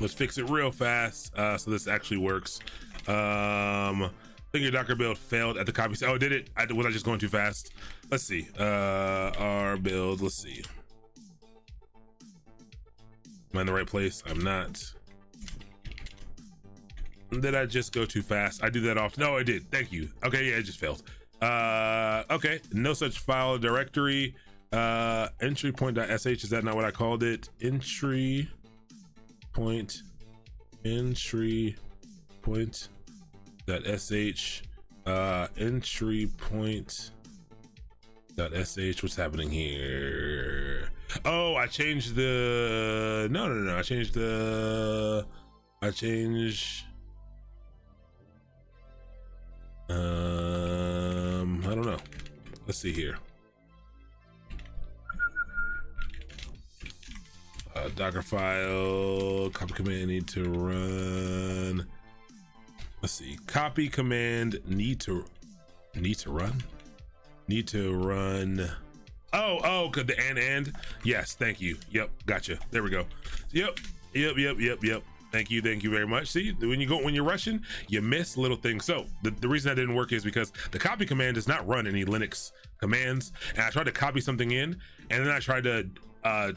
[SPEAKER 1] Let's fix it real fast so this actually works. I think your Docker build failed at the copy. Oh, did it? Was I just going too fast? Let's see. Our build. Let's see. Am I in the right place? I'm not. Did I just go too fast? I do that often. No, I did. Thank you. Okay, yeah, it just failed. Okay, no such file directory. Entry point.sh. Is that not what I called it? Entry point sh entry point.sh. What's happening here? Oh, I changed the no I changed I don't know. Let's see here. Docker file, copy command need to run. Let's see. Copy command need to run. Oh, could the and. Yes, thank you. Yep, gotcha. There we go. Yep. Thank you very much. See, when you're rushing, you miss little things. So the reason that didn't work is because the copy command does not run any Linux commands, and I tried to copy something in, and then I tried to run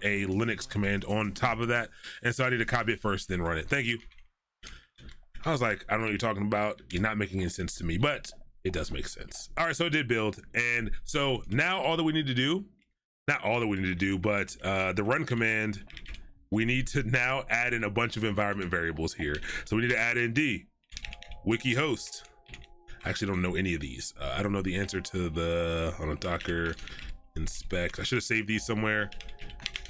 [SPEAKER 1] a Linux command on top of that, and so I need to copy it first, then run it. Thank you. I was like, I don't know what you're talking about. You're not making any sense to me, but it does make sense. All right, so it did build, and so now all that we need to do, not all that we need to do, but the run command, we need to now add in a bunch of environment variables here. So we need to add in wiki host. I actually don't know any of these. I don't know the answer to the Docker inspect. I should have saved these somewhere.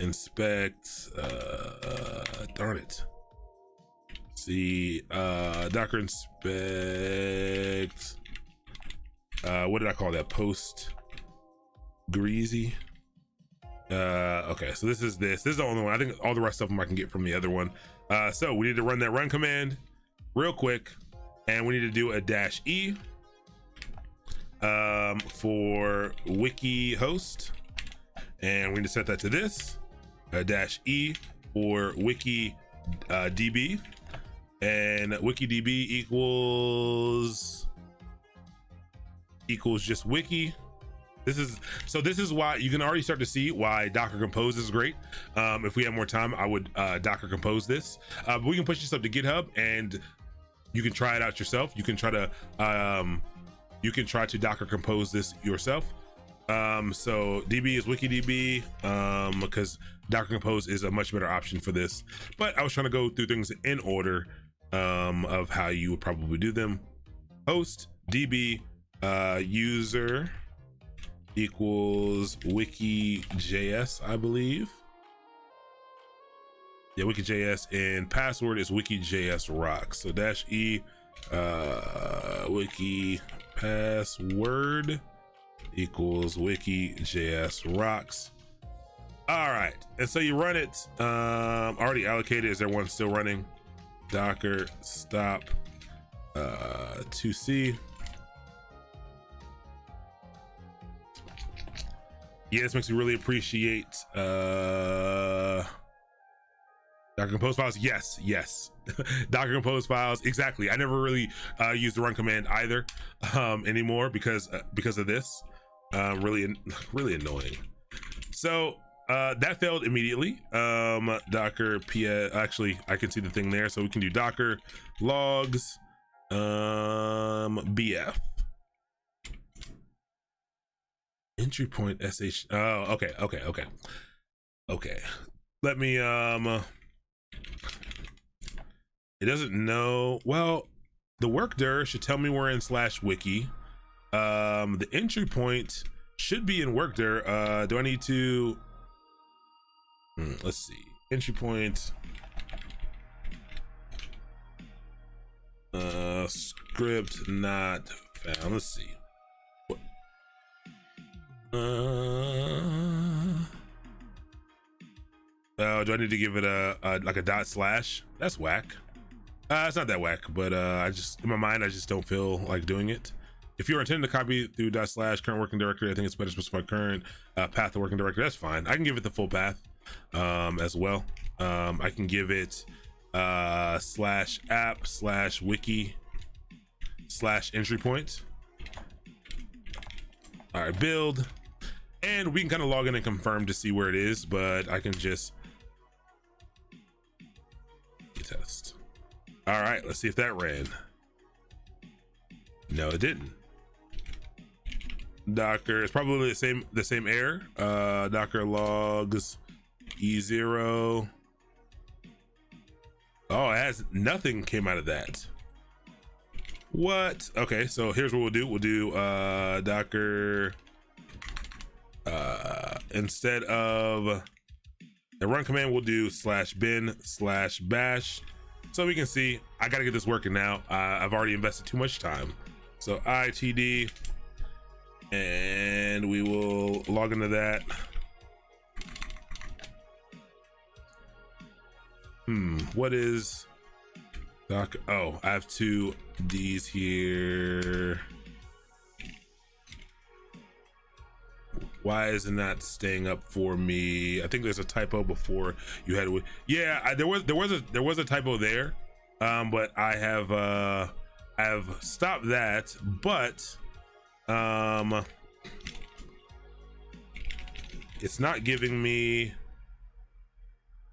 [SPEAKER 1] Inspect. Darn it. See, Docker inspect. What did I call that? Post greasy. Okay, so this is the only one. I think all the rest of them I can get from the other one. So we need to run that run command real quick, and we need to do a -e for wiki host, and we need to set that to this, a -e for wiki db, and wiki db equals just wiki, This is why you can already start to see why Docker Compose is great. If we have more time, I would Docker Compose this. But we can push this up to GitHub and you can try it out yourself. You can try to Docker Compose this yourself. So DB is WikiDB, because Docker Compose is a much better option for this. But I was trying to go through things in order of how you would probably do them. Host DB user equals wiki.js, I believe. Yeah, wiki.js, and password is wiki.js rocks. So -e wiki password equals wiki.js rocks. All right, and so you run it. Already allocated. Is there one still running? Docker stop 2c. Yeah, this makes me really appreciate Docker Compose files. Yes. Docker Compose files, exactly. I never really use the run command either anymore because of this. Really annoying. So that failed immediately. Docker ps, actually I can see the thing there, so we can do Docker logs bf entry point sh. Oh, okay. Let me it doesn't know. Well, the workdir should tell me we're in /wiki. The entry point should be in workdir. Do I need to let's see, entry point script not found. Let's see. Oh, do I need to give it a like a /? That's whack. It's not that whack, but I just, in my mind, I just don't feel like doing it. If you're intending to copy through // current working directory, I think it's better to specify current path to working directory. That's fine. I can give it the full path as well. I can give it /app/wiki /entry point. All right, build. And we can kind of log in and confirm to see where it is, but I can just test. All right, let's see if that ran. No, it didn't. Docker, it's probably the same error. Docker logs E0. Oh, it has nothing came out of that. What? Okay, so here's what we'll do. We'll do Docker instead of the run command, we'll do /bin/bash. So we can see I got to get this working now. I've already invested too much time. So itd, and we will log into that. What is Doc? Oh, I have two D's here. Why isn't that staying up for me? I think there's a typo before you had. Yeah, there was a typo there, but I have stopped that. But it's not giving me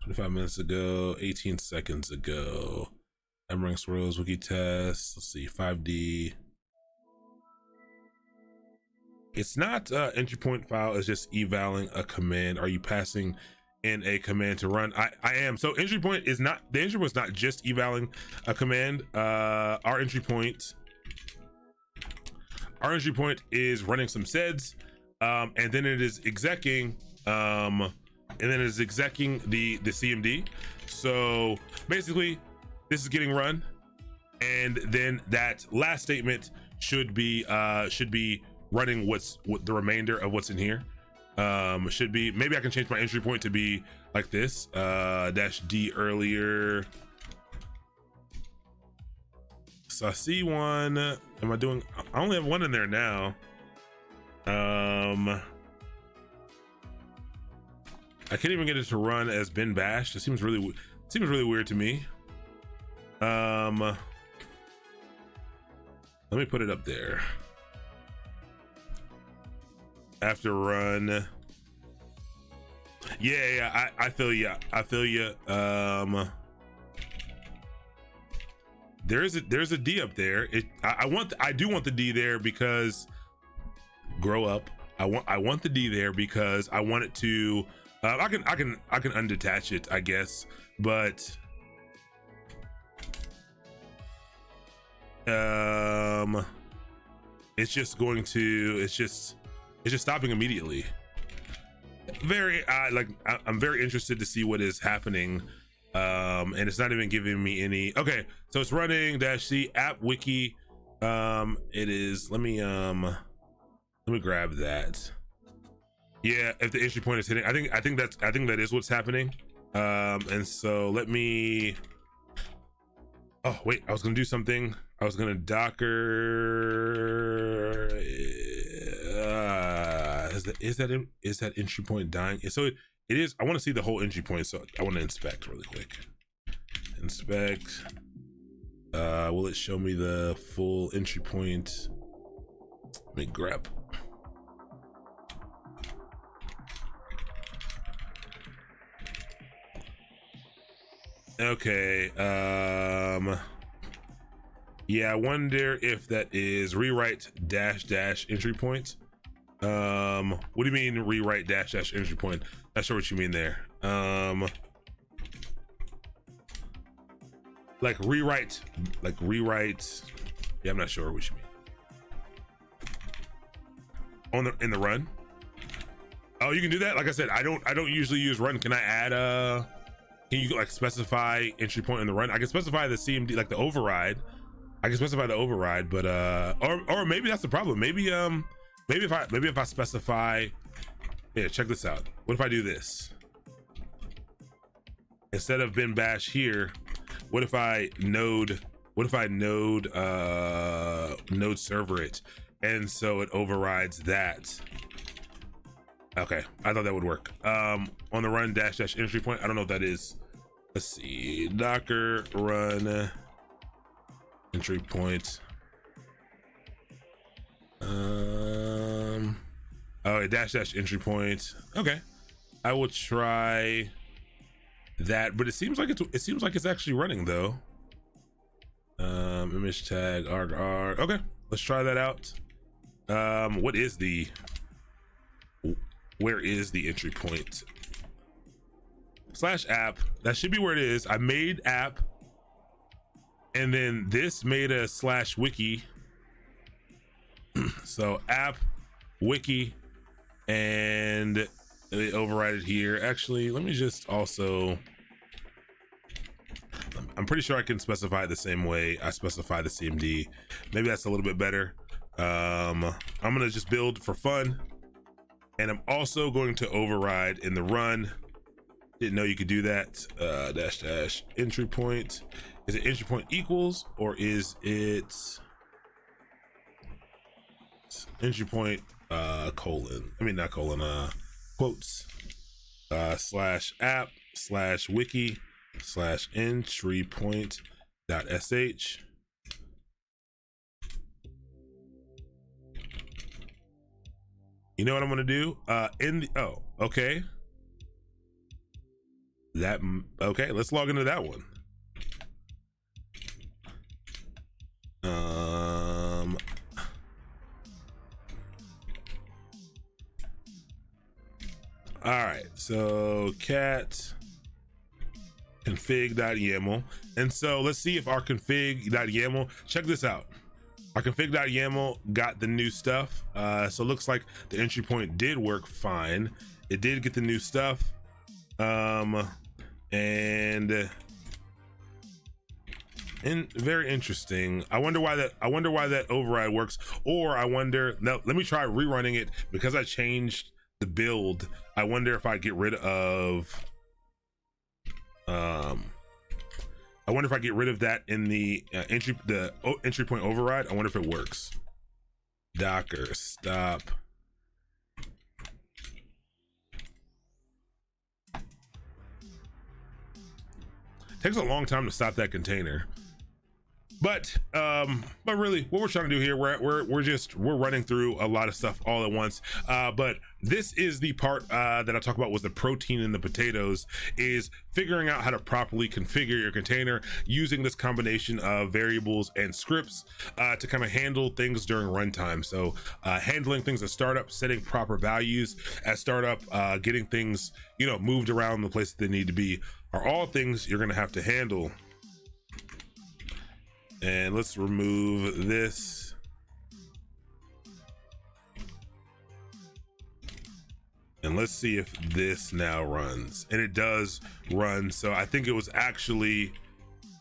[SPEAKER 1] 25 minutes ago, 18 seconds ago. MRank swirls, wiki test. Let's see, 5D. It's not entry point file, it's just evaling a command. Are you passing in a command to run? I am. So entry point is not, the entry was not just evaling a command. Our entry point is running some seds, and then it is execing the CMD. So basically this is getting run, and then that last statement should be running what the remainder of what's in here. Should be, maybe I can change my entry point to be like this, -d earlier. So I see one. Am I doing, I only have one in there now. I can't even get it to run as bin bash. It seems really weird to me. Let me put it up there. after run. Yeah, I feel you. I feel you. There's a D up there. I do want the D there because grow up. I want the D there because I want it to. I can undetach it, I guess, but it's just going to. It's just stopping immediately. I'm very interested to see what is happening. And it's not even giving me any. Okay, so it's running -c app wiki. It is. Let me grab that. Yeah, if the entry point is hitting, I think that is what's happening. And so let me. Oh wait, I was gonna do something. I was gonna Docker. Is that entry point dying? So it is. I want to see the whole entry point, so I want to inspect really quick. Inspect. Will it show me the full entry point? Let me grab. Okay. Yeah, I wonder if that is rewrite -- entry point. What do you mean rewrite -- entry point? Not sure what you mean there. Like rewrite. Yeah, I'm not sure what you mean. In the run. Oh, you can do that. Like I said, I don't usually use run. Can I add can you like specify entry point in the run? I can specify the CMD, like the override. I can specify the override, but or maybe that's the problem. Maybe if I specify. Yeah, check this out. What if I do this? Instead of bin bash here, what if I node server it, and so it overrides that. Okay, I thought that would work. On the run -- entry point, I don't know what that is. Let's see, Docker run entry point. Oh, -- entry point. Okay, I will try that, but it seems like it's actually running though. Image tag arg. Okay, let's try that out. Where is the entry point? /app. That should be where it is. I made app, and then this made a /wiki. So app wiki, and they override it here. Actually, let me just also. I'm pretty sure I can specify it the same way I specify the CMD. Maybe that's a little bit better. I'm gonna just build for fun, and I'm also going to override in the run. Didn't know you could do that. -- entry point. Is it entry point equals, or is it entry point colon? I mean not colon. Quotes. /app /wiki /entry point .sh. You know what I'm gonna do? Okay. Okay, let's log into that one. All right, so cat config.yaml, and so let's see if our config.yaml. Check this out. Our config.yaml got the new stuff. So it looks like the entry point did work fine. It did get the new stuff. And very interesting. I wonder why that override works, or I wonder. No, let me try rerunning it because I changed the build. I wonder if I get rid of. I wonder if I get rid of that in the entry point override. I wonder if it works. Docker stop. Takes a long time to stop that container. But really what we're trying to do here, we're running through a lot of stuff all at once. But this is the part that I talk about was the protein in the potatoes, is figuring out how to properly configure your container using this combination of variables and scripts to kind of handle things during runtime. So handling things at startup, setting proper values at startup, getting things, you know, moved around the place that they need to be, are all things you're going to have to handle. And let's remove this. And let's see if this now runs. And it does run. So I think it was actually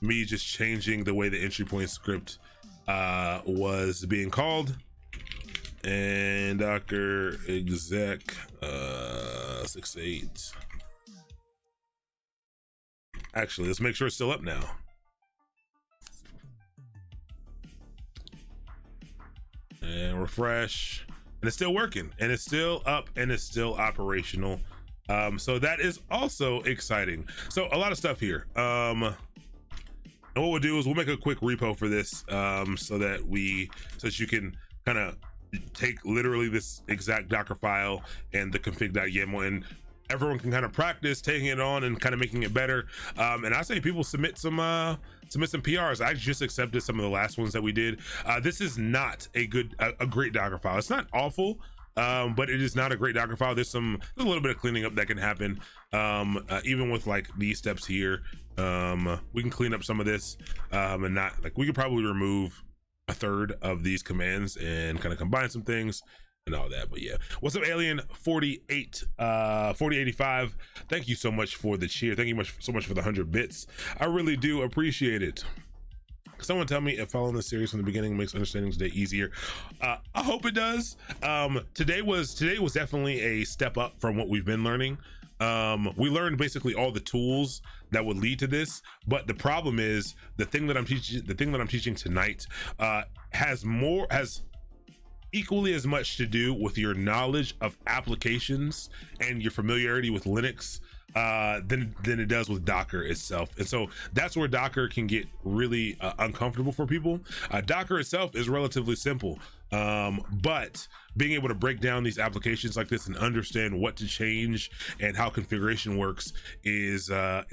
[SPEAKER 1] me just changing the way the entry point script was being called. And Docker exec 68. Actually, let's make sure it's still up now. And refresh, and it's still working, and it's still up, and it's still operational. So that is also exciting. So a lot of stuff here. And what we'll do is we'll make a quick repo for this, so that you can kind of take literally this exact Docker file and the config.yaml, and everyone can kind of practice taking it on and kind of making it better. And I say people submit some PRs. I just accepted some of the last ones that we did. This is not a great Docker file. It's not awful, but it is not a great Docker file. There's a little bit of cleaning up that can happen. Even with like these steps here, we can clean up some of this, and not like, we could probably remove a third of these commands and kind of combine some things and all that. But yeah, what's up, Alien 48 4085? Thank you so much for the cheer. Thank you so much for the 100 bits. I really do appreciate it. Someone tell me if following the series from the beginning makes understanding today easier. I hope it does. Today was definitely a step up from what we've been learning. We learned basically all the tools that would lead to this, but the problem is the thing that I'm teaching tonight has equally as much to do with your knowledge of applications and your familiarity with Linux than it does with Docker itself. And so that's where Docker can get really uncomfortable for people. Docker itself is relatively simple, but being able to break down these applications like this and understand what to change and how configuration works is a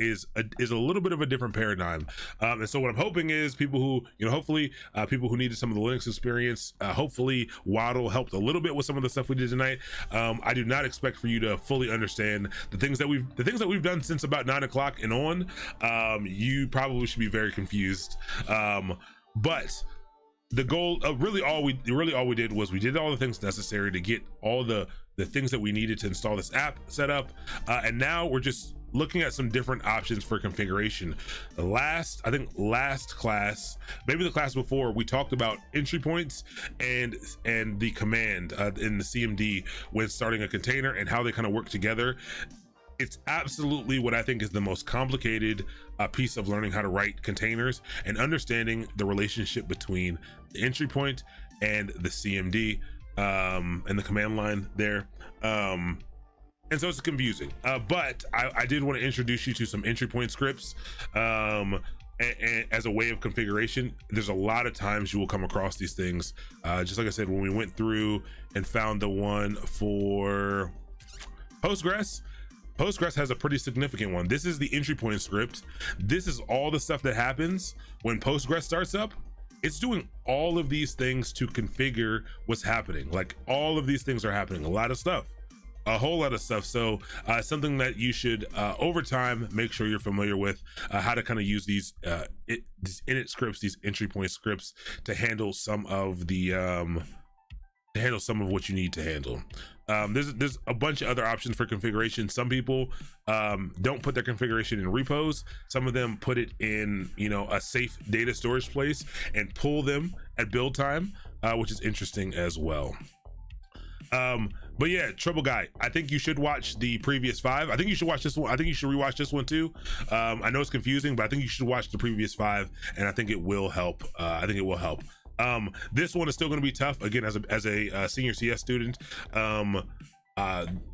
[SPEAKER 1] little bit of a different paradigm. And so what I'm hoping is people who, hopefully people who needed some of the Linux experience, hopefully Waddle helped a little bit with some of the stuff we did tonight. I do not expect for you to fully understand the things that we've done since about 9 o'clock and on. You probably should be very confused. But the goal of really all we did was we did all the things necessary to get all the things that we needed to install this app set up, and now we're just looking at some different options for configuration. Last class, maybe the class before, we talked about entry points and the command in the CMD when starting a container and how they kind of work together. It's absolutely what I think is the most complicated piece of learning how to write containers and understanding the relationship between the entry point and the CMD and the command line there. And so it's confusing, but I did want to introduce you to some entry point scripts and as a way of configuration. There's a lot of times you will come across these things. Just like I said, when we went through and found the one for Postgres has a pretty significant one. This is the entry point script. This is all the stuff that happens when Postgres starts up. It's doing all of these things to configure what's happening. Like, all of these things are happening, a lot of stuff, a whole lot of stuff. So something that you should over time make sure you're familiar with, how to kind of use these init scripts, these entry point scripts, to handle some of the what you need to handle. There's a bunch of other options for configuration. Some people don't put their configuration in repos. Some of them put it in, a safe data storage place and pull them at build time, which is interesting as well. But yeah, Trouble Guy, I think you should watch the previous 5. I think you should watch this one. I think you should rewatch this one too. I know it's confusing, but I think you should watch the previous 5, and I think it will help. This one is still going to be tough, again, as a senior CS student.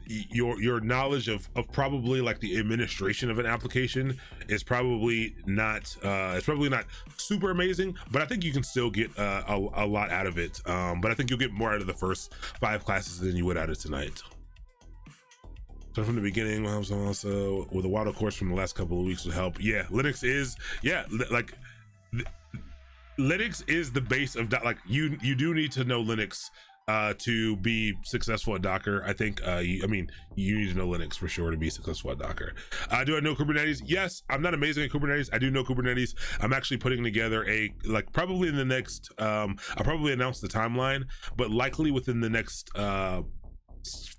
[SPEAKER 1] your knowledge of probably like the administration of an application is probably not it's probably not super amazing, but I think you can still get a lot out of it. But I think you'll get more out of the first 5 classes than you would out of tonight. So from the beginning, I was also with a water course from the last couple of weeks would help. Yeah, Linux is Linux is the base of like you do need to know Linux to be successful at Docker. I think you need to know Linux for sure to be successful at Docker. Do I know Kubernetes? Yes, I'm not amazing at Kubernetes. I do know Kubernetes. I'm actually putting together probably in the next I'll probably announce the timeline, but likely within the next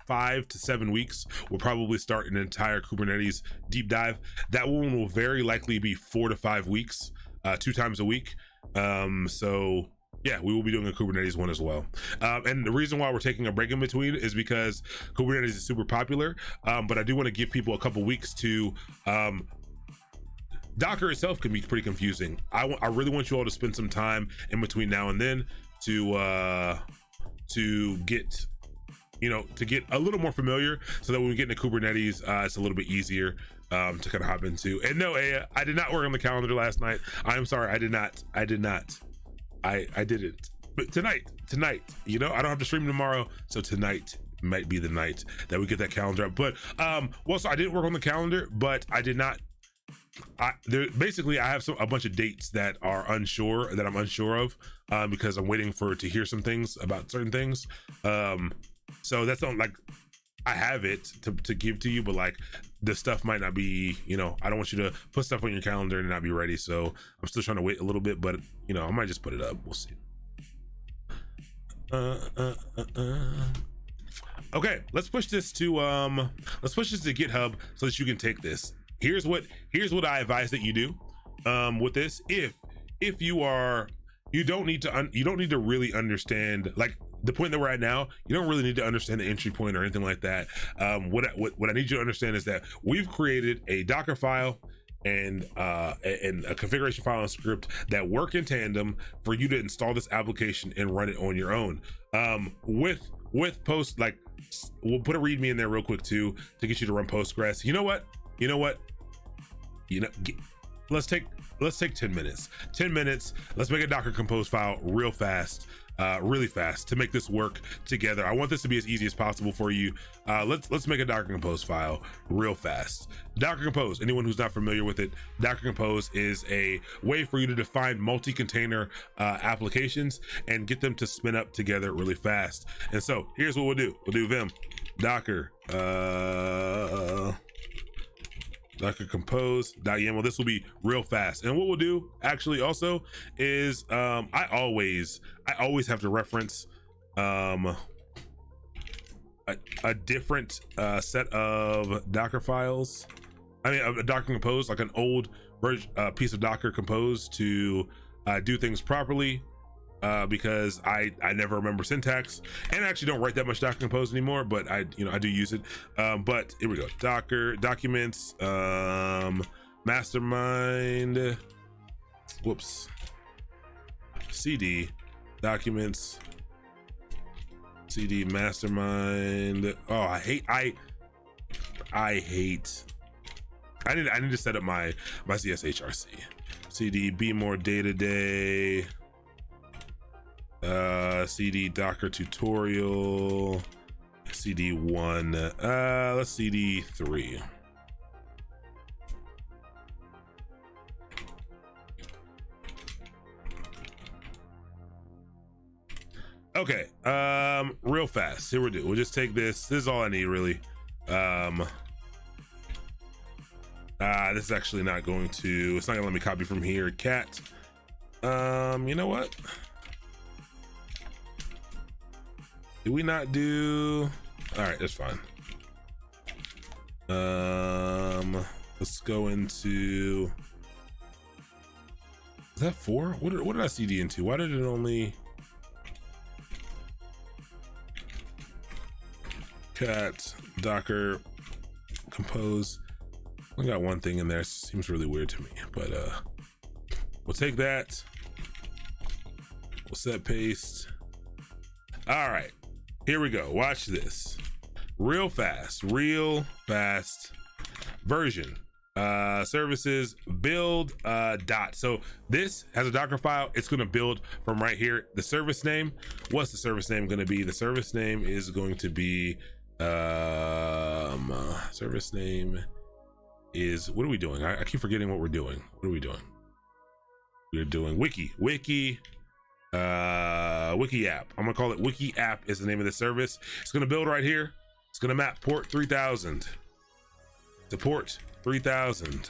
[SPEAKER 1] 5 to 7 weeks we'll probably start an entire Kubernetes deep dive. That one will very likely be 4 to 5 weeks, 2 times a week. So yeah, we will be doing a Kubernetes one as well. And the reason why we're taking a break in between is because Kubernetes is super popular, but I do want to give people a couple weeks to Docker itself can be pretty confusing. I really want you all to spend some time in between now and then to get a little more familiar, so that when we get into Kubernetes, it's a little bit easier to kind of hop into. And no, Aya, I did not work on the calendar last night. I'm sorry, I did not. I didn't. But tonight, I don't have to stream tomorrow, so tonight might be the night that we get that calendar up. But so I didn't work on the calendar, but I did not. Basically, I have a bunch of dates that I'm unsure of, because I'm waiting to hear some things about certain things. So that's not like I have it to give to you, but like the stuff might not be, I don't want you to put stuff on your calendar and not be ready. So I'm still trying to wait a little bit, but I might just put it up. We'll see. Okay, let's push this to GitHub so that you can take this. Here's what I advise that you do with this. If you don't need to really understand, like, the point that we're at now, you don't really need to understand the entry point or anything like that. What I need you to understand is that we've created a Docker file and a configuration file and script that work in tandem for you to install this application and run it on your own. With post, like, we'll put a README in there real quick too to get you to run Postgres. You know what? Let's take 10 minutes. 10 minutes. Let's make a Docker Compose file real fast. Really fast to make this work together. I want this to be as easy as possible for you. Let's make a Docker Compose file real fast. Docker Compose, anyone who's not familiar with it, Docker Compose is a way for you to define multi-container applications and get them to spin up together really fast. And so here's what we'll do. We'll do vim docker Docker Compose.yaml. This will be real fast. And what we'll do actually also is I always have to reference a different set of Docker files. I mean, a Docker Compose, like an old version, piece of Docker Compose to do things properly. Because I never remember syntax, and I actually don't write that much Docker Compose anymore, but I do use it. But here we go. Docker documents, mastermind, CD documents, CD mastermind. Oh, I need to set up my CSHRC. CD be more day-to-day. CD Docker tutorial, CD1, let's CD3. Okay, real fast. Here we'll just take this. This is all I need, really. This is actually not going to, it's not gonna let me copy from here. Cat. You know what? Did we not do? All right, that's fine. Let's go into, is that 4? What did I CD into? Why did it only? Cat Docker Compose. I got one thing in there. Seems really weird to me, but we'll take that. We'll set paste. All right, here we go. Watch this. real fast version services build dot. So this has a Docker file. It's going to build from right here. The service name, what's the service name going to be? The service name is going to be service name is, what are we doing? I keep forgetting what we're doing. What are we doing? We're doing wiki app. I'm gonna call it wiki app is the name of the service. It's gonna build right here. It's gonna map port 3000 to port 3000.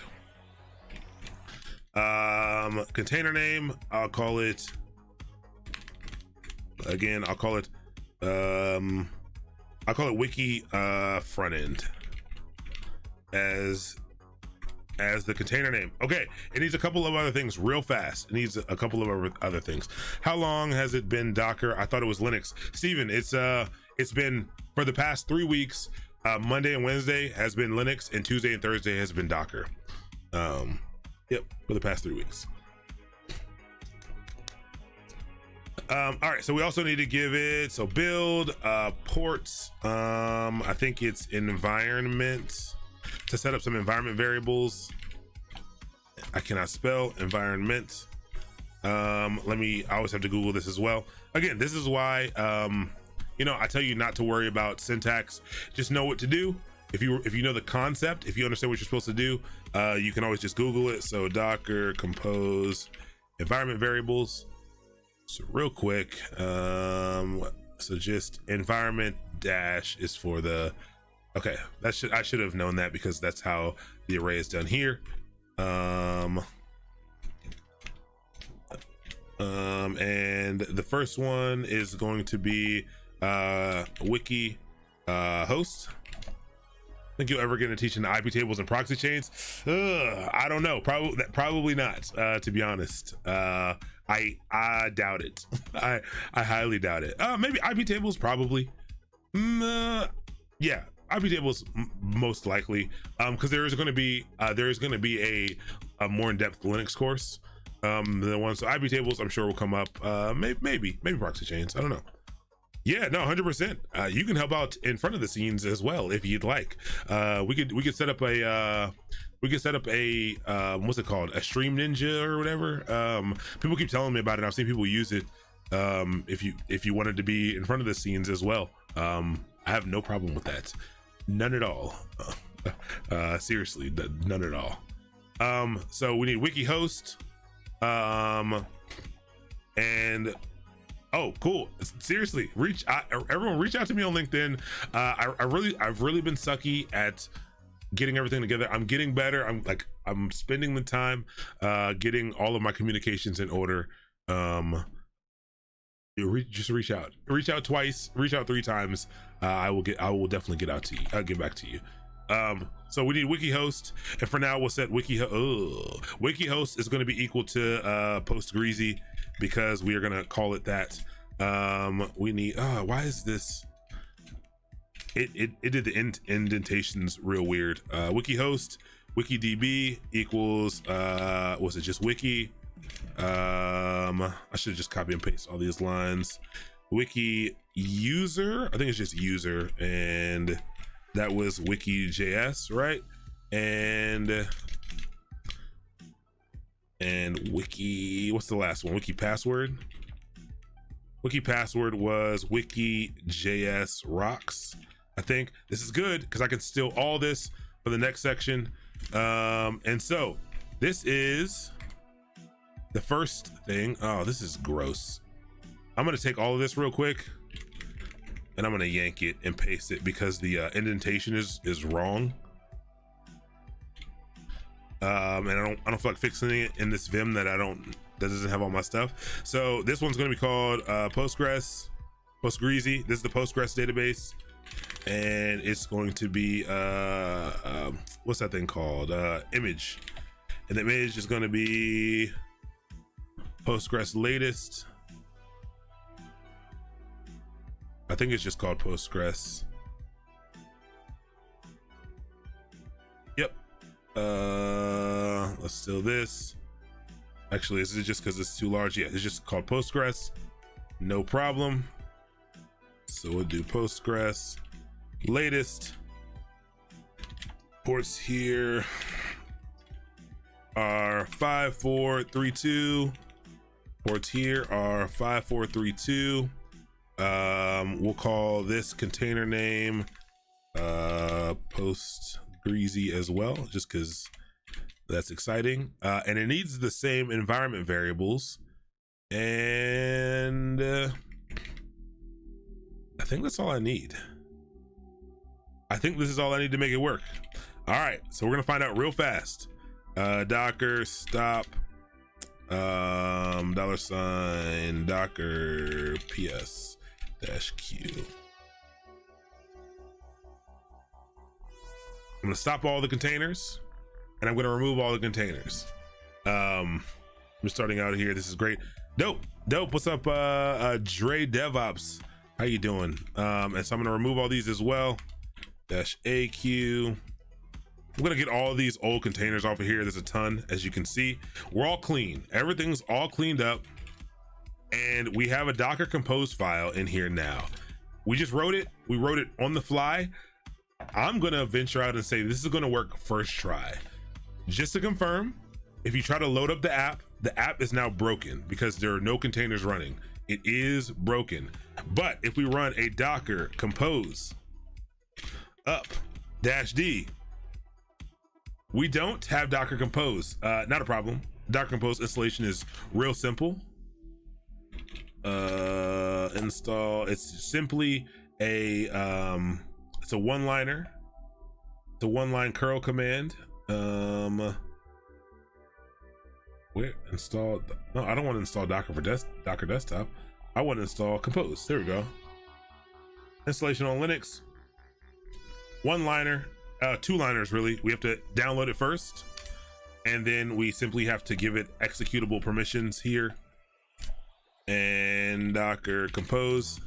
[SPEAKER 1] Container name, I'll call it wiki front end as the container name. Okay, it needs a couple of other things real fast. It needs a couple of other things. How long has it been Docker? I thought it was Linux. Steven, it's been for the past 3 weeks. Monday and Wednesday has been Linux, and Tuesday and Thursday has been Docker. Yep, for the past 3 weeks. All right, so we also need to give it, so build ports. I think it's environment, to set up some environment variables. I cannot spell environment. I always have to Google this as well. Again, this is why I tell you not to worry about syntax. Just know what to do. If you know the concept, if you understand what you're supposed to do, you can always just Google it. So Docker compose environment variables. So real quick, so just environment dash is for the, okay, I should have known that because that's how the array is done here. And the first one is going to be wiki host. Think you'll ever get into teaching the IP tables and proxy chains? I don't know. Probably not. To be honest, I doubt it. I highly doubt it. Maybe IP tables, probably. Yeah, IP tables most likely. Because there is going to be a more in-depth Linux course. The one, so IP tables, I'm sure will come up. Maybe proxy chains. I don't know. Yeah, no, 100%. You can help out in front of the scenes as well if you'd like. We could set up a what's it called? A Stream Ninja or whatever. People keep telling me about it. I've seen people use it. If you wanted to be in front of the scenes as well, I have no problem with that. None at all. Seriously, none at all. So we need wiki host, and oh, cool. Seriously, everyone reach out to me on LinkedIn. I've really been sucky at getting everything together. I'm getting better. I'm spending the time getting all of my communications in order. Just reach out twice, reach out 3 times. I will definitely get back to you. So we need wiki host, and for now we'll set wiki host is going to be equal to Dockerizing, because we are going to call it that. We need, why is this, it did the indentations real weird. Wiki host wikidb equals was it just wiki? I should just copy and paste all these lines. Wiki user, I think it's just user, and that was wiki.js, right? And wiki, what's the last one? Wiki password. Wiki password was wiki.js rocks. I think this is good because I can steal all this for the next section. And so this is the first thing. Oh, this is gross. I'm gonna take all of this real quick and I'm gonna yank it and paste it because the indentation is wrong. And I don't feel like fixing it in this Vim that doesn't have all my stuff. So this one's gonna be called Dockerizing. This is the Postgres database, and it's going to be what's that thing called? Image, and the image is going to be Postgres latest. I think it's just called Postgres. Yep. Let's steal this. Actually, is it just because it's too large? Yeah, it's just called Postgres. No problem. So we'll do Postgres latest ports here are 5432. Ports here are 5432. We'll call this container name post greasy as well, just because that's exciting. And it needs the same environment variables. And I think that's all I need. I think this is all I need to make it work. All right, so we're gonna find out real fast. Docker stop $ docker ps -q. I'm gonna stop all the containers and I'm gonna remove all the containers. I'm starting out here. This is great. Dope. What's up, Dre DevOps? How you doing? And so I'm gonna remove all these as well. -aq. I'm gonna get all these old containers off of here. There's a ton, as you can see. We're all clean. Everything's all cleaned up. And we have a Docker Compose file in here now. We just wrote it. We wrote it on the fly. I'm gonna venture out and say this is gonna work first try. Just to confirm, if you try to load up the app is now broken because there are no containers running. It is broken. But if we run a Docker Compose up -d, we don't have Docker Compose. Not a problem. Docker Compose installation is real simple. Install. It's simply a it's a one-liner. It's a one-line curl command. Where install? No, I don't want to install Docker for Docker desktop. I want to install Compose. There we go. Installation on Linux. One-liner. Two liners really. We have to download it first, and then we simply have to give it executable permissions here, and Docker Compose,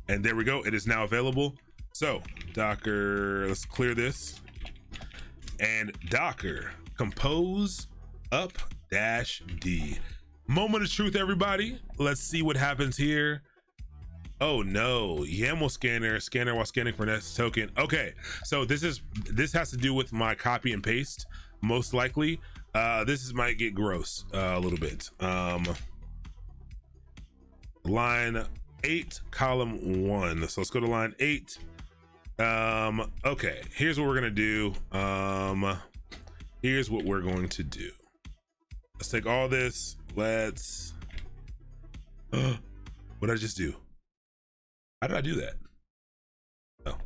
[SPEAKER 1] and there we go. It is now available. So Docker, let's clear this, and Docker Compose up -d. Moment of truth, everybody. Let's see what happens here. Oh no, YAML scanner while scanning for next token. Okay, so this has to do with my copy and paste, most likely. Might get gross a little bit. Line 8, column 1. So let's go to line 8. Okay, here's what we're gonna do. Here's what we're going to do. Let's take all this. Let's what did I just do? How did I do that? Oh,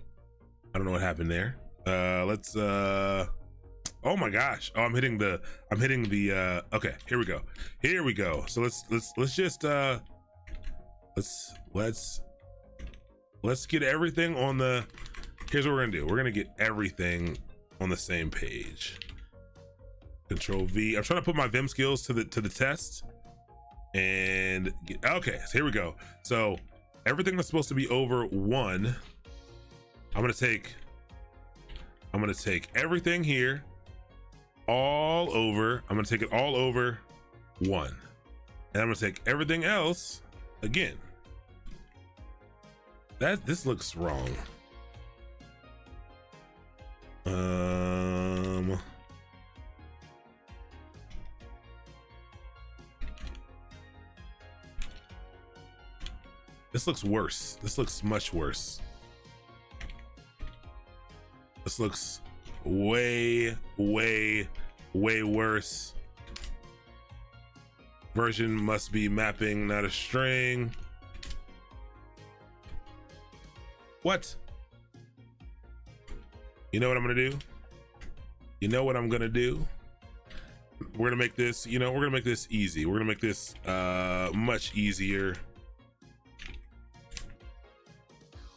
[SPEAKER 1] I don't know what happened there. Let's oh my gosh. Oh, I'm hitting the okay, here we go. So let's just let's get everything on the, here's what we're gonna do. We're gonna get everything on the same page. Control V. I'm trying to put my Vim skills to the test and get, okay, so here we go. So everything that's supposed to be over 1, I'm gonna take everything here all over. I'm gonna take it all over 1, and I'm gonna take everything else again. This looks wrong. This looks worse. This looks much worse. This looks way worse. Version must be mapping, not a string. What? You know what I'm gonna do? You know what I'm gonna do? We're gonna make this, we're gonna make this easy. We're gonna make this much easier.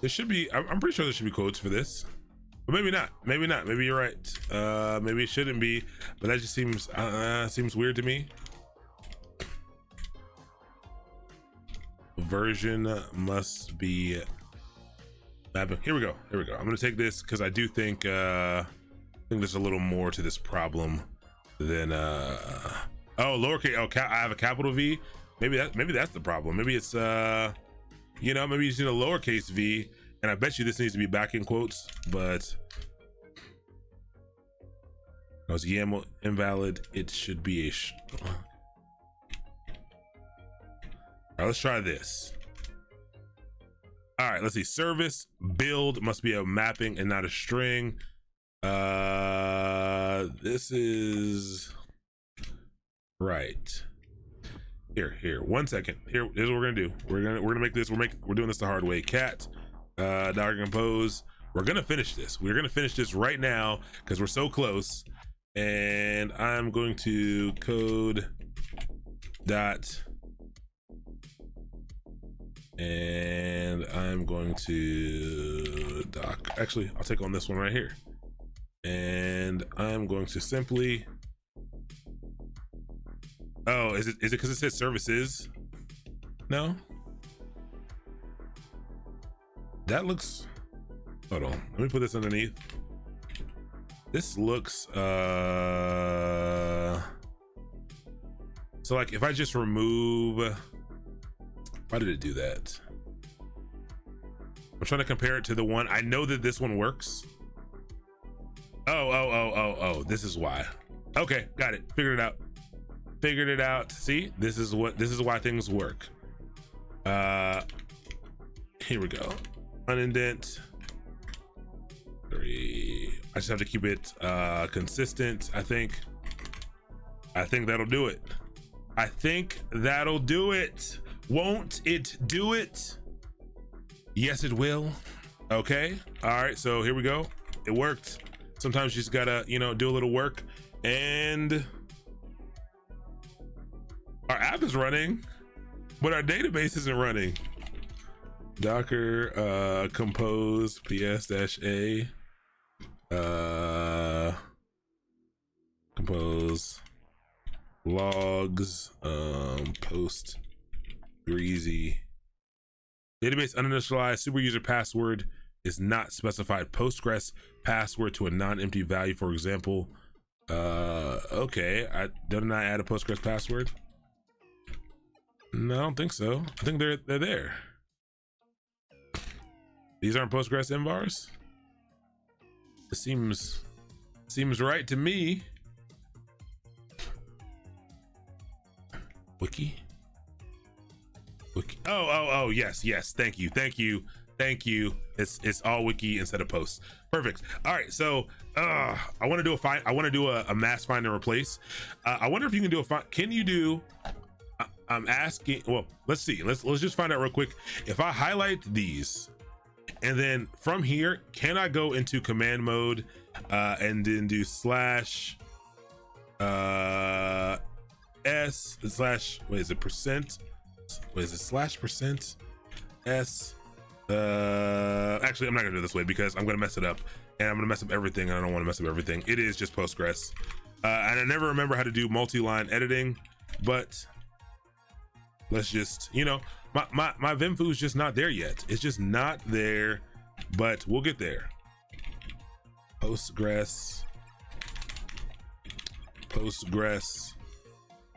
[SPEAKER 1] There should be, I'm pretty sure there should be codes for this, but maybe not. Maybe you're right. Maybe it shouldn't be, but that just seems weird to me. Version must be mapping. Here we go. I'm gonna take this because I do think there's a little more to this problem than oh, lowercase. Oh, I have a capital V. Maybe that's the problem. Maybe it's maybe you need a lowercase v And I bet you this needs to be back in quotes, but no, it's YAML invalid. It should be all right, let's try this. All right, let's see. Service build must be a mapping and not a string. This is right. Here, 1 second. Here's what we're gonna do. We're gonna make this. We're doing this the hard way. Cat, Docker compose. We're gonna finish this. We're gonna finish this right now because we're so close. And I'm going to code dot, and I'm going to doc. Actually, I'll take on this one right here, and I'm going to simply. Oh, is it because it says services? No. That looks. Hold on. Let me put this underneath. This looks. So like, if I just remove. Why did it do that? I'm trying to compare it to the one. I know that this one works. Oh. This is why. Okay, got it. Figured it out. See, this is why things work. Here we go. Unindent 3. I just have to keep it consistent. I think that'll do it. I think that'll do it. Won't it do it? Yes, it will. Okay. All right. So here we go. It worked. Sometimes you just gotta, do a little work, and our app is running, but our database isn't running. Docker compose ps-a compose logs post greasy database uninitialized super user password is not specified. Postgres password to a non-empty value, for example. Okay, didn't I add a Postgres password? No, I don't think so. I think they're there. These aren't Postgres invars. It seems right to me. Wiki. Oh, yes. Thank you. It's all wiki instead of post. Perfect. All right, so I want to do a mass find and replace. I wonder if you can do can you do? I'm asking. Well, let's see. Let's just find out real quick. If I highlight these, and then from here, can I go into command mode and then do slash s slash percent? What is it? Slash percent s. Actually, I'm not gonna do it this way because I'm gonna mess it up, and I'm gonna mess up everything, and I don't want to mess up everything. It is just Postgres, and I never remember how to do multi-line editing, but let's just, my Vimfoo is just not there yet. It's just not there, but we'll get there. Postgres,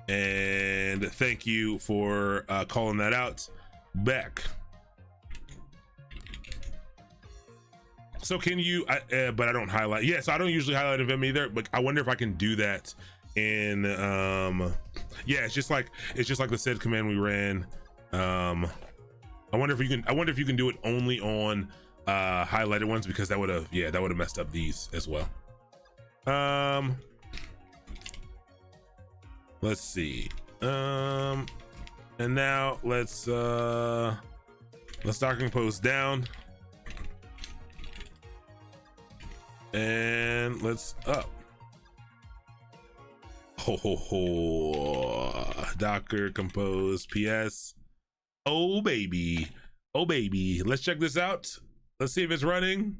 [SPEAKER 1] and thank you for calling that out. Back. So can you? But I don't highlight. Yeah, so I don't usually highlight a Vim either. But I wonder if I can do that in. Yeah, it's just like the sed command we ran. I wonder if you can. I wonder if you can do it only on highlighted ones, because that would have messed up these as well. Let's see. And now let's Docker compose down. And let's up. Docker compose ps. Oh baby. Let's check this out. Let's see if it's running.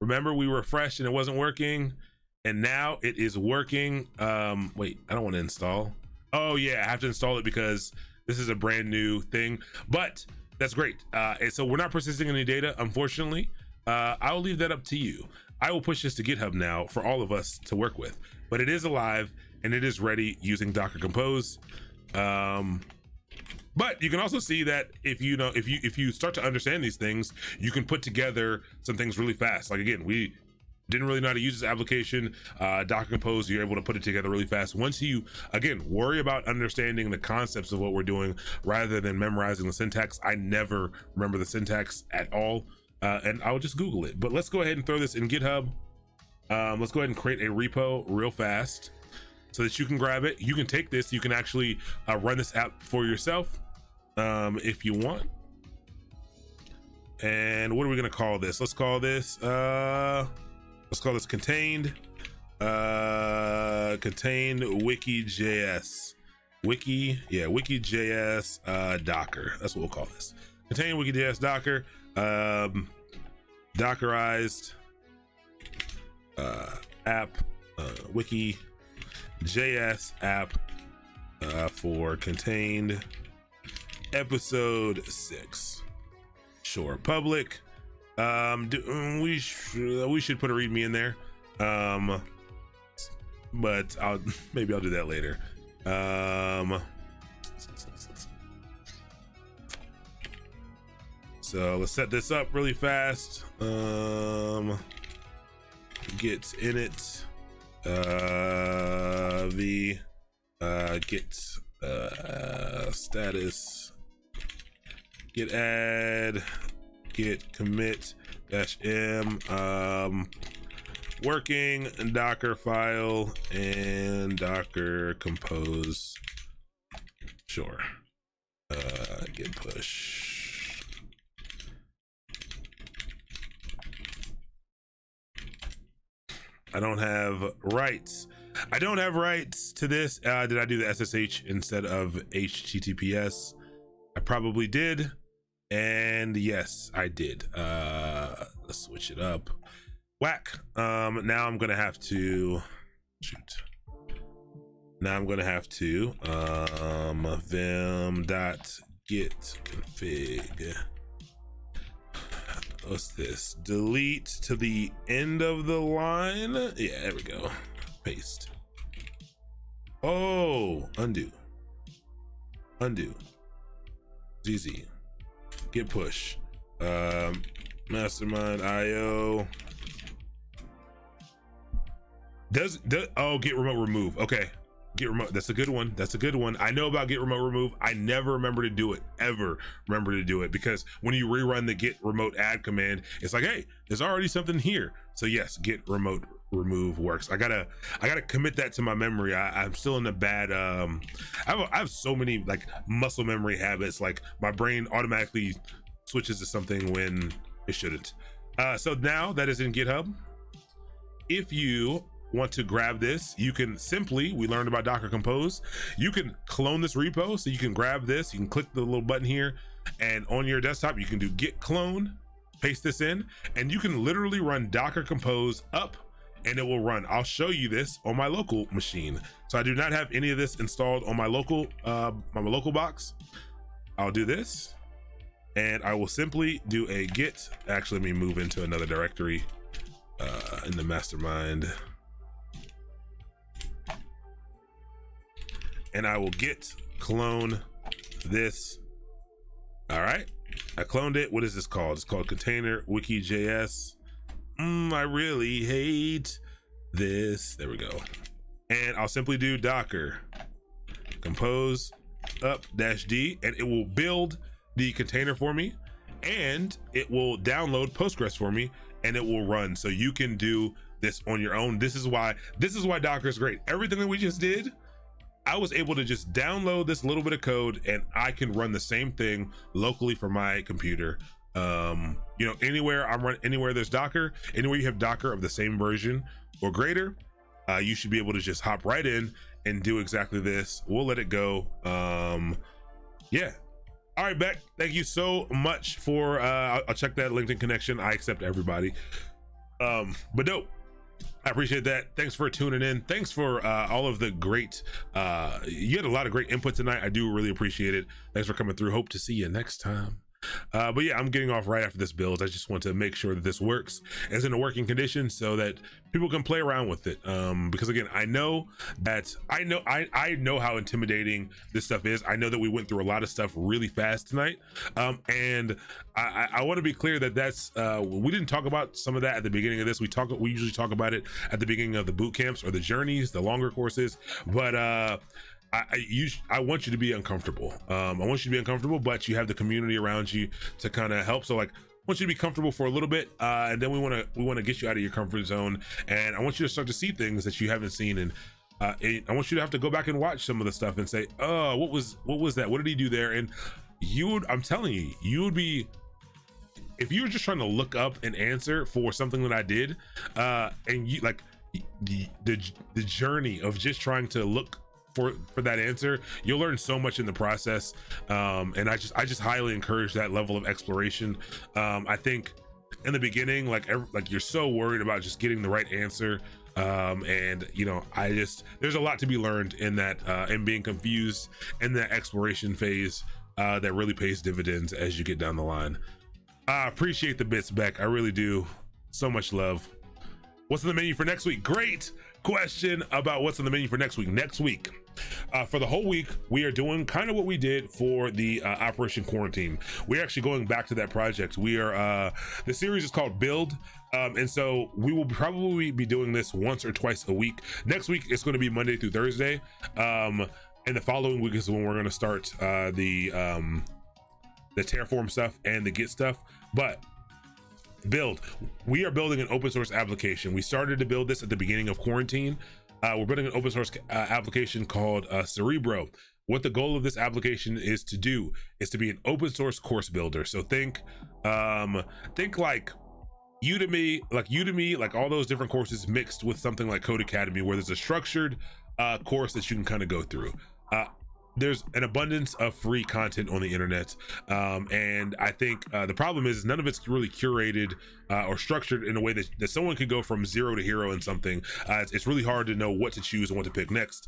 [SPEAKER 1] Remember, we refreshed and it wasn't working, and now it is working. Wait, I don't want to install. Oh yeah, I have to install it because this is a brand new thing, but that's great. And so we're not persisting any data, unfortunately. I'll leave that up to you. I will push this to GitHub now for all of us to work with, but it is alive and it is ready using Docker Compose. But you can also see that if you start to understand these things, you can put together some things really fast. Like again, we didn't really know how to use this application. Docker Compose, you're able to put it together really fast. Once you, again, worry about understanding the concepts of what we're doing rather than memorizing the syntax. I never remember the syntax at all, and I'll just Google it. But let's go ahead and throw this in GitHub. Let's go ahead and create a repo real fast so that you can grab it. You can take this, you can actually run this app for yourself if you want. And what are we gonna call this? Let's call this contained wiki.js. wiki.js Docker. That's what we'll call this. Contained wiki.js Docker. Dockerized app, wiki.js app for contained episode 6. Sure, public. We should put a readme in there, but maybe I'll do that later. So let's set this up really fast. Get init get status, git add, git commit -m, working Docker file and Docker compose. Sure. Git push. I don't have rights. I don't have rights to this. Did I do the SSH instead of HTTPS? I probably did. And yes, I did. Let's switch it up. Whack. Now I'm gonna have to vim.git config. What's this? Delete to the end of the line. Yeah, there we go. Paste. Oh, undo. ZZ. Git push. Mastermind IO. Does get remote remove. Okay. Get remote. That's a good one. I know about get remote remove. I never remember to do it, because when you rerun the get remote add command, it's like, hey, there's already something here. So yes, get remote remove works. I gotta commit that to my memory. I'm still in a bad I have so many like muscle memory habits, like my brain automatically switches to something when it shouldn't. So now that is in GitHub. If you want to grab this, you can simply, we learned about Docker Compose, you can clone this repo. So you can grab this, you can click the little button here, and on your desktop you can do git clone, paste this in, and you can literally run Docker Compose up and it will run. I'll show you this on my local machine. So I do not have any of this installed on my local box. I'll do this and I will simply do a git. Actually, let me move into another directory in the mastermind. And I will git clone this. All right, I cloned it. What is this called? It's called container wiki.js. I really hate this. There we go. And I'll simply do Docker compose up -d, and it will build the container for me, and it will download Postgres for me, and it will run. So you can do this on your own. This is why Docker is great. Everything that we just did, I was able to just download this little bit of code and I can run the same thing locally from my computer. Anywhere there's Docker, anywhere you have Docker of the same version or greater, you should be able to just hop right in and do exactly this. We'll let it go. Yeah. All right, Beck, thank you so much for, I'll check that LinkedIn connection. I accept everybody. But dope. I appreciate that. Thanks for tuning in. Thanks for all of the great, you had a lot of great input tonight. I do really appreciate it. Thanks for coming through. Hope to see you next time. But yeah, I'm getting off right after this build. I just want to make sure that this works, is in a working condition, so that people can play around with it. Because again, I know how intimidating this stuff is. I know that we went through a lot of stuff really fast tonight, and I want to be clear that that's we didn't talk about some of that at the beginning of this. We usually talk about it at the beginning of the boot camps or the journeys, the longer courses. But I want you to be uncomfortable. I want you to be uncomfortable, but you have the community around you to kind of help. So like, I want you to be comfortable for a little bit, and then we want to get you out of your comfort zone, and I want you to start to see things that you haven't seen, and I want you to have to go back and watch some of the stuff and say, oh, what was that? What did he do there? And I'm telling you, you would be, if you were just trying to look up an answer for something that I did, and you like the journey of just trying to look for that answer, you'll learn so much in the process. And I just highly encourage that level of exploration. I think in the beginning, like you're so worried about just getting the right answer, and you know, there's a lot to be learned in that, and being confused in that exploration phase, that really pays dividends as you get down the line. I appreciate the bits, Beck. I really do. So much love. What's on the menu for next week? Great question about what's on the menu for next week. Next week, for the whole week, we are doing kind of what we did for the Operation Quarantine. We're actually going back to that project. We are the series is called Build, and so we will probably be doing this once or twice a week. Next week it's going to be Monday through Thursday, and the following week is when we're going to start the Terraform stuff and the Git stuff. But Build, we are building an open source application. We started to build this at the beginning of quarantine. We're building an open source application called Cerebro. What the goal of this application is to do is to be an open source course builder. So think like Udemy, like all those different courses mixed with something like Code Academy, where there's a structured course that you can kind of go through. There's an abundance of free content on the internet, and I think the problem is none of it's really curated or structured in a way that someone could go from zero to hero in something. It's really hard to know what to choose and what to pick next.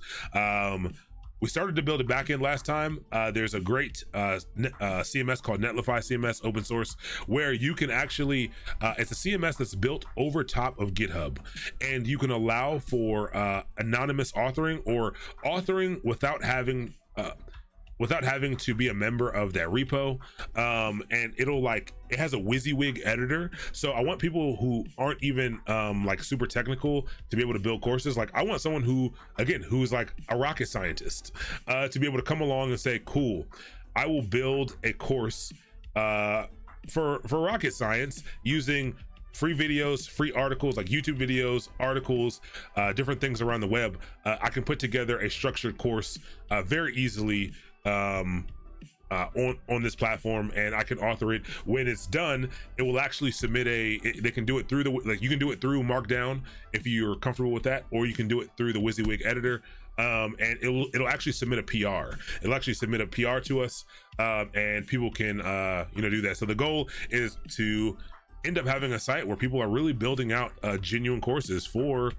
[SPEAKER 1] We started to build a backend last time. There's a great CMS called Netlify CMS, open source, where you can actually, it's a CMS that's built over top of GitHub, and you can allow for anonymous authoring or authoring without having to be a member of that repo, and it has a WYSIWYG editor. So I want people who aren't even like super technical to be able to build courses. Like I want someone who's like a rocket scientist to be able to come along and say, cool, I will build a course for rocket science using free videos, free articles, like YouTube videos, articles, different things around the web. I can put together a structured course very easily on this platform, and I can author it. When it's done, it will actually submit they can do it through you can do it through Markdown if you're comfortable with that, or you can do it through the WYSIWYG editor, and it'll actually submit a PR. It'll actually submit a PR to us, and people can do that. So the goal is to end up having a site where people are really building out genuine courses for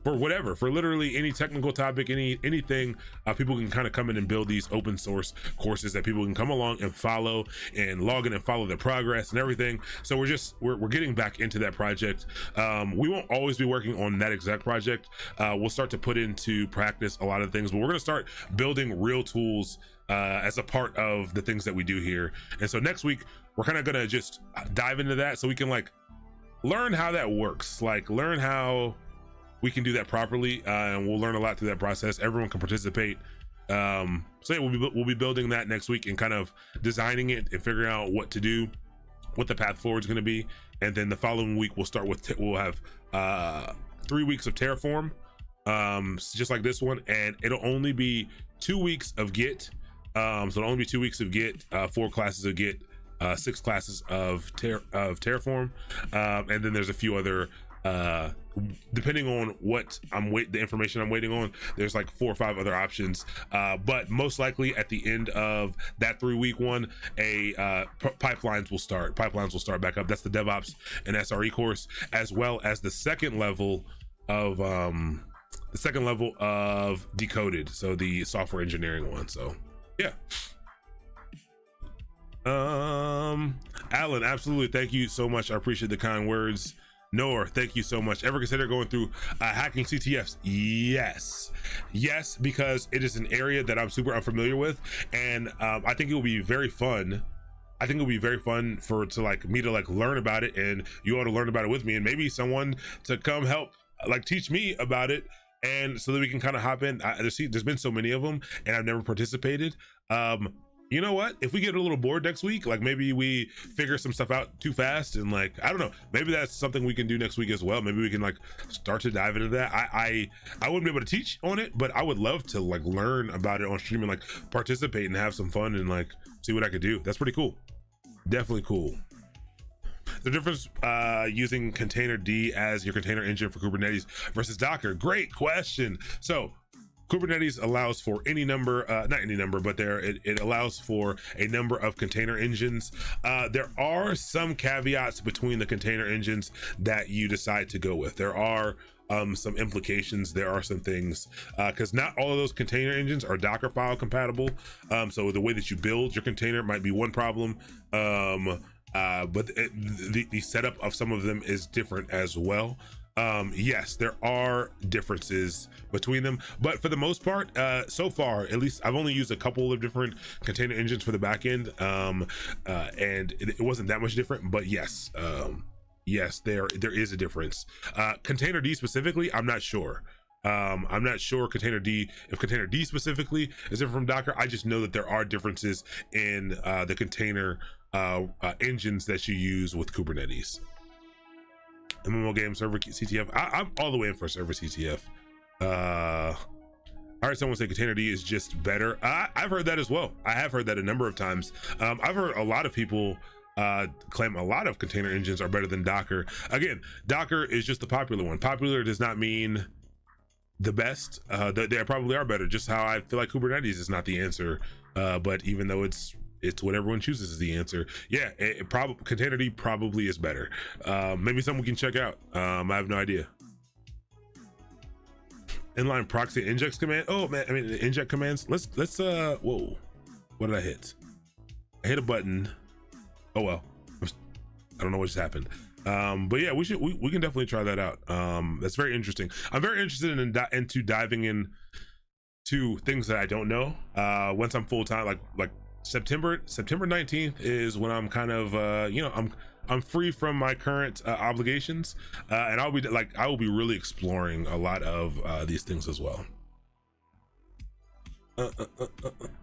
[SPEAKER 1] literally any technical topic, anything. People can kind of come in and build these open source courses that people can come along and follow and log in and follow their progress and everything. So we're getting back into that project. We won't always be working on that exact project. We'll start to put into practice a lot of things, but we're going to start building real tools as a part of the things that we do here. And so next week we're kind of going to just dive into that so we can like learn how that works, like learn how we can do that properly, and we'll learn a lot through that process. Everyone can participate. So yeah, we'll be building that next week and kind of designing it and figuring out what to do, what the path forward is going to be. And then the following week we'll have 3 weeks of Terraform, just like this one, and it'll only be 2 weeks of Git. So it'll only be 2 weeks of Git, 4 classes of Git, 6 classes of Terraform, and then there's a few other, depending on what the information I'm waiting on, there's like 4 or 5 other options, but most likely at the end of that 3-week one, pipelines will start back up. That's the DevOps and SRE course, as well as the second level of Decoded, so the software engineering one. So yeah, Alan, absolutely, thank you so much. I appreciate the kind words. Noor, thank you so much. Ever consider going through hacking CTFs? Yes, because it is an area that I'm super unfamiliar with, and I think it will be very fun. I think it'll be very fun to learn about it, and you all to learn about it with me, and maybe someone to come help teach me about it, and so that we can kind of hop in. There's been so many of them, and I've never participated. You know what? If we get a little bored next week, maybe we figure some stuff out too fast, and I don't know, maybe that's something we can do next week as well. Maybe we can start to dive into that. I wouldn't be able to teach on it, but I would love to learn about it on stream and participate and have some fun and see what I could do. That's pretty cool. Definitely cool. The difference using Containerd as your container engine for Kubernetes versus Docker. Great question. So Kubernetes allows for any number, not any number, but it allows for a number of container engines. There are some caveats between the container engines that you decide to go with. There are some implications. There are some things, because not all of those container engines are Docker file compatible. So the way that you build your container might be one problem. But the setup of some of them is different as well. Yes, there are differences between them, but for the most part, so far, at least I've only used a couple of different container engines for the backend, and it wasn't that much different, but yes, there is a difference. Containerd specifically, I'm not sure. I'm not sure if Containerd specifically is different from Docker. I just know that there are differences in the container engines that you use with Kubernetes. MMO game server CTF. I'm all the way in for server CTF. I heard someone say Containerd is just better. I've heard that as well. I have heard that a number of times. I've heard a lot of people claim a lot of container engines are better than Docker. Again, Docker is just the popular one. Popular does not mean the best. They probably are better. Just how I feel like Kubernetes is not the answer. But even though it's what everyone chooses is the answer. Yeah, Containerd probably is better. Maybe something we can check out. I have no idea. Inline proxy inject command. Oh man, I mean the inject commands. Let's whoa, what did I hit? I hit a button. Oh well, I don't know what just happened. But yeah, we can definitely try that out. That's very interesting. I'm very interested into diving in to things that I don't know. Once I'm full time, like September 19th is when I'm kind of I'm free from my current obligations, and I will be really exploring a lot of these things as well. And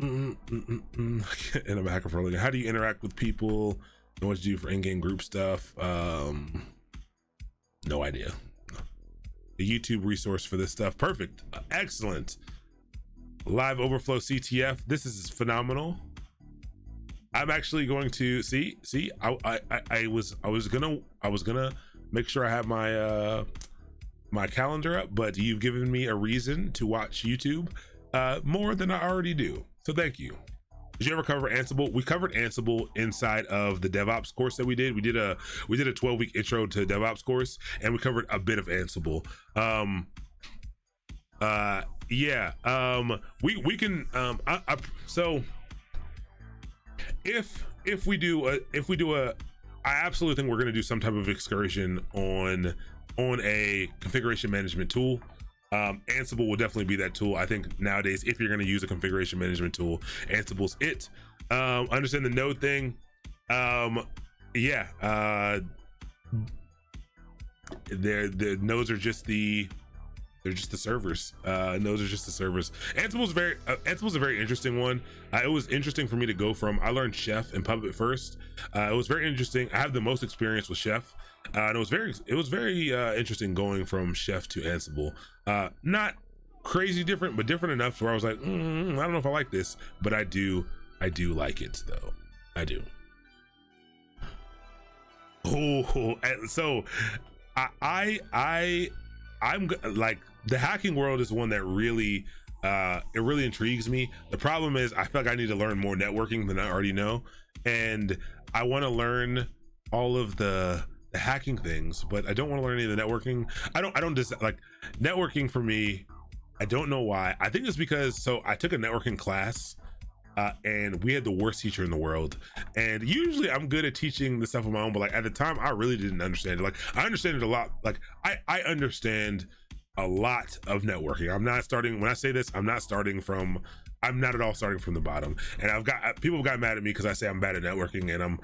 [SPEAKER 1] I'm a hacker for a living. How do you interact with people? Know what to do for in-game group stuff? No idea. A YouTube resource for this stuff. Perfect. Excellent. Live overflow CTF. This is phenomenal. I'm actually going to see. I was gonna make sure I have my my calendar up, but you've given me a reason to watch YouTube more than I already do. So thank you. Did you ever cover Ansible? We covered Ansible inside of the DevOps course that we did. We did a 12-week intro to DevOps course, and we covered a bit of Ansible. We can so if we do a I absolutely think we're going to do some type of excursion on a configuration management tool. Ansible will definitely be that tool. I think nowadays, if you're going to use a configuration management tool, Ansible's it. Understand the node thing. The nodes are just they're just the servers. Those are just the servers. Ansible's a very interesting one. It was interesting for me to go from. I learned Chef and Puppet first. It was very interesting. I have the most experience with Chef, and it was very interesting going from Chef to Ansible. Not crazy different, but different enough where I was like, I don't know if I like this, but I do like it though. I do. Oh, so I'm like, the hacking world is one that really it really intrigues me. The problem is I feel like I need to learn more networking than I already know, and I want to learn all of the hacking things, but I don't want to learn any of the networking. I don't just like networking for me. I don't know why. I think it's because I took a networking class and we had the worst teacher in the world. And usually I'm good at teaching the stuff on my own, but like at the time I really didn't understand it. Like I understand it a lot. Like I understand a lot of networking. I'm not starting, when I say this, I'm not at all starting from the bottom. And people have got mad at me because I say I'm bad at networking, and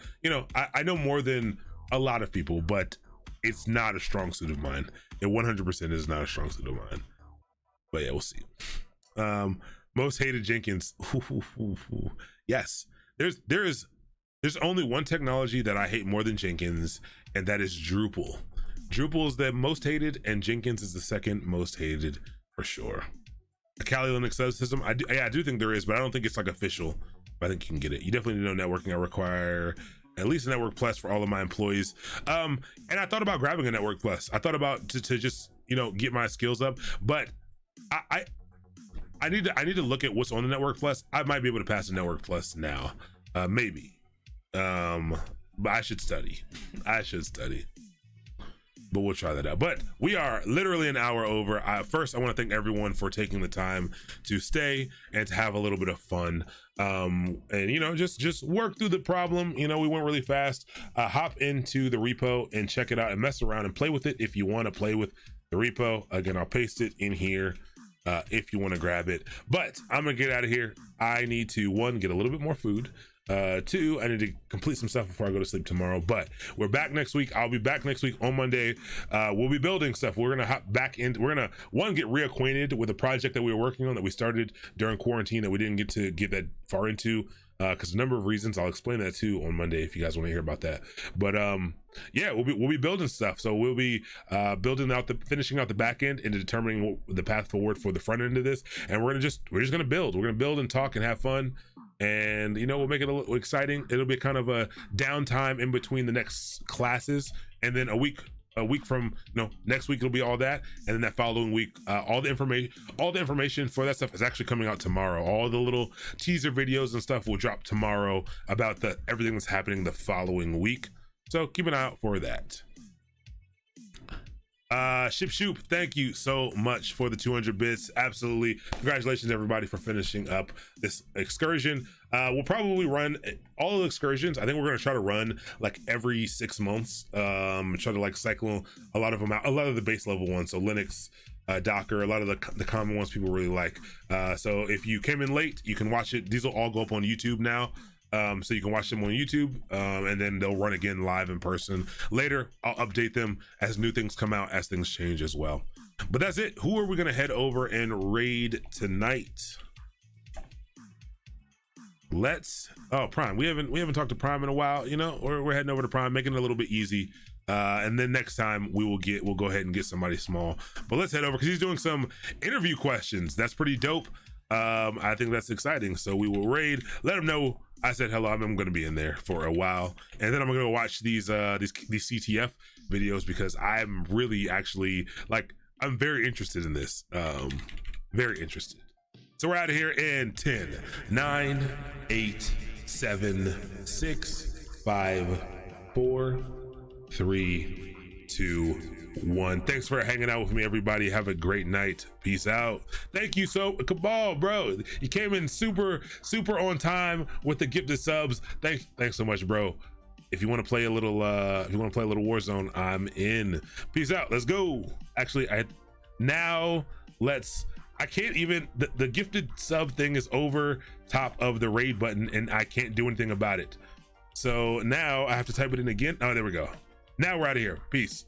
[SPEAKER 1] I know more than a lot of people, but it's not a strong suit of mine. It 100% is not a strong suit of mine. But yeah, we'll see. Most hated Jenkins. Yes, there's only one technology that I hate more than Jenkins, and that is Drupal. Drupal is the most hated, and Jenkins is the second most hated for sure. A Kali Linux subsystem, I do think there is, but I don't think it's like official. But I think you can get it. You definitely need to know networking. I require at least a Network Plus for all of my employees. And I thought about grabbing a Network Plus. I thought about to just get my skills up, but I need to look at what's on the Network Plus. I might be able to pass the Network Plus now, maybe. But I should study. But we'll try that out. But we are literally an hour over. First, I want to thank everyone for taking the time to stay and to have a little bit of fun. And just work through the problem. We went really fast. Hop into the repo and check it out and mess around and play with it if you want to play with the repo. Again, I'll paste it in here if you want to grab it. But I'm gonna get out of here. I need to, one, get a little bit more food. Two, I need to complete some stuff before I go to sleep tomorrow. But we're back next week. I'll be back next week on Monday. We'll be building stuff. We're gonna hop back in. We're gonna, one, get reacquainted with the project that we were working on that we started during quarantine that we didn't get to get that far into because a number of reasons. I'll explain that too on Monday if you guys want to hear about that. But yeah, we'll be building stuff. So we'll be finishing out the back end and determining the path forward for the front end of this. And we're just gonna build. We're gonna build and talk and have fun. And we'll make it a little exciting. It'll be kind of a downtime in between the next classes, and then a week from next week it'll be all that, and then that following week all the information for that stuff is actually coming out tomorrow. All the little teaser videos and stuff will drop tomorrow about everything that's happening the following week, so keep an eye out for that. Ship Shoop, thank you so much for the 200 bits. Absolutely. Congratulations everybody for finishing up this excursion. We'll probably run all the excursions. I think we're going to try to run like every 6 months. Try to like cycle a lot of them out, a lot of the base level ones. So Linux, Docker, a lot of the common ones people really like. So if you came in late, you can watch it. These will all go up on YouTube now. So you can watch them on YouTube, and then they'll run again live in person later. I'll update them as new things come out, as things change as well. But that's it. Who are we gonna head over and raid tonight? Prime. We haven't talked to Prime in a while. We're heading over to Prime, making it a little bit easy. And then next time we'll go ahead and get somebody small. But let's head over because he's doing some interview questions. That's pretty dope. I think that's exciting. So we will raid. Let him know I said hello. I'm going to be in there for a while, and then I'm going to watch these CTF videos because I'm really actually I'm very interested in this. Very interested. So we're out of here in 10, 9, 8, 7, 6, 5, 4, 3, 2, 1. Thanks for hanging out with me, everybody. Have a great night. Peace out. Thank you Cabal, bro. You came in super on time with the gifted subs. Thanks so much, bro. If you want to play a little Warzone, I'm in. Peace out. Let's go. Actually, I can't even, the gifted sub thing is over top of the raid button and I can't do anything about it. So now I have to type it in again. Oh, there we go. Now we're out of here. Peace.